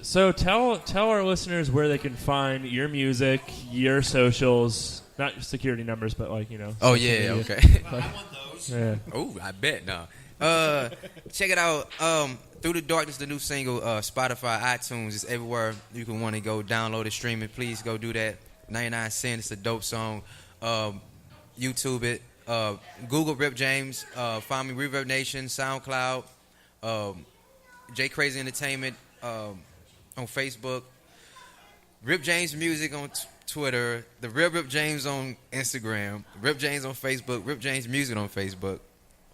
So tell our listeners where they can find your music, your socials, not security numbers, but like Oh yeah, media. okay. Like, I want those. Yeah. Oh, I bet no. Check it out. Through the Darkness, the new single, Spotify, iTunes, it's everywhere you can want to go download it, stream it. Please go do that. 99 cents. It's a dope song. YouTube it. Google Rip James. Find me Reverb Nation, SoundCloud, J Crazy Entertainment on Facebook. Rip James Music on Twitter. The Real Rip James on Instagram. Rip James on Facebook. Rip James Music on Facebook.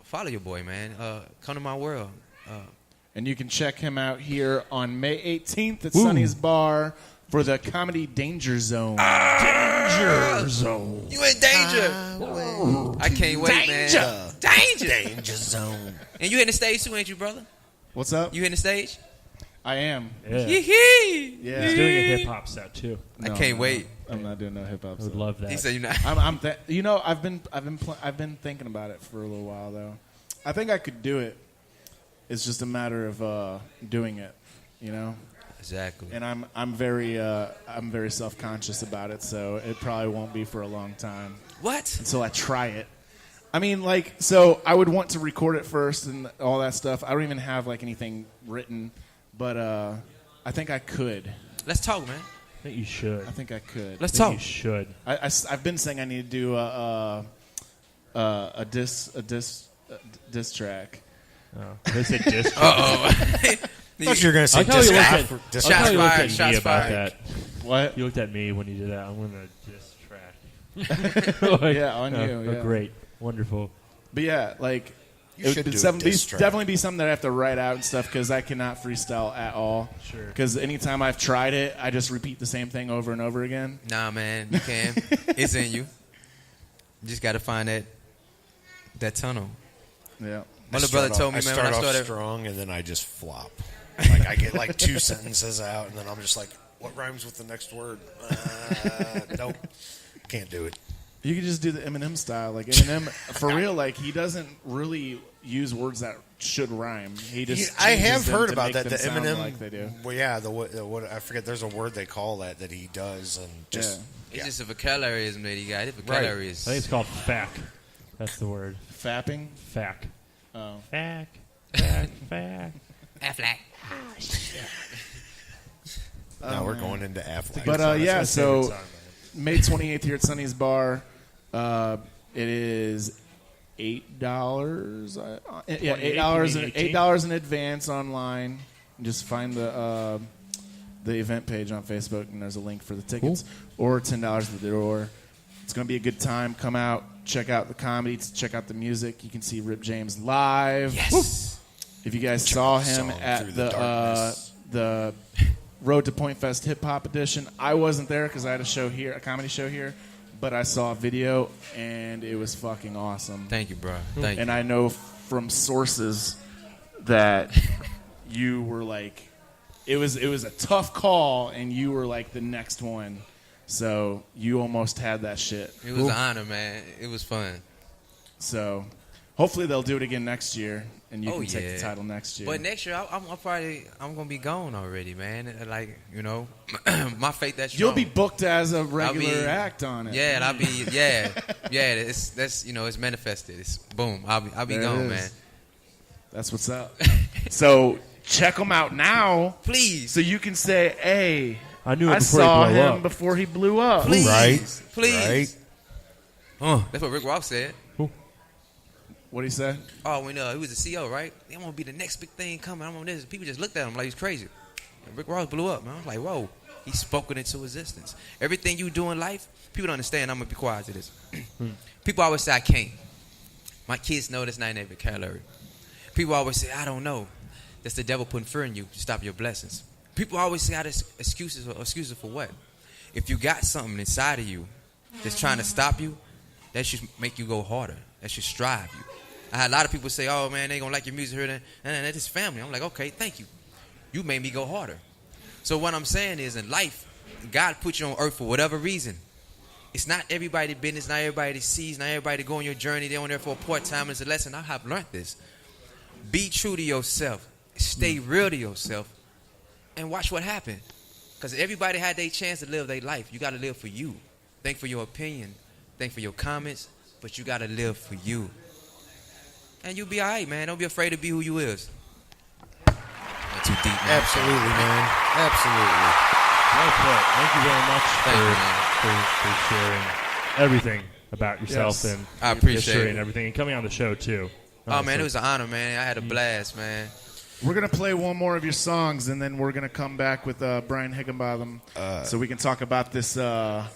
Follow your boy, man. Come to my world. And you can check him out here on May 18th at Sonny's Bar for the Comedy Danger Zone. Danger Zone. You in danger. I can't wait, Danger. man. Danger. Danger Zone. And you hitting the stage too, ain't you, brother? What's up? You hitting the stage? I am. Yeah. Yee-hee. Yeah. He's doing a hip hop set too. I can't wait. I'm not doing no hip hop. I would love that. He said you're not. I've been thinking about it for a little while though. I think I could do it. It's just a matter of doing it, Exactly. And I'm very self-conscious about it, so it probably won't be for a long time. What? Until I try it. I mean, so I would want to record it first and all that stuff. I don't even have anything written, but I think I could. Let's talk, man. I think you should. I think I could. Let's I think talk. You should. I've been saying I need to do a diss track. Oh, they said diss track. I thought you were going to say Shots fired. Shots fired. That. What? You looked at me when you did that. I'm going to diss track. Yeah, on you. Yeah. Great. Wonderful. But yeah, it would definitely be something that I have to write out and stuff because I cannot freestyle at all. Sure. Because anytime I've tried it, I just repeat the same thing over and over again. Nah, man, you can. It's in you. You just got to find that tunnel. Yeah. My little brother told me, man, when I start started off strong, and then I just flop. Like, I get like 2 sentences out, and then I'm just like, what rhymes with the next word? Nope. Can't do it. You could just do the Eminem style. Like, Eminem, for real, like, he doesn't really use words that should rhyme. He just I changes have them heard to about make that. them The sound Eminem, like they do. well, yeah, what I forget. There's a word they call that he does, and just It's just a vocabularyism that he got. His vocabulary is. I think it's called fack. That's the word. Fapping? Fack. Oh. Fack. Fack. Fack. Affleck. Now we're going into Affleck. But yeah, so May 28th here at Sunny's Bar. It is $8. Yeah, $8 in advance online. Just find the event page on Facebook, and there's a link for the tickets, or $10 at the door. It's going to be a good time. Come out, check out the comedy, check out the music. You can see Rip James live. Yes. If you guys saw him at the Road to Point Fest Hip Hop Edition, I wasn't there because I had a comedy show here, but I saw a video and it was fucking awesome. Thank you, bro. Thank you. And I know from sources that you were like, it was a tough call, and you were like the next one. So you almost had that shit. It was an honor, man. It was fun. So hopefully they'll do it again next year, and you can take the title next year. But next year, I'm gonna be gone already, man. Like, you know, my faith that's strong. You'll be booked as a regular act on it. Yeah, and I'll be it's manifested. It's boom. I'll be gone, man. That's what's up. So check them out now, please, so you can say, "Hey, I saw him before he blew up." Please, Right. That's what Rick Ross said. What he said? Oh, when he was the CEO, right? I'm gonna be the next big thing coming. I'm on this. People just looked at him like he's crazy. And Rick Ross blew up, man. I was like, whoa. He spoke it into existence. Everything you do in life, people don't understand. I'm gonna be quiet to this. People always say I can't. My kids know that's not in their vocabulary. People always say I don't know. That's the devil putting fear in you to stop your blessings. People always say excuses for what? If you got something inside of you that's trying to stop you, that should make you go harder. That should strive you. I had a lot of people say, "Oh man, they ain't gonna like your music here," and that's his family. I'm like, okay, thank you. You made me go harder. So what I'm saying is, in life, God put you on earth for whatever reason. It's not everybody's business, not everybody sees, not everybody go on your journey. They're on there for a part time. It's a lesson. I have learned this. Be true to yourself. Stay real to yourself. And watch what happens. Because everybody had their chance to live their life. You got to live for you. Think for your opinion. Think for your comments. But you got to live for you. And you'll be all right, man. Don't be afraid to be who you is. Not too deep, man. Absolutely, man. Absolutely. Well put. Thank you very much for sharing everything about yourself and I appreciate history it. and everything, and coming on the show, too. Oh, man, it was an honor, man. I had a blast, man. We're going to play one more of your songs, and then we're going to come back with Brian Higginbotham so we can talk about this. I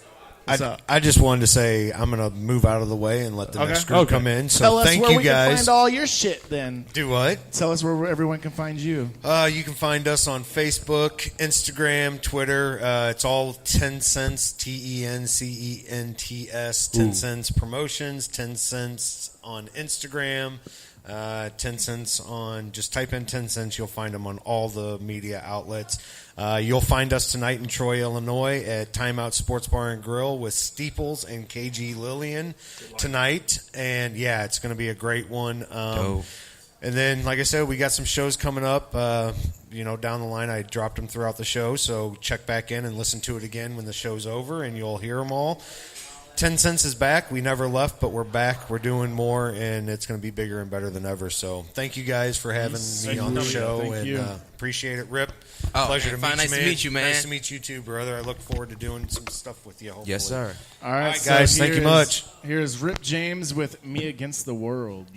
just wanted to say I'm going to move out of the way and let the next group come in. So Tell us thank where you we guys. can find all your shit then. Do what? Tell us where everyone can find you. You can find us on Facebook, Instagram, Twitter. It's all 10 Cents, TENCENTS, 10 Cents Promotions, 10 Cents on Instagram. 10 Cents on, just type in 10 Cents, you'll find them on all the media outlets. You'll find us tonight in Troy, Illinois at Timeout Sports Bar and Grill with Steeples and KG Lillian tonight. And yeah, it's going to be a great one. And then, like I said, we got some shows coming up, down the line. I dropped them throughout the show, so check back in and listen to it again when the show's over, and you'll hear them all. 10 Cents is back. We never left, but we're back. We're doing more, and it's going to be bigger and better than ever. So thank you guys for having me on the show, and appreciate it. Rip, pleasure to meet you, man. Nice to meet you, man. Nice to meet you, too, brother. I look forward to doing some stuff with you, hopefully. Yes, sir. All right, so guys, thank you much. Here's Rip James with Me Against the World.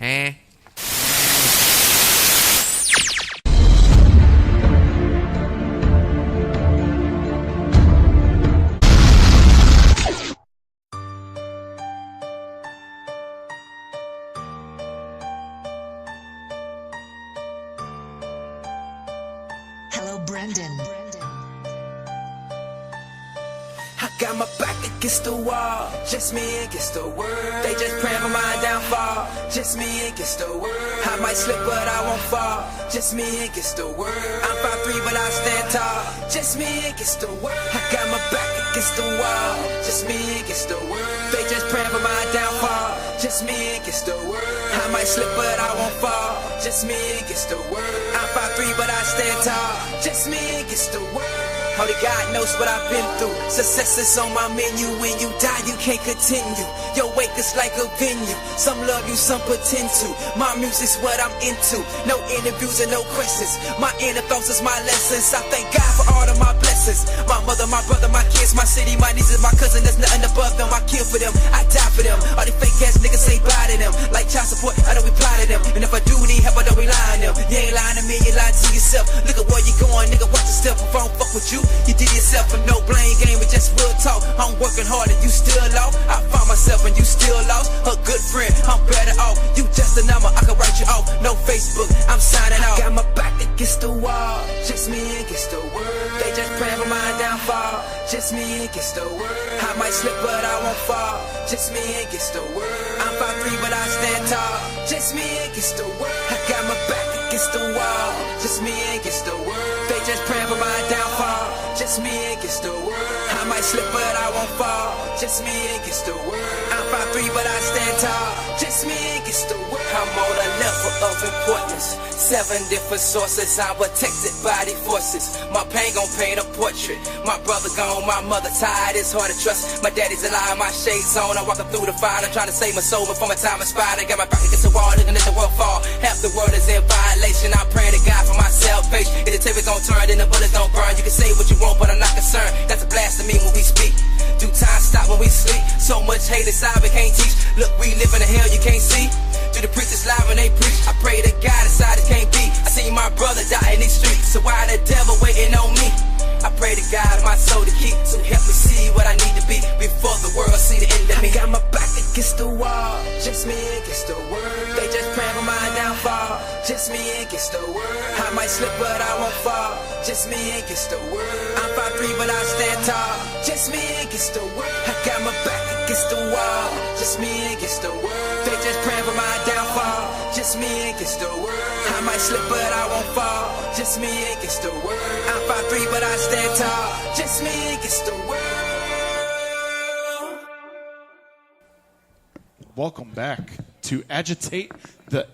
got my back against the wall, just me against the world. They just praying for my downfall, just me against the world. I might slip but I won't fall, just me against the world. I'm 5'3" but I stand tall, just me against the world. I got my back against the wall, just me against the world. They just praying for my downfall, just me against the world. I might slip but I won't fall, just me against the world. I'm 5'3" but I stand tall, just me against the world. Only God knows what I've been through. Success is on my menu. When you die, you can't continue. Your wake is like a venue. Some love you, some pretend to. My music's what I'm into. No interviews and no questions. My inner thoughts is my lessons. I thank God for all of my blessings. My mother, my brother, my kids, my city, my nieces, my cousin. There's nothing above them. I kill for them. I die for them. All these fake ass niggas say bye to them. Like child support, I don't reply to them. And if I do need help, I don't rely on them. You ain't lying to me, you lying to yourself. Look at where you going, nigga. Watch yourself. If I don't fuck with you, you did yourself a no blame game, but just real talk. I'm working hard and you still lost. I found myself and you still lost. A good friend, I'm better off. You just a number, I can write you off. No Facebook, I'm signing off. Got my back against the wall, just me against the world. They just praying for my downfall, just me against the world. I might slip but I won't fall, just me against the world. I'm 5'3" but I stand tall, just me against the world. I got my back against the wall, just me against the world. They just praying for my downfall, just me against the world. I might slip but I won't fall, just me against the world. I'm 5'3" but I stand tall, just me against the world. I'm on a level of importance, 7 different sources. I'm protected by the forces. My pain gon' paint a portrait. My brother gone, my mother tired, it's hard to trust. My daddy's alive, my shades on. I'm walking through the fire, I'm trying to save my soul before my time expired. I got my back against the wall, looking at the world fall. Half the world is in violation. I'm praying to God for my salvation. If the tables don't turn, then the bullets don't burn. You can say what you want, but I'm not concerned. That's a blasphemy when we speak. Do time stop when we sleep? So much hate inside we can't teach. Look, we live in a hell you can't see. Do the preachers live when they preach? I pray to God inside it can't be. I seen my brother die in these streets, so why the devil waiting on me? I pray to God my soul to keep, so help me see what I need to be before the world see the end of me. I got my back against the wall, just me against the world. They just praying for my downfall, just me against the world. I might slip but I won't fall, just me against the world. I'm 5'3" but I stand tall, just me against the world. I got my back against the wall, just me against the world. They just praying for my downfall, just me against the world. I might slip but I won't fall, just me against the world. I'm 5'3" but I stand tall, just me against the world. Welcome back to Agitate the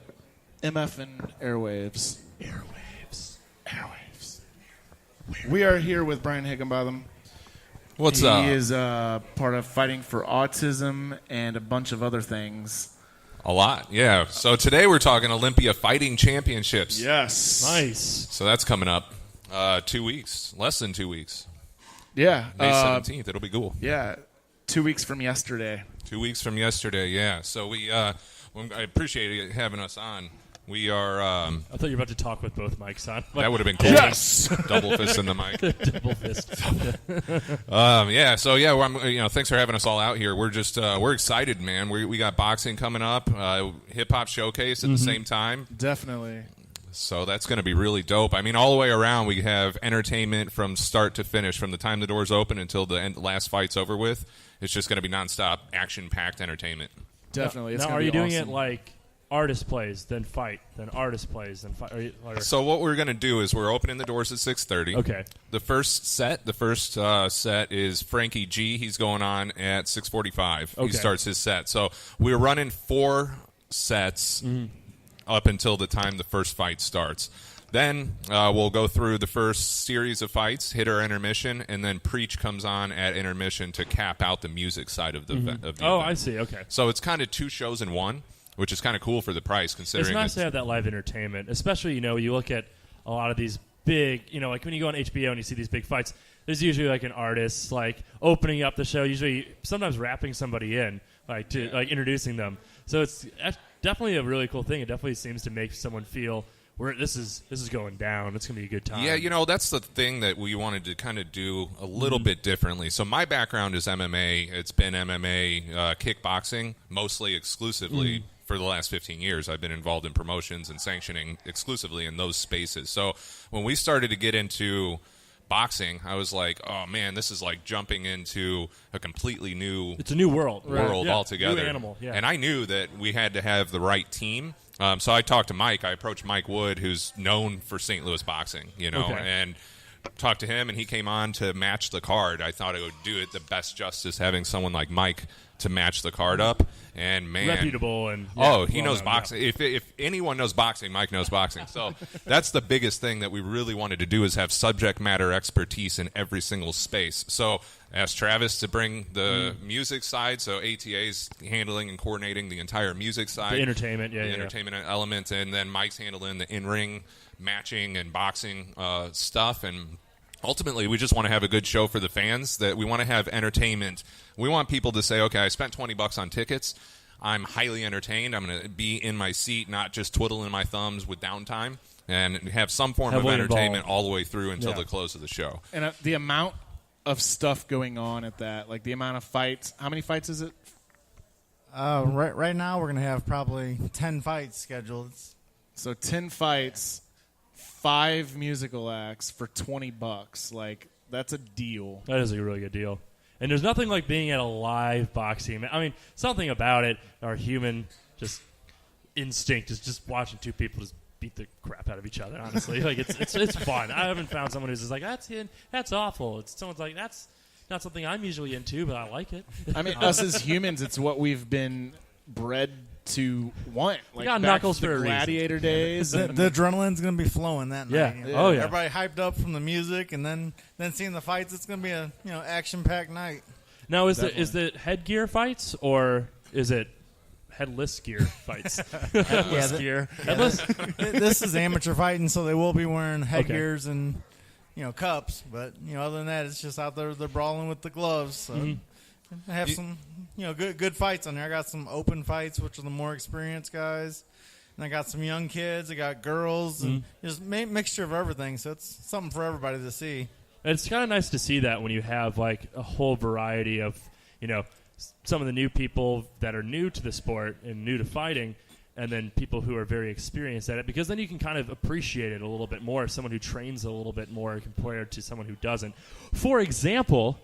MFN Airwaves. Airwaves. We are here with Brian Higginbotham. What's up? He is part of Fighting for Autism and a bunch of other things. A lot, yeah. So today we're talking Olympia Fighting Championships. Yes. Nice. So that's coming up 2 weeks, less than 2 weeks. Yeah. May 17th. It'll be cool. Yeah. 2 weeks from yesterday. 2 weeks from yesterday, yeah. So I appreciate you having us on. We are. I thought you were about to talk with both mics on. That would have been cool. Yes. Double fist in the mic. Double fist. Yeah. So yeah, well, thanks for having us all out here. We're just we're excited, man. We got boxing coming up, hip hop showcase at the same time. Definitely. So that's going to be really dope. I mean, all the way around, we have entertainment from start to finish, from the time the doors open until the last fight's over with. It's just going to be nonstop, action-packed entertainment. Definitely. Now, are you doing it like artist plays, then fight, then artist plays, then fight? So what we're going to do is we're opening the doors at 6:30. Okay. The first set is Frankie G. He's going on at 6:45. Okay. He starts his set. So we're running 4 sets up until the time the first fight starts. Then we'll go through the first series of fights, hit our intermission, and then Preach comes on at intermission to cap out the music side of the event. I see. Okay. So it's kind of 2 shows in one, which is kind of cool for the price, considering it's nice to have that live entertainment, especially, you look at a lot of these big, like when you go on HBO and you see these big fights, there's usually like an artist like opening up the show, usually sometimes wrapping somebody in, like introducing them. So it's definitely a really cool thing. It definitely seems to make someone feel this is going down. It's going to be a good time. Yeah, that's the thing that we wanted to kind of do a little bit differently. So my background is MMA. It's been MMA, kickboxing, mostly exclusively for the last 15 years. I've been involved in promotions and sanctioning exclusively in those spaces. So when we started to get into boxing, I was like, oh man, this is like jumping into a completely new. It's a new world. Altogether. New animal. Yeah. And I knew that we had to have the right team. So I talked to Mike. I approached Mike Wood, who's known for St. Louis boxing, and talked to him, and he came on to match the card. I thought it would do it the best justice having someone like Mike to match the card up. And man, reputable and he knows boxing. Yeah. If anyone knows boxing, Mike knows boxing. So that's the biggest thing that we really wanted to do is have subject matter expertise in every single space. So asked Travis to bring the music side. So ATA's handling and coordinating the entire music side, the entertainment, entertainment element, and then Mike's handling the in-ring matching and boxing stuff. And ultimately, we just want to have a good show for the fans. That we want to have entertainment. We want people to say, okay, I spent $20 on tickets. I'm highly entertained. I'm going to be in my seat, not just twiddling my thumbs with downtime, and have some form of entertainment all the way through until the close of the show. And the amount of stuff going on at that, like the amount of fights. How many fights is it? Right now, we're going to have probably 10 fights scheduled. So 10 fights, 5 musical acts for $20. Like, that's a deal. That is a really good deal. And there's nothing like being at a live boxing. I mean, something about it, our human just instinct is just watching two people just beat the crap out of each other, honestly. Like, it's fun. I haven't found someone who's just like, that's awful. It's someone's like, that's not something I'm usually into, but I like it. I mean, us as humans, it's what we've been bred to want. Like, got back Knuckles to the for a gladiator days. The adrenaline's going to be flowing that night. Yeah. Oh, yeah. Everybody hyped up from the music, and then seeing the fights. It's going to be a action-packed night. Now, is the headgear fights, or is it headless gear fights? Headless gear. Headless? This is amateur fighting, so they will be wearing headgears and cups. But other than that, it's just out there. They're brawling with the gloves. So. I have some, good fights on there. I got some open fights, which are the more experienced guys, and I got some young kids. I got girls, and just mixture of everything. So it's something for everybody to see. It's kind of nice to see that when you have like a whole variety of, some of the new people that are new to the sport and new to fighting, and then people who are very experienced at it, because then you can kind of appreciate it a little bit more. Someone who trains a little bit more compared to someone who doesn't. For example,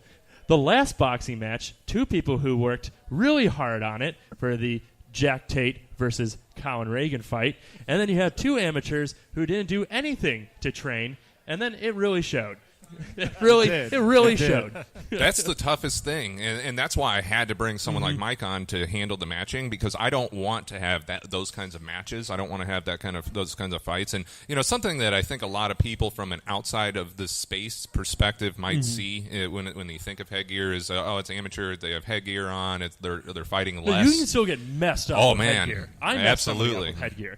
the last boxing match, 2 people who worked really hard on it for the Jack Tate versus Colin Reagan fight, and then you have 2 amateurs who didn't do anything to train, and then it really showed. It really showed. That's the toughest thing, and that's why I had to bring someone like Mike on to handle the matching, because I don't want to have those kinds of matches. I don't want to have those kinds of fights. And something that I think a lot of people from an outside of the space perspective might see when they think of headgear is it's amateur. They have headgear on. They're fighting less. You can still get messed up. Oh with man, headgear. I absolutely up with headgear.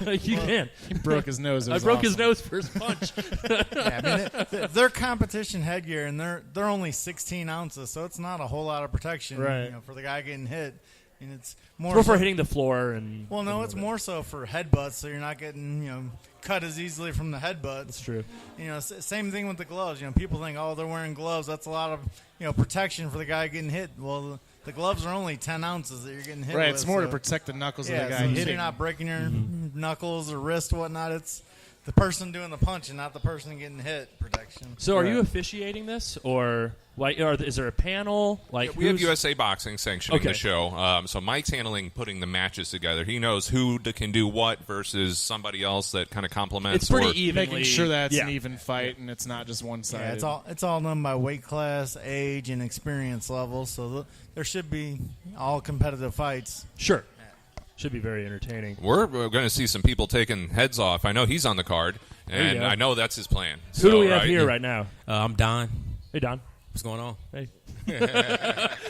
Like you can. He broke his nose. I broke his nose first punch. Yeah, I mean, they're competition headgear, and they're only 16 ounces, so it's not a whole lot of protection for the guy getting hit. And it's more for hitting the floor and. Well, no, it's more so for headbutts, so you're not getting cut as easily from the headbutts. That's true. Same thing with the gloves. People think, they're wearing gloves. That's a lot of protection for the guy getting hit. Well, the gloves are only 10 ounces that you're getting hit with. Right, it's more to protect the knuckles of the guy so hitting. you're not breaking your knuckles or wrist or whatnot. It's the person doing the punch and not the person getting hit protection. So are you officiating this, or is there a panel? We have USA Boxing sanctioning the show. So Mike's handling putting the matches together. He knows who can do what versus somebody else that kind of complements. It's pretty evenly. Making sure that it's an even fight and it's not just one sided. Yeah, it's all done by weight class, age, and experience level. So there should be all competitive fights. Sure. Should be very entertaining. We're going to see some people taking heads off. I know he's on the card, and I know that's his plan. Who do we have here right now? I'm Don. Hey, Don. What's going on? Hey.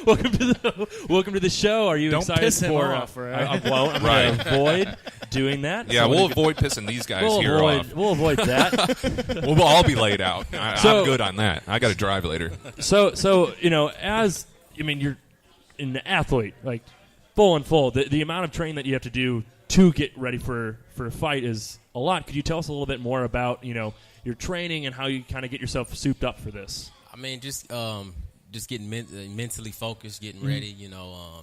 Welcome to the show. Are you Don't excited piss him for? off, right? I'm going to avoid doing that. Yeah, we'll avoid pissing these guys off. We'll avoid that. We'll all be laid out. I'm good on that. I got to drive later. So you're an athlete, like. Full. The amount of training that you have to do to get ready for a fight is a lot. Could you tell us a little bit more about your training and how you kind of get yourself souped up for this? I mean, just getting mentally focused, getting ready.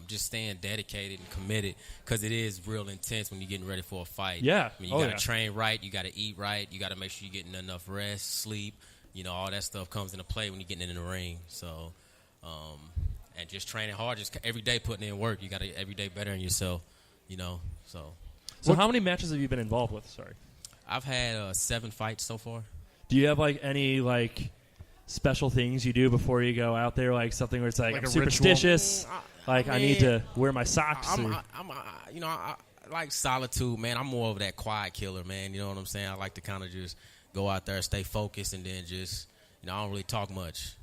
Just staying dedicated and committed, because it is real intense when you're getting ready for a fight. Yeah, I mean, you got to train right, you got to eat right, you got to make sure you're getting enough rest, sleep. all that stuff comes into play when you're getting in the ring. So, and just training hard, just every day putting in work. You got to every day bettering yourself, So how many matches have you been involved with? Sorry. I've had 7 fights so far. Do you have any special things you do before you go out there, like something where it's like I'm superstitious, I need to wear my socks? I like solitude, man. I'm more of that quiet killer, man. You know what I'm saying? I like to kind of just go out there, stay focused, and then just I don't really talk much.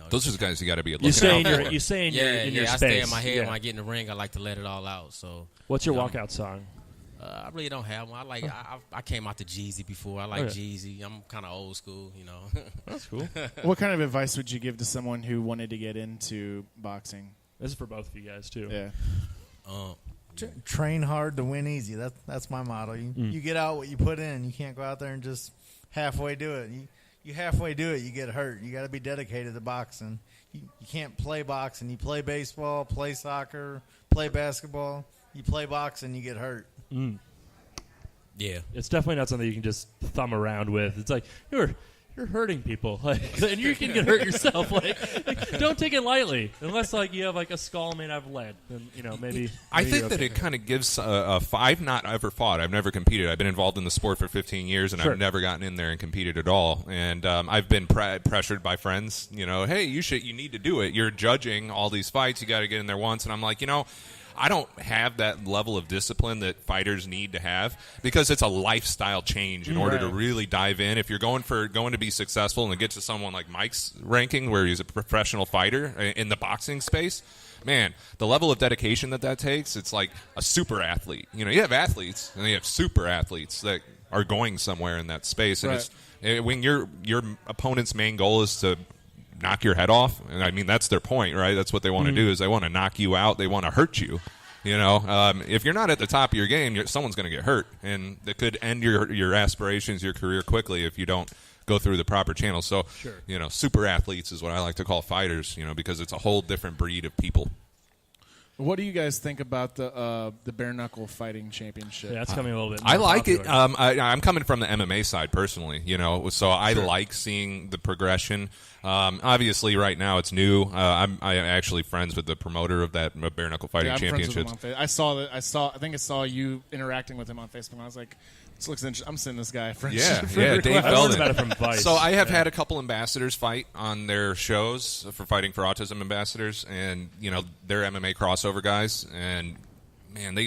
Those are the guys you got to be looking you out. You stay in your space. I stay in my head when I get in the ring. I like to let it all out. So, what's your walkout song? I really don't have one. I came out to Jeezy before. I like Jeezy. I'm kind of old school, That's cool. What kind of advice would you give to someone who wanted to get into boxing? This is for both of you guys too. Yeah. Train hard to win easy. That's my motto. You get out what you put in. You can't go out there and just halfway do it. You halfway do it, you get hurt. You got to be dedicated to boxing. You can't play boxing. You play baseball, play soccer, play basketball. You play boxing, you get hurt. Yeah, it's definitely not something you can just thumb around with. It's like you're hurting people, and you can get hurt yourself. Don't take it lightly, unless you have a skull made out of lead. Then maybe. I think that it kind of gives I've not ever fought. I've never competed. I've been involved in the sport for 15 years, and I've never gotten in there and competed at all. And I've been pressured by friends. Hey, you need to do it. You're judging all these fights. You got to get in there once. And I'm like, I don't have that level of discipline that fighters need to have because it's a lifestyle change in order to really dive in. If you're going to be successful and to get to someone like Mike's ranking where he's a professional fighter in the boxing space, man, the level of dedication that takes, it's like a super athlete. You have athletes and you have super athletes that are going somewhere in that space. And when your opponent's main goal is to knock your head off, and I mean that's their point, right? That's what they want to do, is they want to knock you out, they want to hurt you. If you're not at the top of your game, someone's going to get hurt, and it could end your aspirations, your career quickly if you don't go through the proper channels. So, super athletes is what I like to call fighters, because it's a whole different breed of people. What do you guys think about the bare knuckle fighting championship? Yeah, that's coming a little bit. I like it. I'm coming from the MMA side personally, so I like seeing the progression. Obviously, right now it's new. I'm actually friends with the promoter of that bare knuckle fighting championship. I think I saw you interacting with him on Facebook. And I was like, this looks interesting. I'm sending this guy a friend. Yeah, Dave Belden. So I have had a couple ambassadors fight on their shows for Fighting for Autism ambassadors, and they're MMA crossover guys, and man,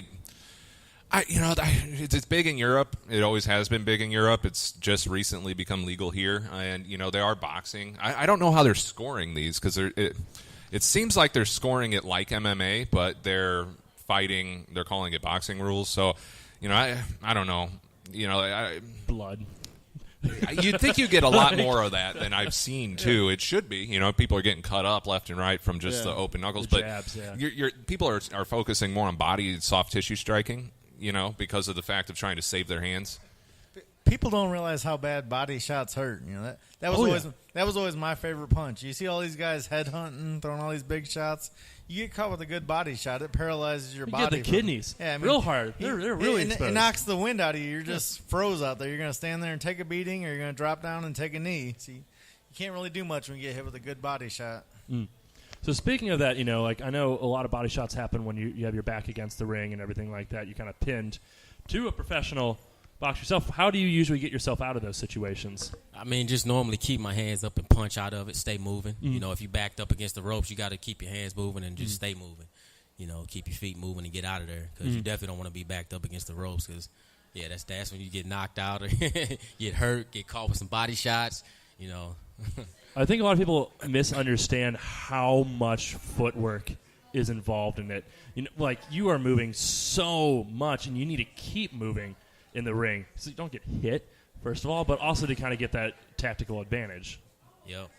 it's big in Europe. It always has been big in Europe. It's just recently become legal here, and they are boxing. I don't know how they're scoring these because it seems like they're scoring it like MMA, but they're calling it boxing rules. So I don't know. Blood. You'd think you get a lot more of that than I've seen too. It should be. People are getting cut up left and right from just the open knuckles, but jabs, people are focusing more on body soft tissue striking. Because of the fact of trying to save their hands. People don't realize how bad body shots hurt. That was always my favorite punch. You see all these guys headhunting, throwing all these big shots. You get caught with a good body shot, it paralyzes your body. Get the kidneys. Real hard. They're really exposed. It knocks the wind out of you. You're just froze out there. You're going to stand there and take a beating, or you're going to drop down and take a knee. See, you can't really do much when you get hit with a good body shot. So speaking of that, I know a lot of body shots happen when you have your back against the ring and everything like that. You kind of pinned to a professional boxer yourself. How do you usually get yourself out of those situations? I mean, just normally keep my hands up and punch out of it, stay moving. If you backed up against the ropes, you got to keep your hands moving and just stay moving. Keep your feet moving and get out of there because you definitely don't want to be backed up against the ropes because, that's when you get knocked out or get hurt, get caught with some body shots, I think a lot of people misunderstand how much footwork is involved in it. You are moving so much, and you need to keep moving in the ring so you don't get hit, first of all, but also to kind of get that tactical advantage. Yep.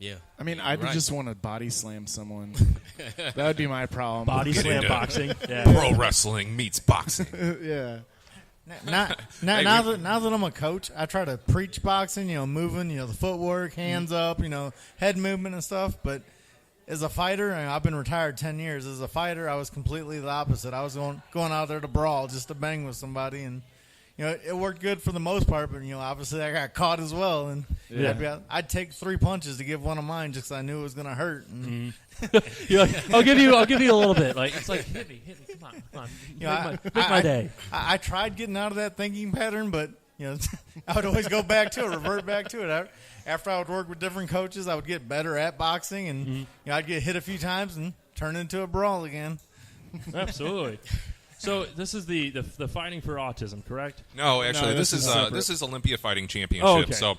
Yeah. I mean, I just want to body slam someone. That would be my problem. Body slam boxing. Yeah. Pro wrestling meets boxing. Yeah. Now that I'm a coach, I try to preach boxing, moving, the footwork, hands up, head movement and stuff. But as a fighter, and I've been retired 10 years. As a fighter, I was completely the opposite. I was going out there to brawl, just to bang with somebody. And, it worked good for the most part, but obviously I got caught as well, and I'd take 3 punches to give one of mine just 'cause I knew it was going to hurt. And You're like, I'll give you a little bit. Like it's like hit me, come on. Make my day. I tried getting out of that thinking pattern, but I would always go back to it, revert back to it. After I would work with different coaches, I would get better at boxing, and I'd get hit a few times and turn into a brawl again. Absolutely. So this is the Fighting for Autism, correct? No, actually, this is Olympia Fighting Championship. Oh, okay. So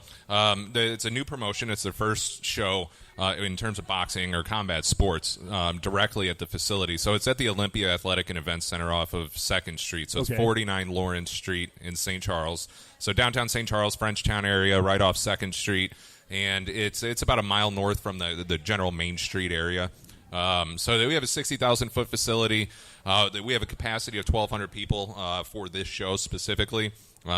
it's a new promotion. It's their first show in terms of boxing or combat sports directly at the facility. So it's at the Olympia Athletic and Events Center off of 2nd Street. So it's 49 Lawrence Street in St. Charles. So downtown St. Charles, Frenchtown area, right off 2nd Street. And it's about a mile north from the general Main Street area. So we have a 60,000-foot facility. We have a capacity of 1,200 people for this show specifically.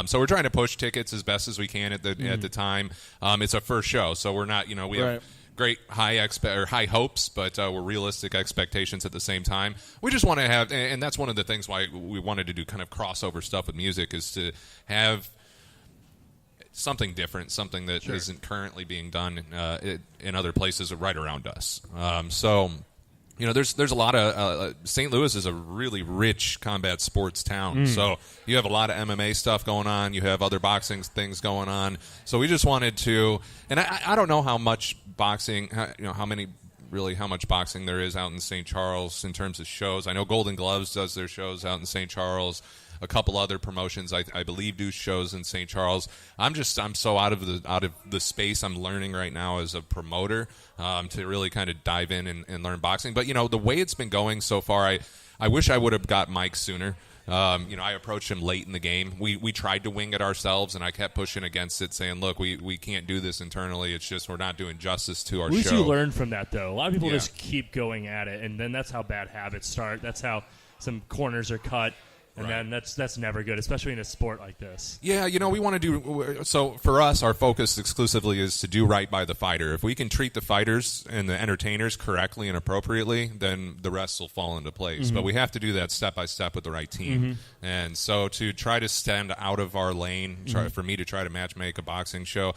So we're trying to push tickets as best as we can at the time. It's our first show, so we're not, we have great high hopes, but we're realistic expectations at the same time. We just want to have, and that's one of the things why we wanted to do kind of crossover stuff with music, is to have something different, something that isn't currently being done in other places right around us. So, there's a lot of St. Louis is a really rich combat sports town. So you have a lot of MMA stuff going on. You have other boxing things going on. So we just wanted to, and I don't know how much boxing, how much boxing there is out in St. Charles in terms of shows. I know Golden Gloves does their shows out in St. Charles. A couple other promotions, I believe, do shows in St. Charles. I'm so out of the space I'm learning right now as a promoter to really kind of dive in and learn boxing. But the way it's been going so far, I wish I would have got Mike sooner. I approached him late in the game. We tried to wing it ourselves, and I kept pushing against it, saying, "Look, we can't do this internally. It's just we're not doing justice to our show." At least you learn from that, though. A lot of people just keep going at it, and then that's how bad habits start. That's how some corners are cut. And then that's never good, especially in a sport like this. Yeah, we want to do – so for us, our focus exclusively is to do right by the fighter. If we can treat the fighters and the entertainers correctly and appropriately, then the rest will fall into place. But we have to do that step by step with the right team. And so to try to stand out of our lane, for me to try to match-make a boxing show,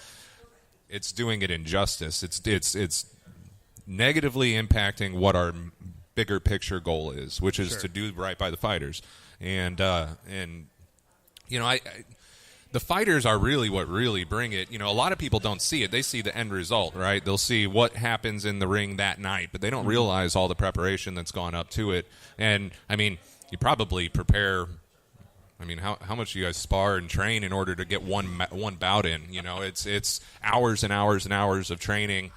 it's doing it injustice. It's negatively impacting what our bigger picture goal is, which is to do right by the fighters. And the fighters are really what really bring it. A lot of people don't see it. They see the end result, right? They'll see what happens in the ring that night, but they don't realize all the preparation that's gone up to it. And, you probably prepare – how much do you guys spar and train in order to get one bout in? It's hours and hours and hours of training,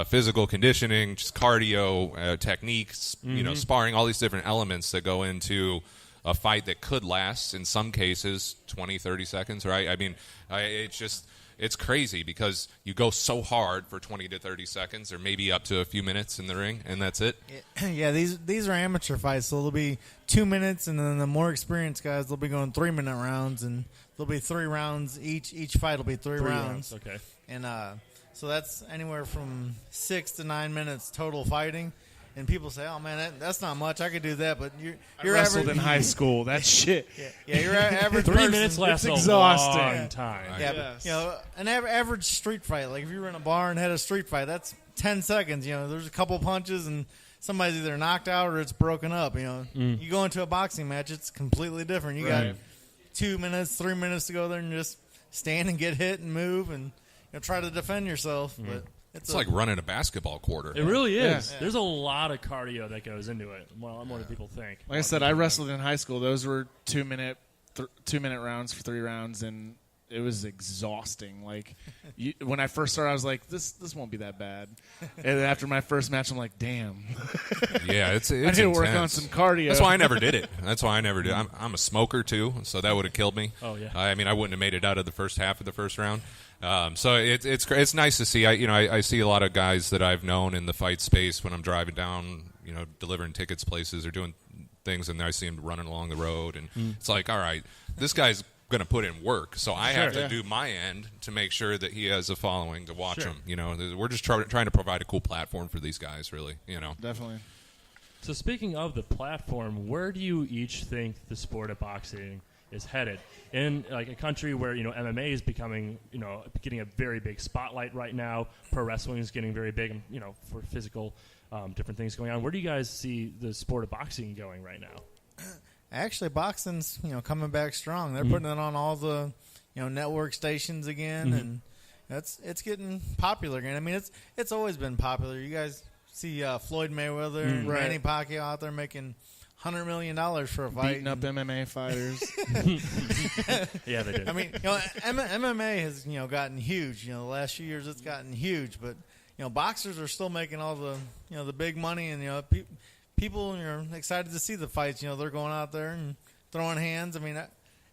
physical conditioning, just cardio, techniques, sparring, all these different elements that go into – a fight that could last, in some cases, 20, 30 seconds, right? It's crazy because you go so hard for 20 to 30 seconds or maybe up to a few minutes in the ring, and that's it. Yeah, these are amateur fights, so they'll be 2 minutes, and then the more experienced guys, they'll be going 3-minute rounds, and there'll be 3 rounds. Each fight will be 3 rounds. Okay. And so that's anywhere from 6 to 9 minutes total fighting. And people say, "Oh man, that's not much. I could do that." But you're wrestled average, in high school. That's shit. Yeah, your average 3 person, minutes lasts it's a exhausting. long time. Yeah, but, an average street fight. Like if you were in a bar and had a street fight, that's 10 seconds. There's a couple punches and somebody's either knocked out or it's broken up. You go into a boxing match, it's completely different. You got 2 minutes, 3 minutes to go there and just stand and get hit and move and try to defend yourself. But it's like running a basketball quarter. It really is. Yeah. There's a lot of cardio that goes into it. Well, more than people think. Like I said, I wrestled in high school. Those were 2 minute rounds for 3 rounds, and it was exhausting. Like when I first started, I was like, "This won't be that bad." And after my first match, I'm like, "Damn." Yeah, it's I need to work on some cardio. That's why I never did it. I'm a smoker too, so that would have killed me. Oh yeah. I wouldn't have made it out of the first half of the first round. So it's nice to see. I see a lot of guys that I've known in the fight space when I'm driving down, delivering tickets places or doing things, and I see him running along the road, and it's like, all right, this guy's going to put in work, so I have to do my end to make sure that he has a following to watch him. We're just trying to provide a cool platform for these guys, really. Definitely. So speaking of the platform, where do you each think the sport of boxing is headed. In like a country where MMA is becoming getting a very big spotlight right now, pro wrestling is getting very big, for physical different things going on. Where do you guys see the sport of boxing going right now? Actually, boxing's coming back strong. They're putting it on all the network stations again, and it's getting popular again. I mean, it's always been popular. You guys see Floyd Mayweather and Manny Pacquiao out there making $100 million for a fight, beating up MMA fighters. Yeah, they did. I mean, MMA has gotten huge. The last few years it's gotten huge, but boxers are still making all the the big money, and people are excited to see the fights. They're going out there and throwing hands. I mean,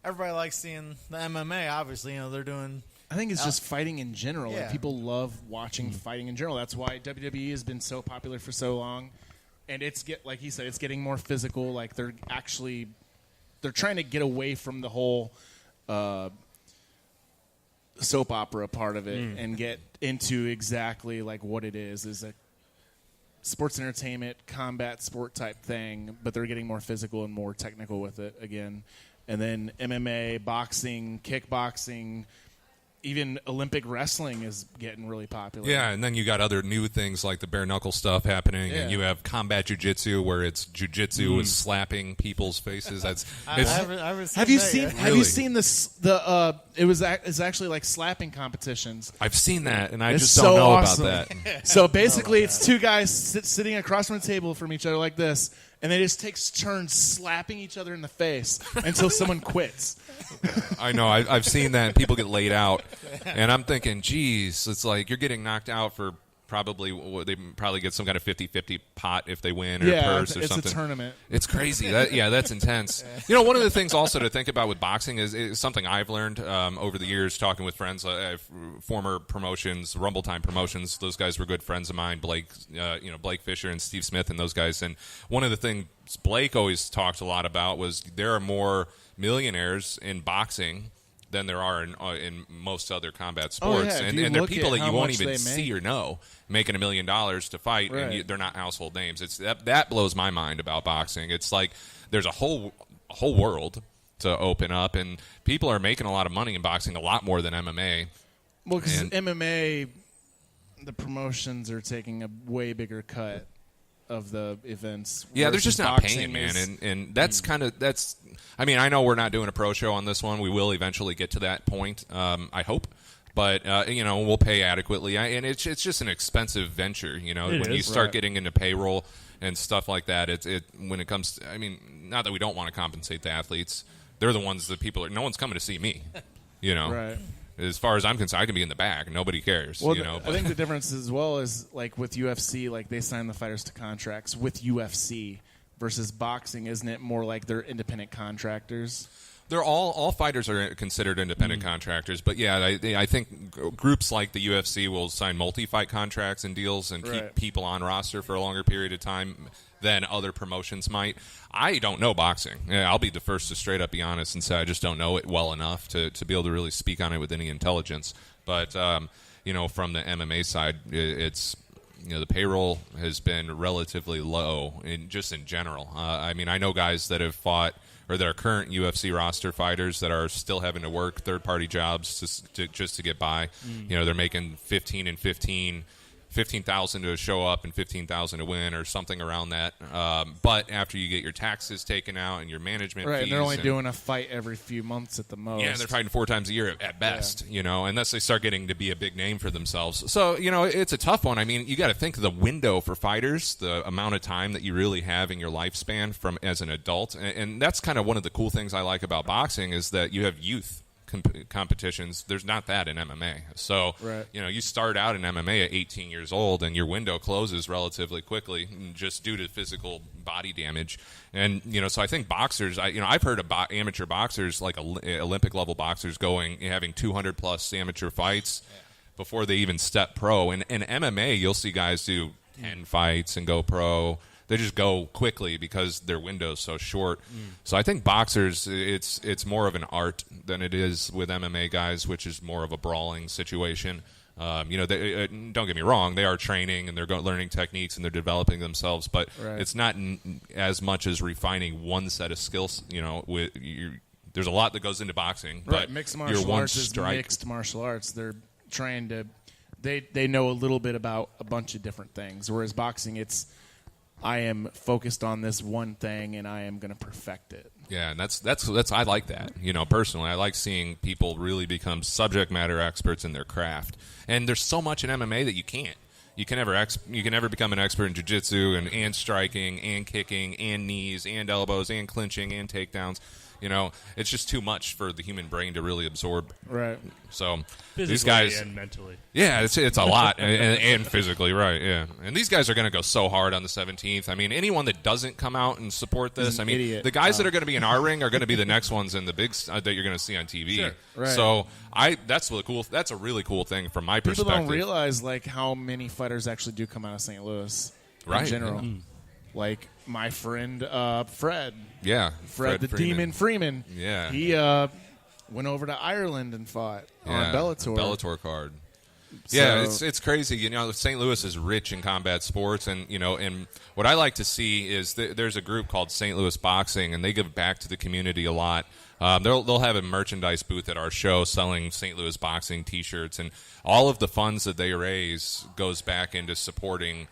everybody likes seeing the MMA. Obviously, they're doing. I think it's just fighting in general. Yeah. Like, people love watching fighting in general. That's why WWE has been so popular for so long. And like he said, it's getting more physical. Like they're trying to get away from the whole soap opera part of it and get into exactly like what it is a sports entertainment, combat sport type thing. But they're getting more physical and more technical with it again. And then MMA, boxing, kickboxing. Even Olympic wrestling is getting really popular. Yeah, and then you got other new things like the bare knuckle stuff happening, and you have combat jiu-jitsu where it's jiu-jitsu with slapping people's faces. Have you seen this? It's actually like slapping competitions. I've seen that, and I it's just so don't know awesome. about that. So basically, it's two guys sitting across from a table from each other like this, and they just take turns slapping each other in the face until someone quits. I know. I've seen that. People get laid out. And I'm thinking, geez, it's like you're getting knocked out for they probably get some kind of 50-50 pot if they win or purse or something. It's a tournament. It's crazy. That's intense. One of the things also to think about with boxing is something I've learned over the years talking with friends, former promotions, Rumble Time promotions. Those guys were good friends of mine, Blake Fisher and Steve Smith and those guys. And one of the things Blake always talked a lot about was there are more millionaires in boxing than there are in most other combat sports. And they're people that you won't even see or know making $1 million to fight, and they're not household names. It's that blows my mind about boxing. It's like there's a whole world to open up, and people are making a lot of money in boxing, a lot more than MMA. Well, because MMA, the promotions are taking a way bigger cut of the events. Yeah, they're just not paying, man, and that's that's. I mean, I know we're not doing a pro show on this one. We will eventually get to that point, I hope. But we'll pay adequately, and it's just an expensive venture. When you start getting into payroll and stuff like that, when it comes to, I mean, not that we don't want to compensate the athletes. They're the ones that no one's coming to see me. Right. As far as I'm concerned, I can be in the back. Nobody cares. Well, I think the difference as well is like with UFC, like they sign the fighters to contracts with UFC versus boxing. Isn't it more like they're independent contractors? They're all fighters are considered independent contractors, but yeah, I think groups like the UFC will sign multi-fight contracts and deals and keep people on roster for a longer period of time than other promotions might. I don't know boxing. I'll be the first to straight up be honest and say I just don't know it well enough to be able to really speak on it with any intelligence. But from the MMA side, it's the payroll has been relatively low in general. I mean, I know guys that have fought or that are current UFC roster fighters that are still having to work third-party jobs just to get by. They're making 15 and 15, 15,000 to show up and 15,000 to win or something around that. But after you get your taxes taken out and your management fees, and they're only doing a fight every few months at the most. Yeah, they're fighting 4 times a year at best. Unless they start getting to be a big name for themselves. So it's a tough one. I mean, you got to think of the window for fighters, the amount of time that you really have in your lifespan from as an adult, and that's kind of one of the cool things I like about boxing is that you have youth competitions. There's not that in MMA. So, you start out in MMA at 18 years old and your window closes relatively quickly just due to physical body damage. And, so I think boxers, I've heard of amateur boxers, like Olympic level boxers having 200 plus amateur fights before they even step pro. And in MMA, you'll see guys do 10 fights and go pro. They just go quickly because their window's so short. So I think boxers, it's more of an art than it is with MMA guys, which is more of a brawling situation. Don't get me wrong, they are training and they're learning techniques and they're developing themselves, but it's not as much as refining one set of skills. there's a lot that goes into boxing. Right. But Mixed your martial one arts is strike. mixed martial arts. They're trying to they know a little bit about a bunch of different things, whereas boxing, it's I am focused on this one thing and I am going to perfect it. Yeah, and that's I like that. Personally, I like seeing people really become subject matter experts in their craft. And there's so much in MMA that you can't. You can never become an expert in jiu-jitsu and striking and kicking and knees and elbows and clinching and takedowns. It's just too much for the human brain to really absorb. Right. So physically these guys and mentally. Yeah, it's a lot and physically, right? Yeah. And these guys are going to go so hard on the 17th. I mean, anyone that doesn't come out and support this, idiot. the guys that are going to be in our ring are going to be the next ones in the big that you're going to see on TV. Sure. Right. So that's really cool. That's a really cool thing from my perspective. People don't realize how many fighters actually do come out of St. Louis right. in general. Mm-hmm. Like my friend Fred. Yeah. Fred the Freeman. Demon Freeman. Yeah. He went over to Ireland and fought on Bellator. Bellator card. So, yeah, it's crazy. St. Louis is rich in combat sports, and and what I like to see is there's a group called St. Louis Boxing, and they give back to the community a lot. They'll have a merchandise booth at our show selling St. Louis Boxing T-shirts, and all of the funds that they raise goes back into supporting.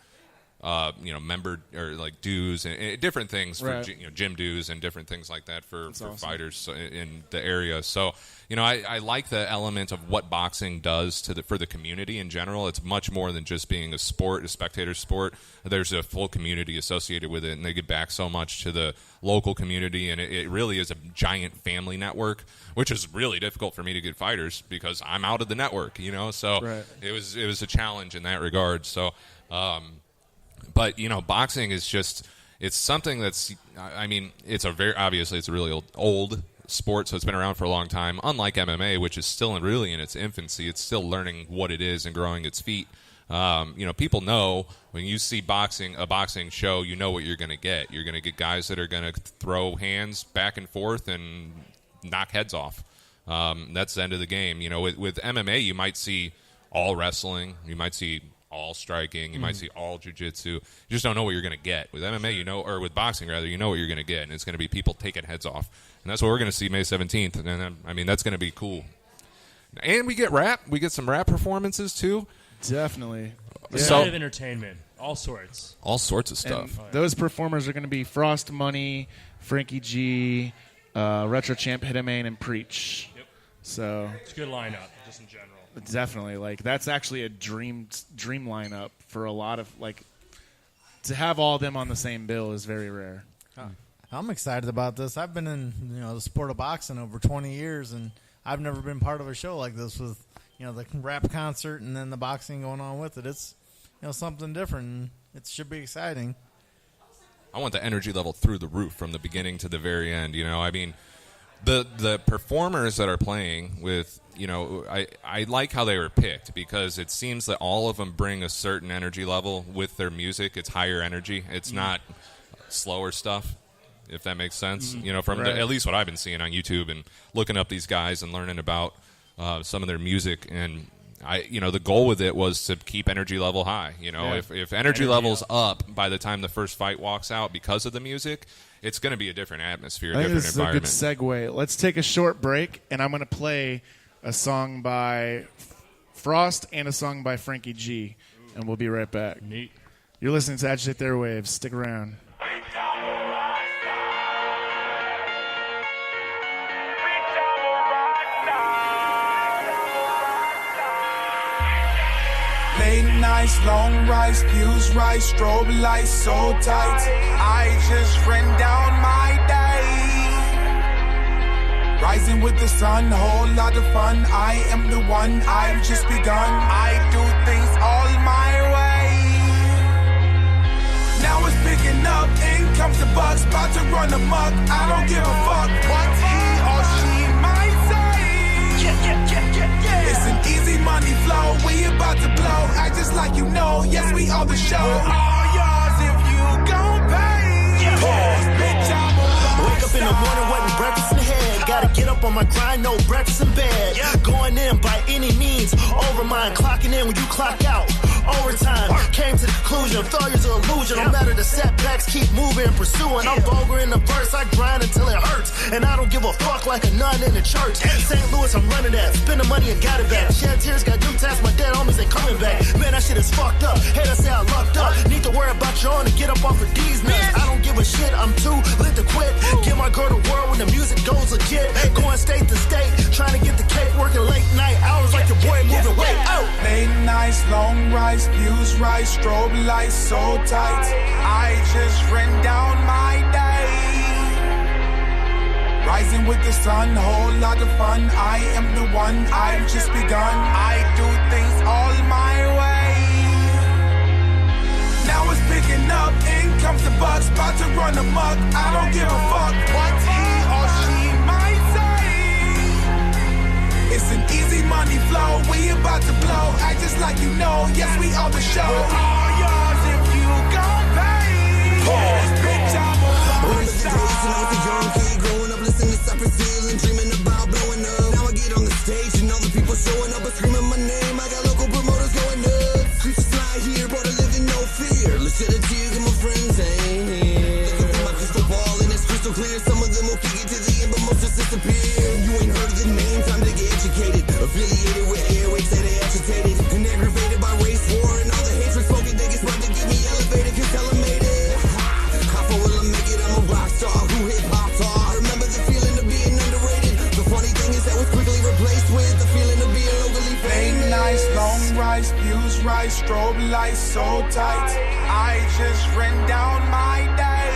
Member or like dues and different things for gym dues and different things like that for awesome. fighters in the area. So I like the element of what boxing does for the community in general. It's much more than just being a spectator sport. There's a full community associated with it, and they give back so much to the local community, and it really is a giant family network, which is really difficult for me to get fighters because I'm out of the network. So right. it was a challenge in that regard. So. But boxing is it's something that's it's a really old sport, so it's been around for a long time. Unlike MMA, which is still really in its infancy, it's still learning what it is and growing its feet. People know when you see a boxing show, you know what you're going to get. You're going to get guys that are going to throw hands back and forth and knock heads off. That's the end of the game. With MMA, you might see all wrestling, you might see all striking, you might see all jiu-jitsu. You just don't know what you're going to get. With MMA, or with boxing rather, you know what you're going to get, and it's going to be people taking heads off. And that's what we're going to see May 17th. And that's going to be cool. And we get rap. We get some rap performances too. Definitely. So of entertainment, all sorts of stuff. And those performers are going to be Frost Money, Frankie G, Retro Champ Hitman, and Preach. Yep. So it's a good lineup, just in general. Definitely, that's actually a dream lineup for a lot of to have all of them on the same bill is very rare. I'm excited about this. I've been in the sport of boxing over 20 years, and I've never been part of a show like this with the rap concert and then the boxing going on with it. It's something different. And it should be exciting. I want the energy level through the roof from the beginning to the very end. The performers that are playing with, I like how they were picked because it seems that all of them bring a certain energy level with their music. It's higher energy. It's not slower stuff, if that makes sense. From at least what I've been seeing on YouTube and looking up these guys and learning about some of their music. And the goal with it was to keep energy level high. If energy level's up by the time the first fight walks out because of the music, it's going to be a different atmosphere, a different environment. This is a good segue. Let's take a short break, and I'm going to play a song by Frost and a song by Frankie G, and we'll be right back. Neat. You're listening to Agitate the Airwaves. Stick around. Late nights, long rice, views right, strobe lights so tight. I just ran down my day. Rising with the sun, whole lot of fun. I am the one, I've just begun. I do things all my way. Now it's picking up, in comes the bucks, about to run amok. I don't give a fuck what he or she might say. It's an easy money flow, we about to blow. Act just like you know, yes we are the show. We're all yours if you gon' pay. Pause, bitch, I'm a wake up in the morning, wasn't breakfast in the head. Gotta get up on my grind, no breakfast in bed. Going in by any means, over mine, clocking in when you clock out. Overtime, came to the conclusion, failure's an illusion. No matter the setback, facts, keep moving, pursuing. I'm vulgar in the verse, I grind until it hurts. And I don't give a fuck like a nun in the church. St. Louis, I'm running that. Spend the money and got it back. Shed tears, got new tasks, my dead homies ain't coming back. Man, that shit is fucked up. Haters say I lucked up. Need to worry about your own to get up off of these nuts. I don't give a shit, I'm too lit to quit. Give my girl the world when the music goes legit. Going state to state, trying to get the cake, working late night hours like your boy moving weight. Oh. Late nights, long rides, views right, strobe lights so tight. I just ran down my day. Rising with the sun, whole lot of fun. I am the one, I've just begun. I do things all my way. Now it's picking up, in comes the bucks, about to run amok. I don't give a fuck what he or she might say. It's an easy money flow, we about to blow. Act just like you know, yes we on the show. We're all yours if you gon' pay. Bitch, I'm a rockstar. When I was a young kid growing up, listening to Cypress Hill and dreaming about blowing up. Now I get on the stage and all the people showing up and screaming my name. I got local promoters going nuts. Creatures fly here, but I live in no fear. Let's shed a tear, cause my friends ain't here. Looking through my crystal ball and it's crystal clear. Some of them will kick it to the end, but most just disappear. You ain't heard of the name, time to get educated. Affiliated with airwaves, say they agitated. And aggravated by race war and all the hatred spoken. Think it's about to get me elevated, cause tell them made it. How far will I make it? I'm a rock star who hip hop star. Remember the feeling of being underrated. The funny thing is that was quickly replaced with the feeling of being locally famous. Late nights, long rides, views right, strobe lights so tight. I just ran down my day.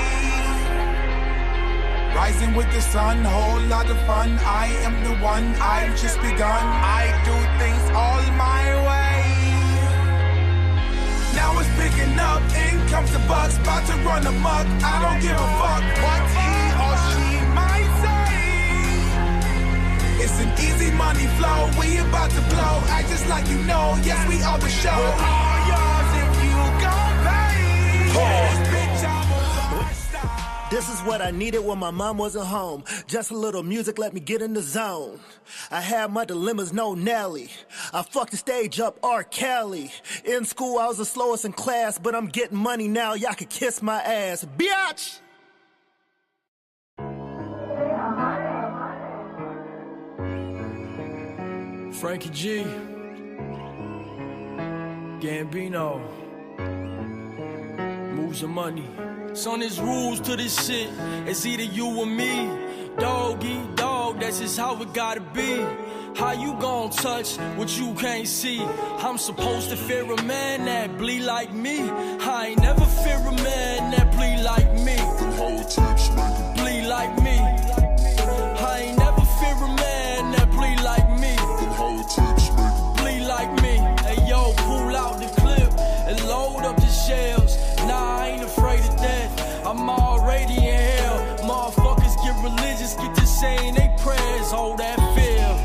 Rising with the sun, whole lot of fun. I am the one, I've just begun. I do things all my way. Now it's picking up, in comes the bucks, about to run amok. I don't give a fuck what he or she might say. It's an easy money flow, we about to blow. Act just like you know, yes we on the show. We're all yours if you gon' pay. Bitch, I'm a rockstar. This is what I needed when my mom wasn't home. Just a little music, let me get in the zone. I had my dilemmas, no Nelly. I fucked the stage up, R. Kelly. In school, I was the slowest in class, but I'm getting money now, y'all can kiss my ass. Bitch! Frankie G, Gambino, moves of money. Son, there's rules to this shit. It's either you or me. Dog eat dog, that's just how it gotta be. How you gon' touch what you can't see? I'm supposed to fear a man that bleed like me. I ain't never fear a man that bleed like me. Bleed like me. I ain't never fear a man that bleed like me. Bleed like me. Hey yo, pull out the clip and load up the shells. Nah, I ain't afraid of death. I'm already in hell. Motherfuckers get religious, get to saying they prayers. Oh, that feel.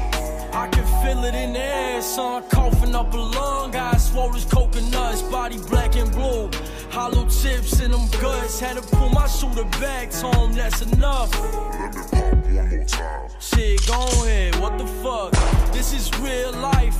I can feel it in the air, son. Coughing up a lung, eyes swole as coconuts, body black and blue. Hollow tips in them guts. Had to pull my shooter back, told him that's enough. Let me pop one more time. Shit, go ahead, what the fuck? This is real life.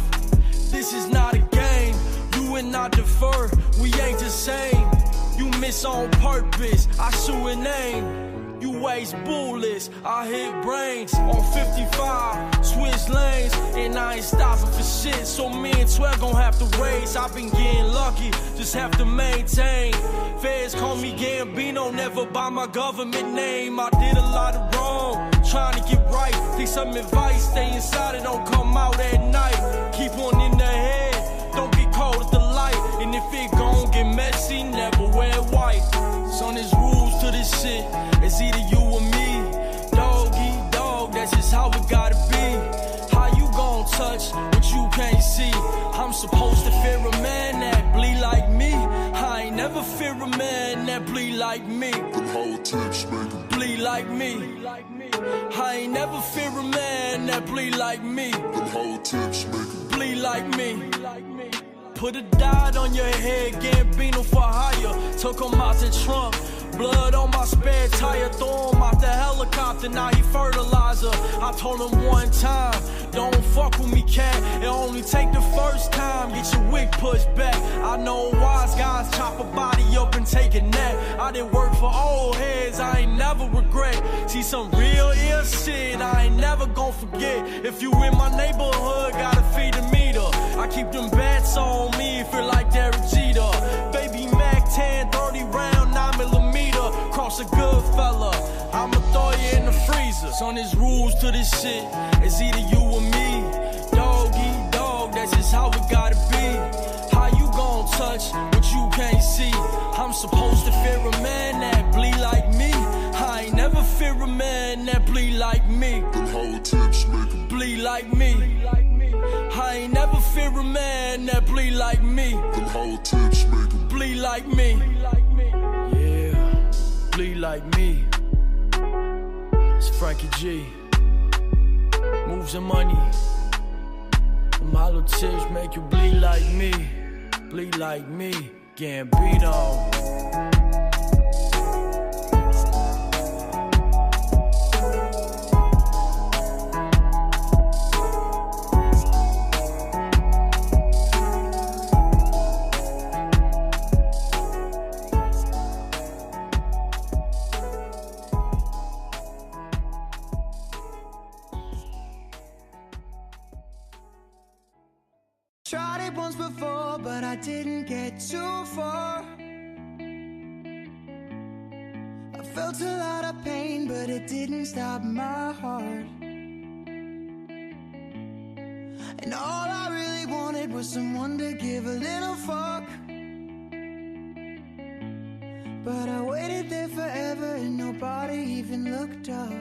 This is not a game. You and I defer, we ain't the same. You miss on purpose, I shoot an aim. You waste bullets, I hit brains. On 55, switch lanes, and I ain't stopping for shit. So me and 12 gon' have to race. I've been getting lucky, just have to maintain. Feds call me Gambino, never by my government name. I did a lot of wrong, trying to get right. Take some advice, stay inside and don't come out at night. Keep one in the head, don't get caught at the light. And if it gon' get messy, never wear white. Son, there's rules to this shit. It's either you or me. Dog eat dog, that's just how it gotta be. How you gon' touch what you can't see? I'm supposed to fear a man that bleed like me. I ain't never fear a man that bleed like me. Bleed like me. I ain't never fear a man that bleed like me. Bleed like me. Put a dot on your head, Gambino for hire. Took him out the trunk. Blood on my spare tire, throw him out the helicopter, now he fertilizer. I told him one time, don't fuck with me, cat. It only take the first time, get your wig pushed back. I know wise guys chop a body up and take a nap. I done work for old heads, I ain't never regret. See some real ill shit, I ain't never gon' forget. If you in my neighborhood, gotta feed the meter. I keep them bats on me, feel like Derek Jeter. Baby Mac 10, 30 round, 9mm. Cross a good fella, I'ma throw you in the freezer. Son, there's rules to this shit, it's either you or me. Dog eat dog, that's just how it gotta be. How you gon' touch what you can't see? I'm supposed to fear a man that bleed like me. I ain't never fear a man that bleed like me. Them whole tips make him bleed like me. I ain't never fear a man that bleed like me. Them whole tips make him bleed like me. Yeah, bleed like me. It's Frankie G. Moves and money. Them hollow tips make you bleed like me. Bleed like me. Getting beat on. Tried it once before, but I didn't get too far. I felt a lot of pain, but it didn't stop my heart. And all I really wanted was someone to give a little fuck. But I waited there forever and nobody even looked up.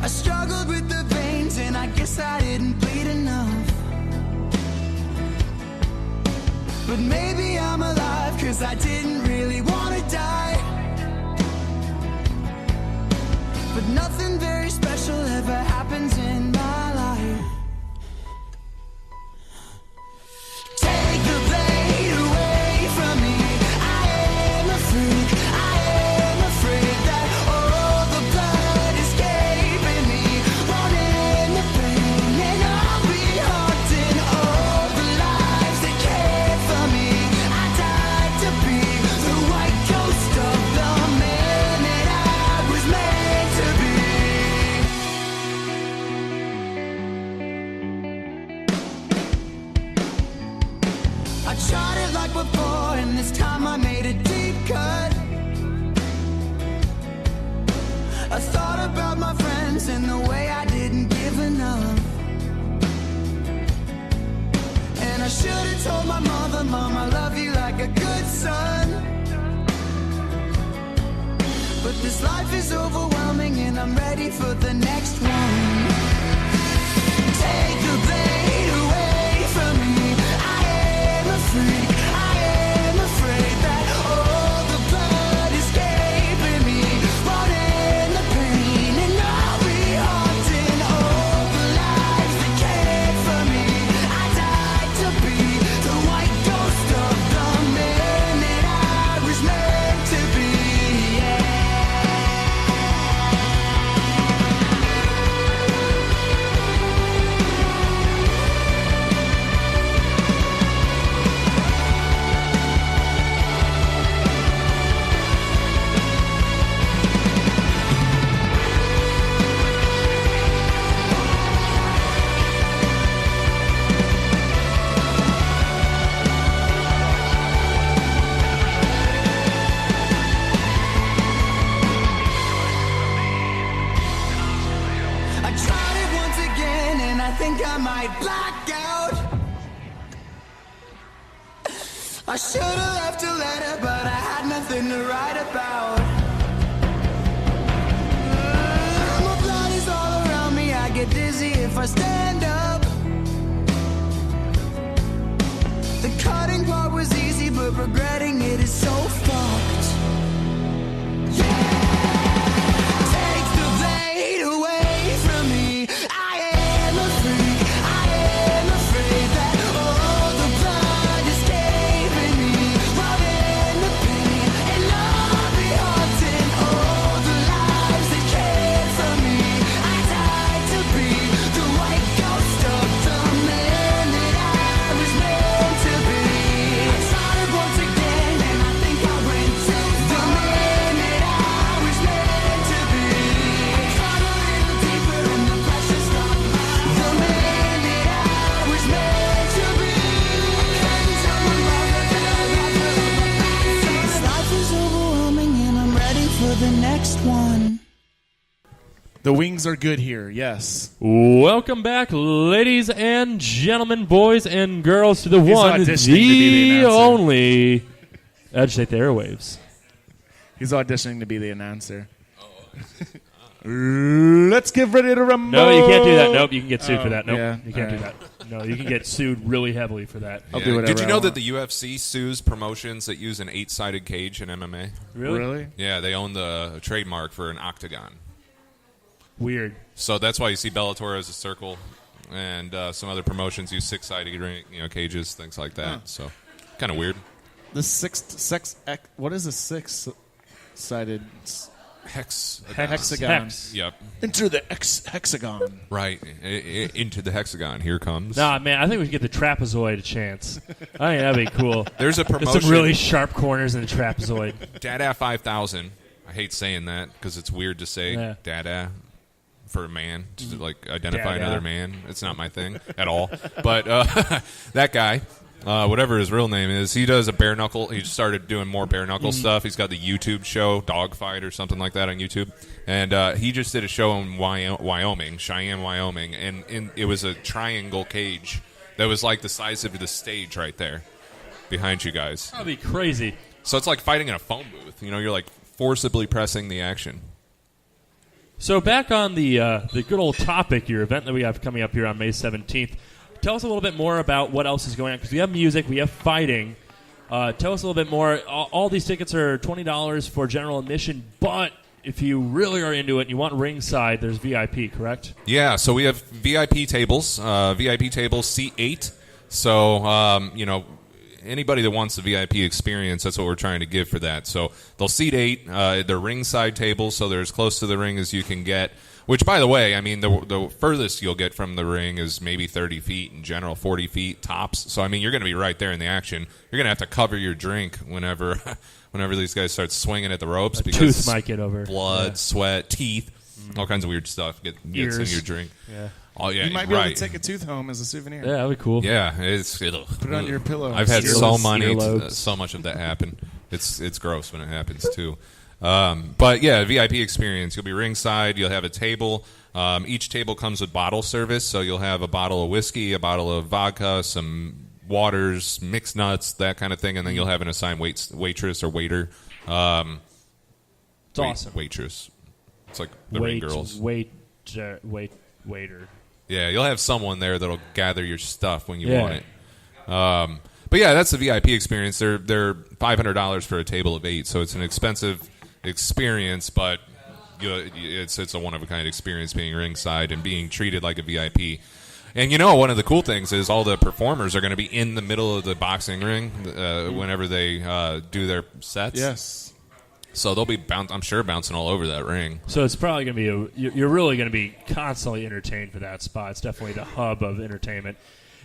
I struggled with the veins and I guess I didn't bleed enough. But maybe I'm alive cause I didn't really want to die. But nothing very special ever happens in my life. Take the blade away from me. I am a freak. I am afraid that all the blood escaping me, running the pain, and I'll be haunting all the lives that cared for me. I died to be the white ghost of the man that I was meant to be. I tried it like before, and this time I made a deep cut. I thought about my friends and the way I didn't give enough. And I should have told my mother, Mom, I love you like a good son. But this life is overwhelming and I'm ready for the next one. Take the blade away from me. I am a freak. I am afraid that all the blood escaping me, running the pain, and I'll be haunting all the lives that cared for me. I died to be the white ghost of the man that I was meant to be. I tried it once again and I think I might black out. I should have left a letter, but I had nothing to write about. My blood is all around me, I get dizzy if I stand up. The cutting part was easy, but regretting it is so fucked. Take the blade away from me. I am a freak. The wings are good here, yes. Welcome back, ladies and gentlemen, boys and girls, to the He's one, auditioning to be the the announcer. only Agitate the Airwaves. He's auditioning to be the announcer. Let's get ready to rumble. No, you can't do that. Nope, you can get sued for Oh, that. Nope, yeah, you can't do all right. that. No, you can get sued really heavily for that. I'll do whatever Did you I know want. that the UFC sues promotions that use an 8-sided cage in MMA? Really? Yeah, they own the trademark for an octagon. Weird. So that's why you see Bellator as a circle, and some other promotions use 6-sided cages, things like that. Huh. So kind of weird. The what is a 6-sided hexagon? Hex. Yep. Enter the hexagon. Right. Into the hexagon. Here comes. Nah, man, I think we should get the trapezoid a chance. I think that'd be cool. There's a Get promotion. some really sharp corners in the trapezoid. Dada 5000. I hate saying that because it's weird to say Yeah. dada for a man, to like identify Dada. another man. It's not my thing at all. But that guy, whatever his real name is, he does a bare knuckle. He just started doing more bare knuckle stuff. He's got the YouTube show Dogfight or something like that on YouTube, and he just did a show in Wyoming, Cheyenne, Wyoming, and it was a triangle cage that was like the size of the stage right there behind you guys. That'd be crazy. So it's like fighting in a phone booth. You're like forcibly pressing the action. So back on the good old topic, your event that we have coming up here on May 17th. Tell us a little bit more about what else is going on, because we have music, we have fighting. Tell us a little bit more. All these tickets are $20 for general admission, but if you really are into it and you want ringside, there's VIP, correct? Yeah, so we have VIP tables, seat 8. So, anybody that wants the VIP experience, that's what we're trying to give for that. So they'll seat 8. They're ringside tables, so they're as close to the ring as you can get. Which, by the way, I mean, the furthest you'll get from the ring is maybe 30 feet in general, 40 feet tops. So, I mean, you're going to be right there in the action. You're going to have to cover your drink whenever these guys start swinging at the ropes. Because tooth might get over. Blood, sweat, teeth, all kinds of weird stuff gets in Ears. your drink. Yeah. Oh, yeah, You might be right. able to take a tooth home as a souvenir. Yeah, that'd be cool. Yeah, it'll Put it on your pillow. I've had Earlobes. so much of that happen. It's gross when it happens too. But yeah, VIP experience. You'll be ringside. You'll have a table. Each table comes with bottle service, so you'll have a bottle of whiskey, a bottle of vodka, some waters, mixed nuts, that kind of thing, and then you'll have an assigned waitress or waiter. It's awesome. Waitress. It's like the ring girls. Waiter. Yeah, you'll have someone there that'll gather your stuff when you want it. But yeah, that's the VIP experience. They're $500 for a table of 8, so it's an expensive experience, but it's a one-of-a-kind experience being ringside and being treated like a VIP. And one of the cool things is all the performers are going to be in the middle of the boxing ring whenever they do their sets. Yes. So they'll be, I'm sure, bouncing all over that ring. So it's probably going to be you're really going to be constantly entertained for that spot. It's definitely the hub of entertainment.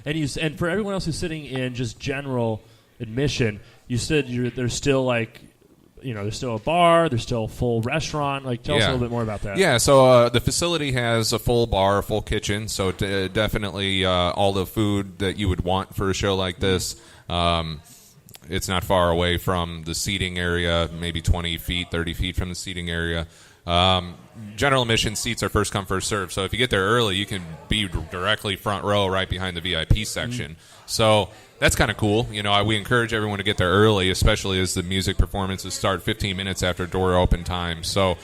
And for everyone else who's sitting in just general admission, you said there's still there's still a bar, there's still a full restaurant. Tell us a little bit more about that. Yeah, so the facility has a full bar, a full kitchen, so definitely all the food that you would want for a show like this. It's not far away from the seating area, maybe 20 feet, 30 feet from the seating area. General admission seats are first come, first serve. So if you get there early, you can be directly front row right behind the VIP section. So that's kind of cool. We encourage everyone to get there early, especially as the music performances start 15 minutes after door open time. So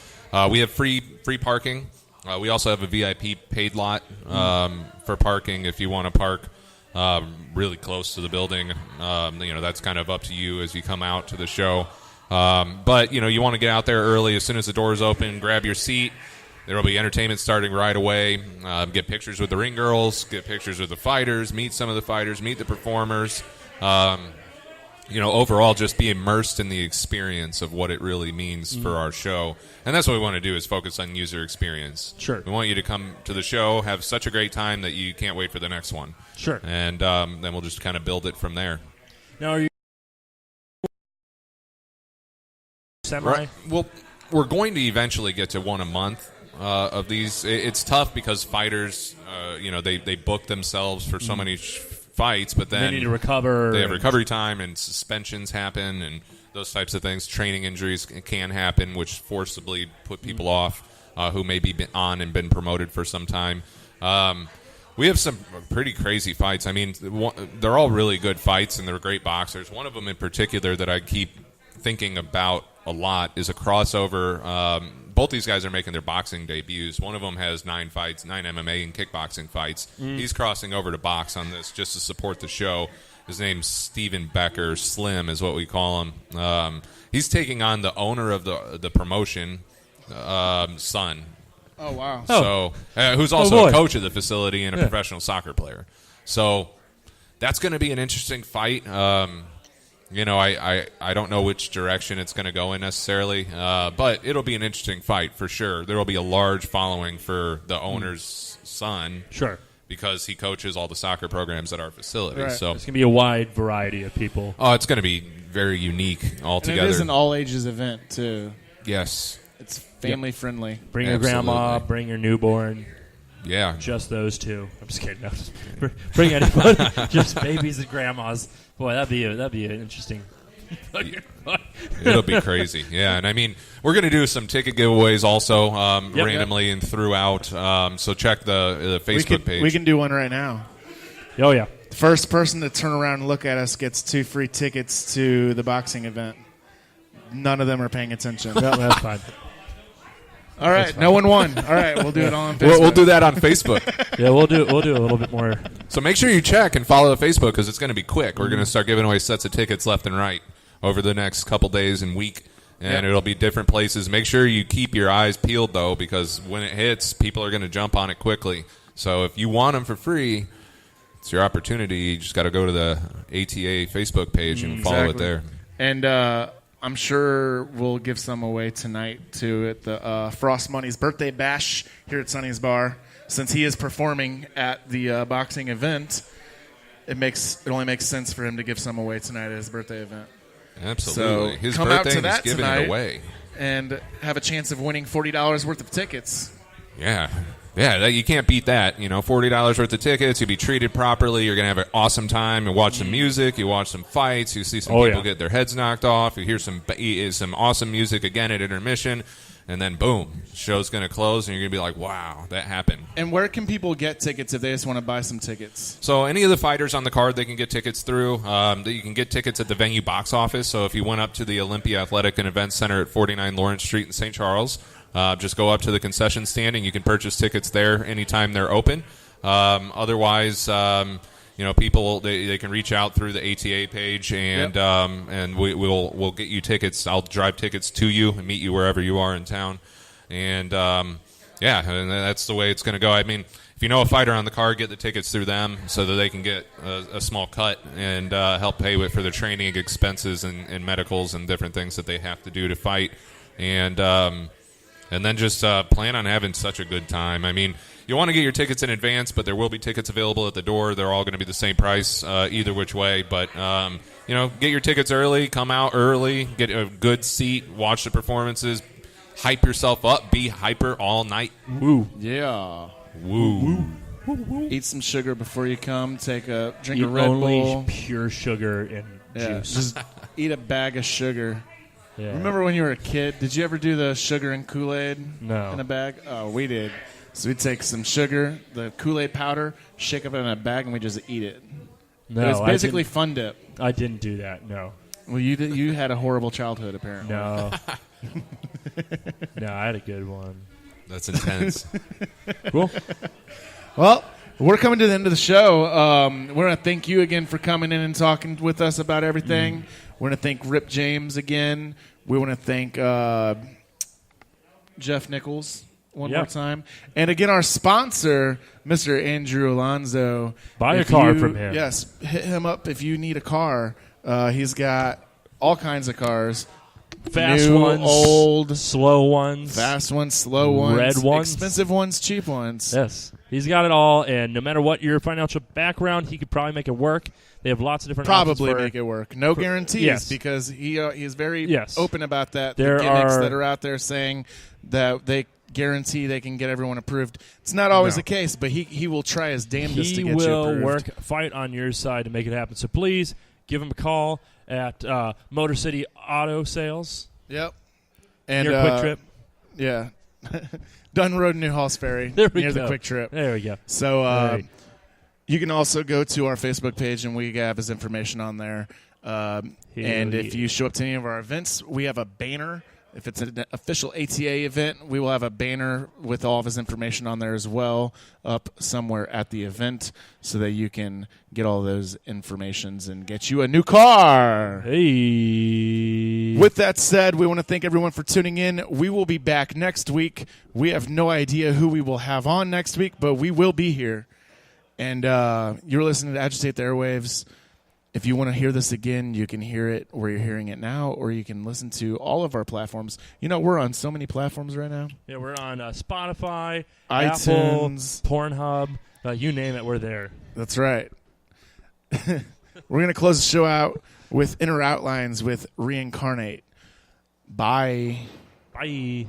we have free parking. We also have a VIP paid lot for parking if you want to park really close to the building. That's kind of up to you as you come out to the show. But, you want to get out there early. As soon as the doors open, grab your seat. There will be entertainment starting right away. Get pictures with the ring girls, get pictures with the fighters, meet some of the fighters, meet the performers. Overall, just be immersed in the experience of what it really means for our show. And that's what we want to do, is focus on user experience. Sure. We want you to come to the show, have such a great time that you can't wait for the next one. Sure. And then we'll just kind of build it from there. Now, are you semi? Right. Well, we're going to eventually get to one a month of these. It's tough because fighters, they book themselves for so many fights, but then they need to recover. They have recovery time, and suspensions happen, and those types of things. Training injuries can happen, which forcibly put people off. who may be on and been promoted for some time. We have some pretty crazy fights. I mean, they're all really good fights, and they're great boxers. One of them in particular that I keep thinking about a lot is a crossover. Both these guys are making their boxing debuts. One of them has 9 MMA and kickboxing fights. He's crossing over to box on this just to support the show. His name's Steven Becker. Slim is what we call him. He's taking on the owner of the promotion, son. Oh, wow. So, who's also a coach of the facility and a professional soccer player. So that's going to be an interesting fight. You know, I don't know which direction it's going to go in necessarily, but it'll be an interesting fight for sure. There will be a large following for the owner's son. Sure. Because he coaches all the soccer programs at our facility. Right. So it's going to be a wide variety of people. Oh, it's going to be very unique altogether. And it is an all-ages event, too. Yes. It's family-friendly. Bring your grandma, bring your newborn. Yeah. Just those two. I'm just kidding. No, just bring anybody. Just babies and grandmas. Boy, that'd be an interesting. It'll be crazy. Yeah, and I mean, we're going to do some ticket giveaways also randomly and throughout. So check the Facebook page. We can do one right now. Oh, yeah. The first person to turn around and look at us gets 2 free tickets to the boxing event. None of them are paying attention. No, that's fine. All right, no one won. All right, we'll do it all on Facebook. We'll do that on Facebook. Yeah, we'll do a little bit more. So make sure you check and follow the Facebook because it's going to be quick. We're going to start giving away sets of tickets left and right over the next couple days and week, and it'll be different places. Make sure you keep your eyes peeled, though, because when it hits, people are going to jump on it quickly. So if you want them for free, it's your opportunity. You just got to go to the ATA Facebook page and follow it there. And I'm sure we'll give some away tonight, too, at the Frost Money's birthday bash here at Sonny's Bar. Since he is performing at the boxing event, it only makes sense for him to give some away tonight at his birthday event. Absolutely. So his come birthday out to that is giving tonight it away. And have a chance of winning $40 worth of tickets. Yeah. Yeah, you can't beat that. You know, $40 worth of tickets. You'll be treated properly. You're going to have an awesome time. You watch some music. You watch some fights. You see some people get their heads knocked off. You hear some awesome music again at intermission. And then, boom, the show's going to close, and you're going to be like, wow, that happened. And where can people get tickets if they just want to buy some tickets? So any of the fighters on the card, they can get tickets through. You can get tickets at the venue box office. So if you went up to the Olympia Athletic and Events Center at 49 Lawrence Street in St. Charles, just go up to the concession stand, and you can purchase tickets there anytime they're open. Otherwise, people they can reach out through the ATA page, and we'll get you tickets. I'll drive tickets to you and meet you wherever you are in town, and and that's the way it's going to go. I mean, if you know a fighter on the card, get the tickets through them so that they can get a small cut and help pay for their training expenses and medicals and different things that they have to do to fight, and then just plan on having such a good time. I mean, you want to get your tickets in advance, but there will be tickets available at the door. They're all going to be the same price either which way. But, get your tickets early, come out early, get a good seat, watch the performances, hype yourself up, be hyper all night. Woo. Yeah. Woo. Eat some sugar before you come. Drink a Eat Red only Bull. pure sugar and juice. Just eat a bag of sugar. Yeah. Remember when you were a kid? Did you ever do the sugar and Kool-Aid No. in a bag? Oh, we did. So we'd take some sugar, the Kool-Aid powder, shake it in a bag, and we just eat it. No, it was basically Fun Dip. I didn't do that, no. Well, you had a horrible childhood, apparently. No. No, I had a good one. That's intense. Cool. Well, we're coming to the end of the show. We're going to thank you again for coming in and talking with us about everything. We're going to thank Rip James again. We want to thank Jeff Nichols one more time. And again, our sponsor, Mr. Andrew Alonzo. Buy a car from him. Yes, hit him up if you need a car. He's got all kinds of cars. Fast New, ones, old, slow ones, fast ones, slow ones, red ones, expensive ones, cheap ones. Yes, he's got it all, and no matter what your financial background, he could probably make it work. They have lots of different options make it work. No guarantees because he is very open about that. There the gimmicks are that are out there saying that they guarantee they can get everyone approved. It's not always the case, but he will try his damnedest to get you approved. He will fight on your side to make it happen. So please give him a call at Motor City Auto Sales. Yep. And near Quick Trip. Yeah. Dunn Road, New Halls Ferry. There we near go. the Quick Trip. There we go. So Right. you can also go to our Facebook page, and we have his information on there. And if you show up to any of our events, we have a banner. If it's an official ATA event, we will have a banner with all of his information on there as well, up somewhere at the event, so that you can get all those informations and get you a new car. Hey. With that said, we want to thank everyone for tuning in. We will be back next week. We have no idea who we will have on next week, but we will be here. And you're listening to Agitate the Airwaves. If you want to hear this again, you can hear it where you're hearing it now, or you can listen to all of our platforms. You know, we're on so many platforms right now. Yeah, we're on Spotify, iTunes, Apple, Pornhub, you name it, we're there. That's right. We're going to close the show out with Inner Outlines with Reincarnate. Bye. Bye.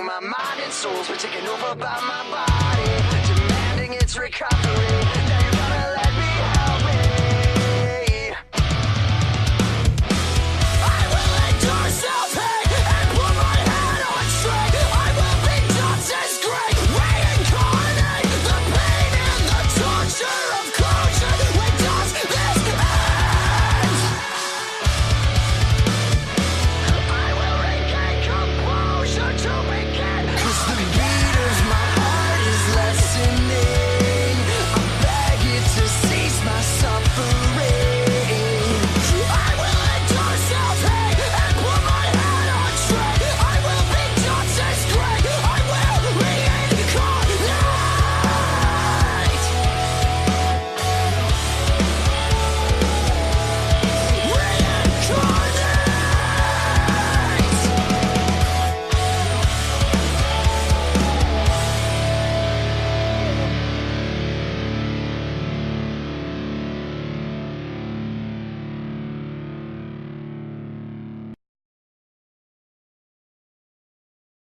My mind and souls were taken over by my body, demanding its recovery.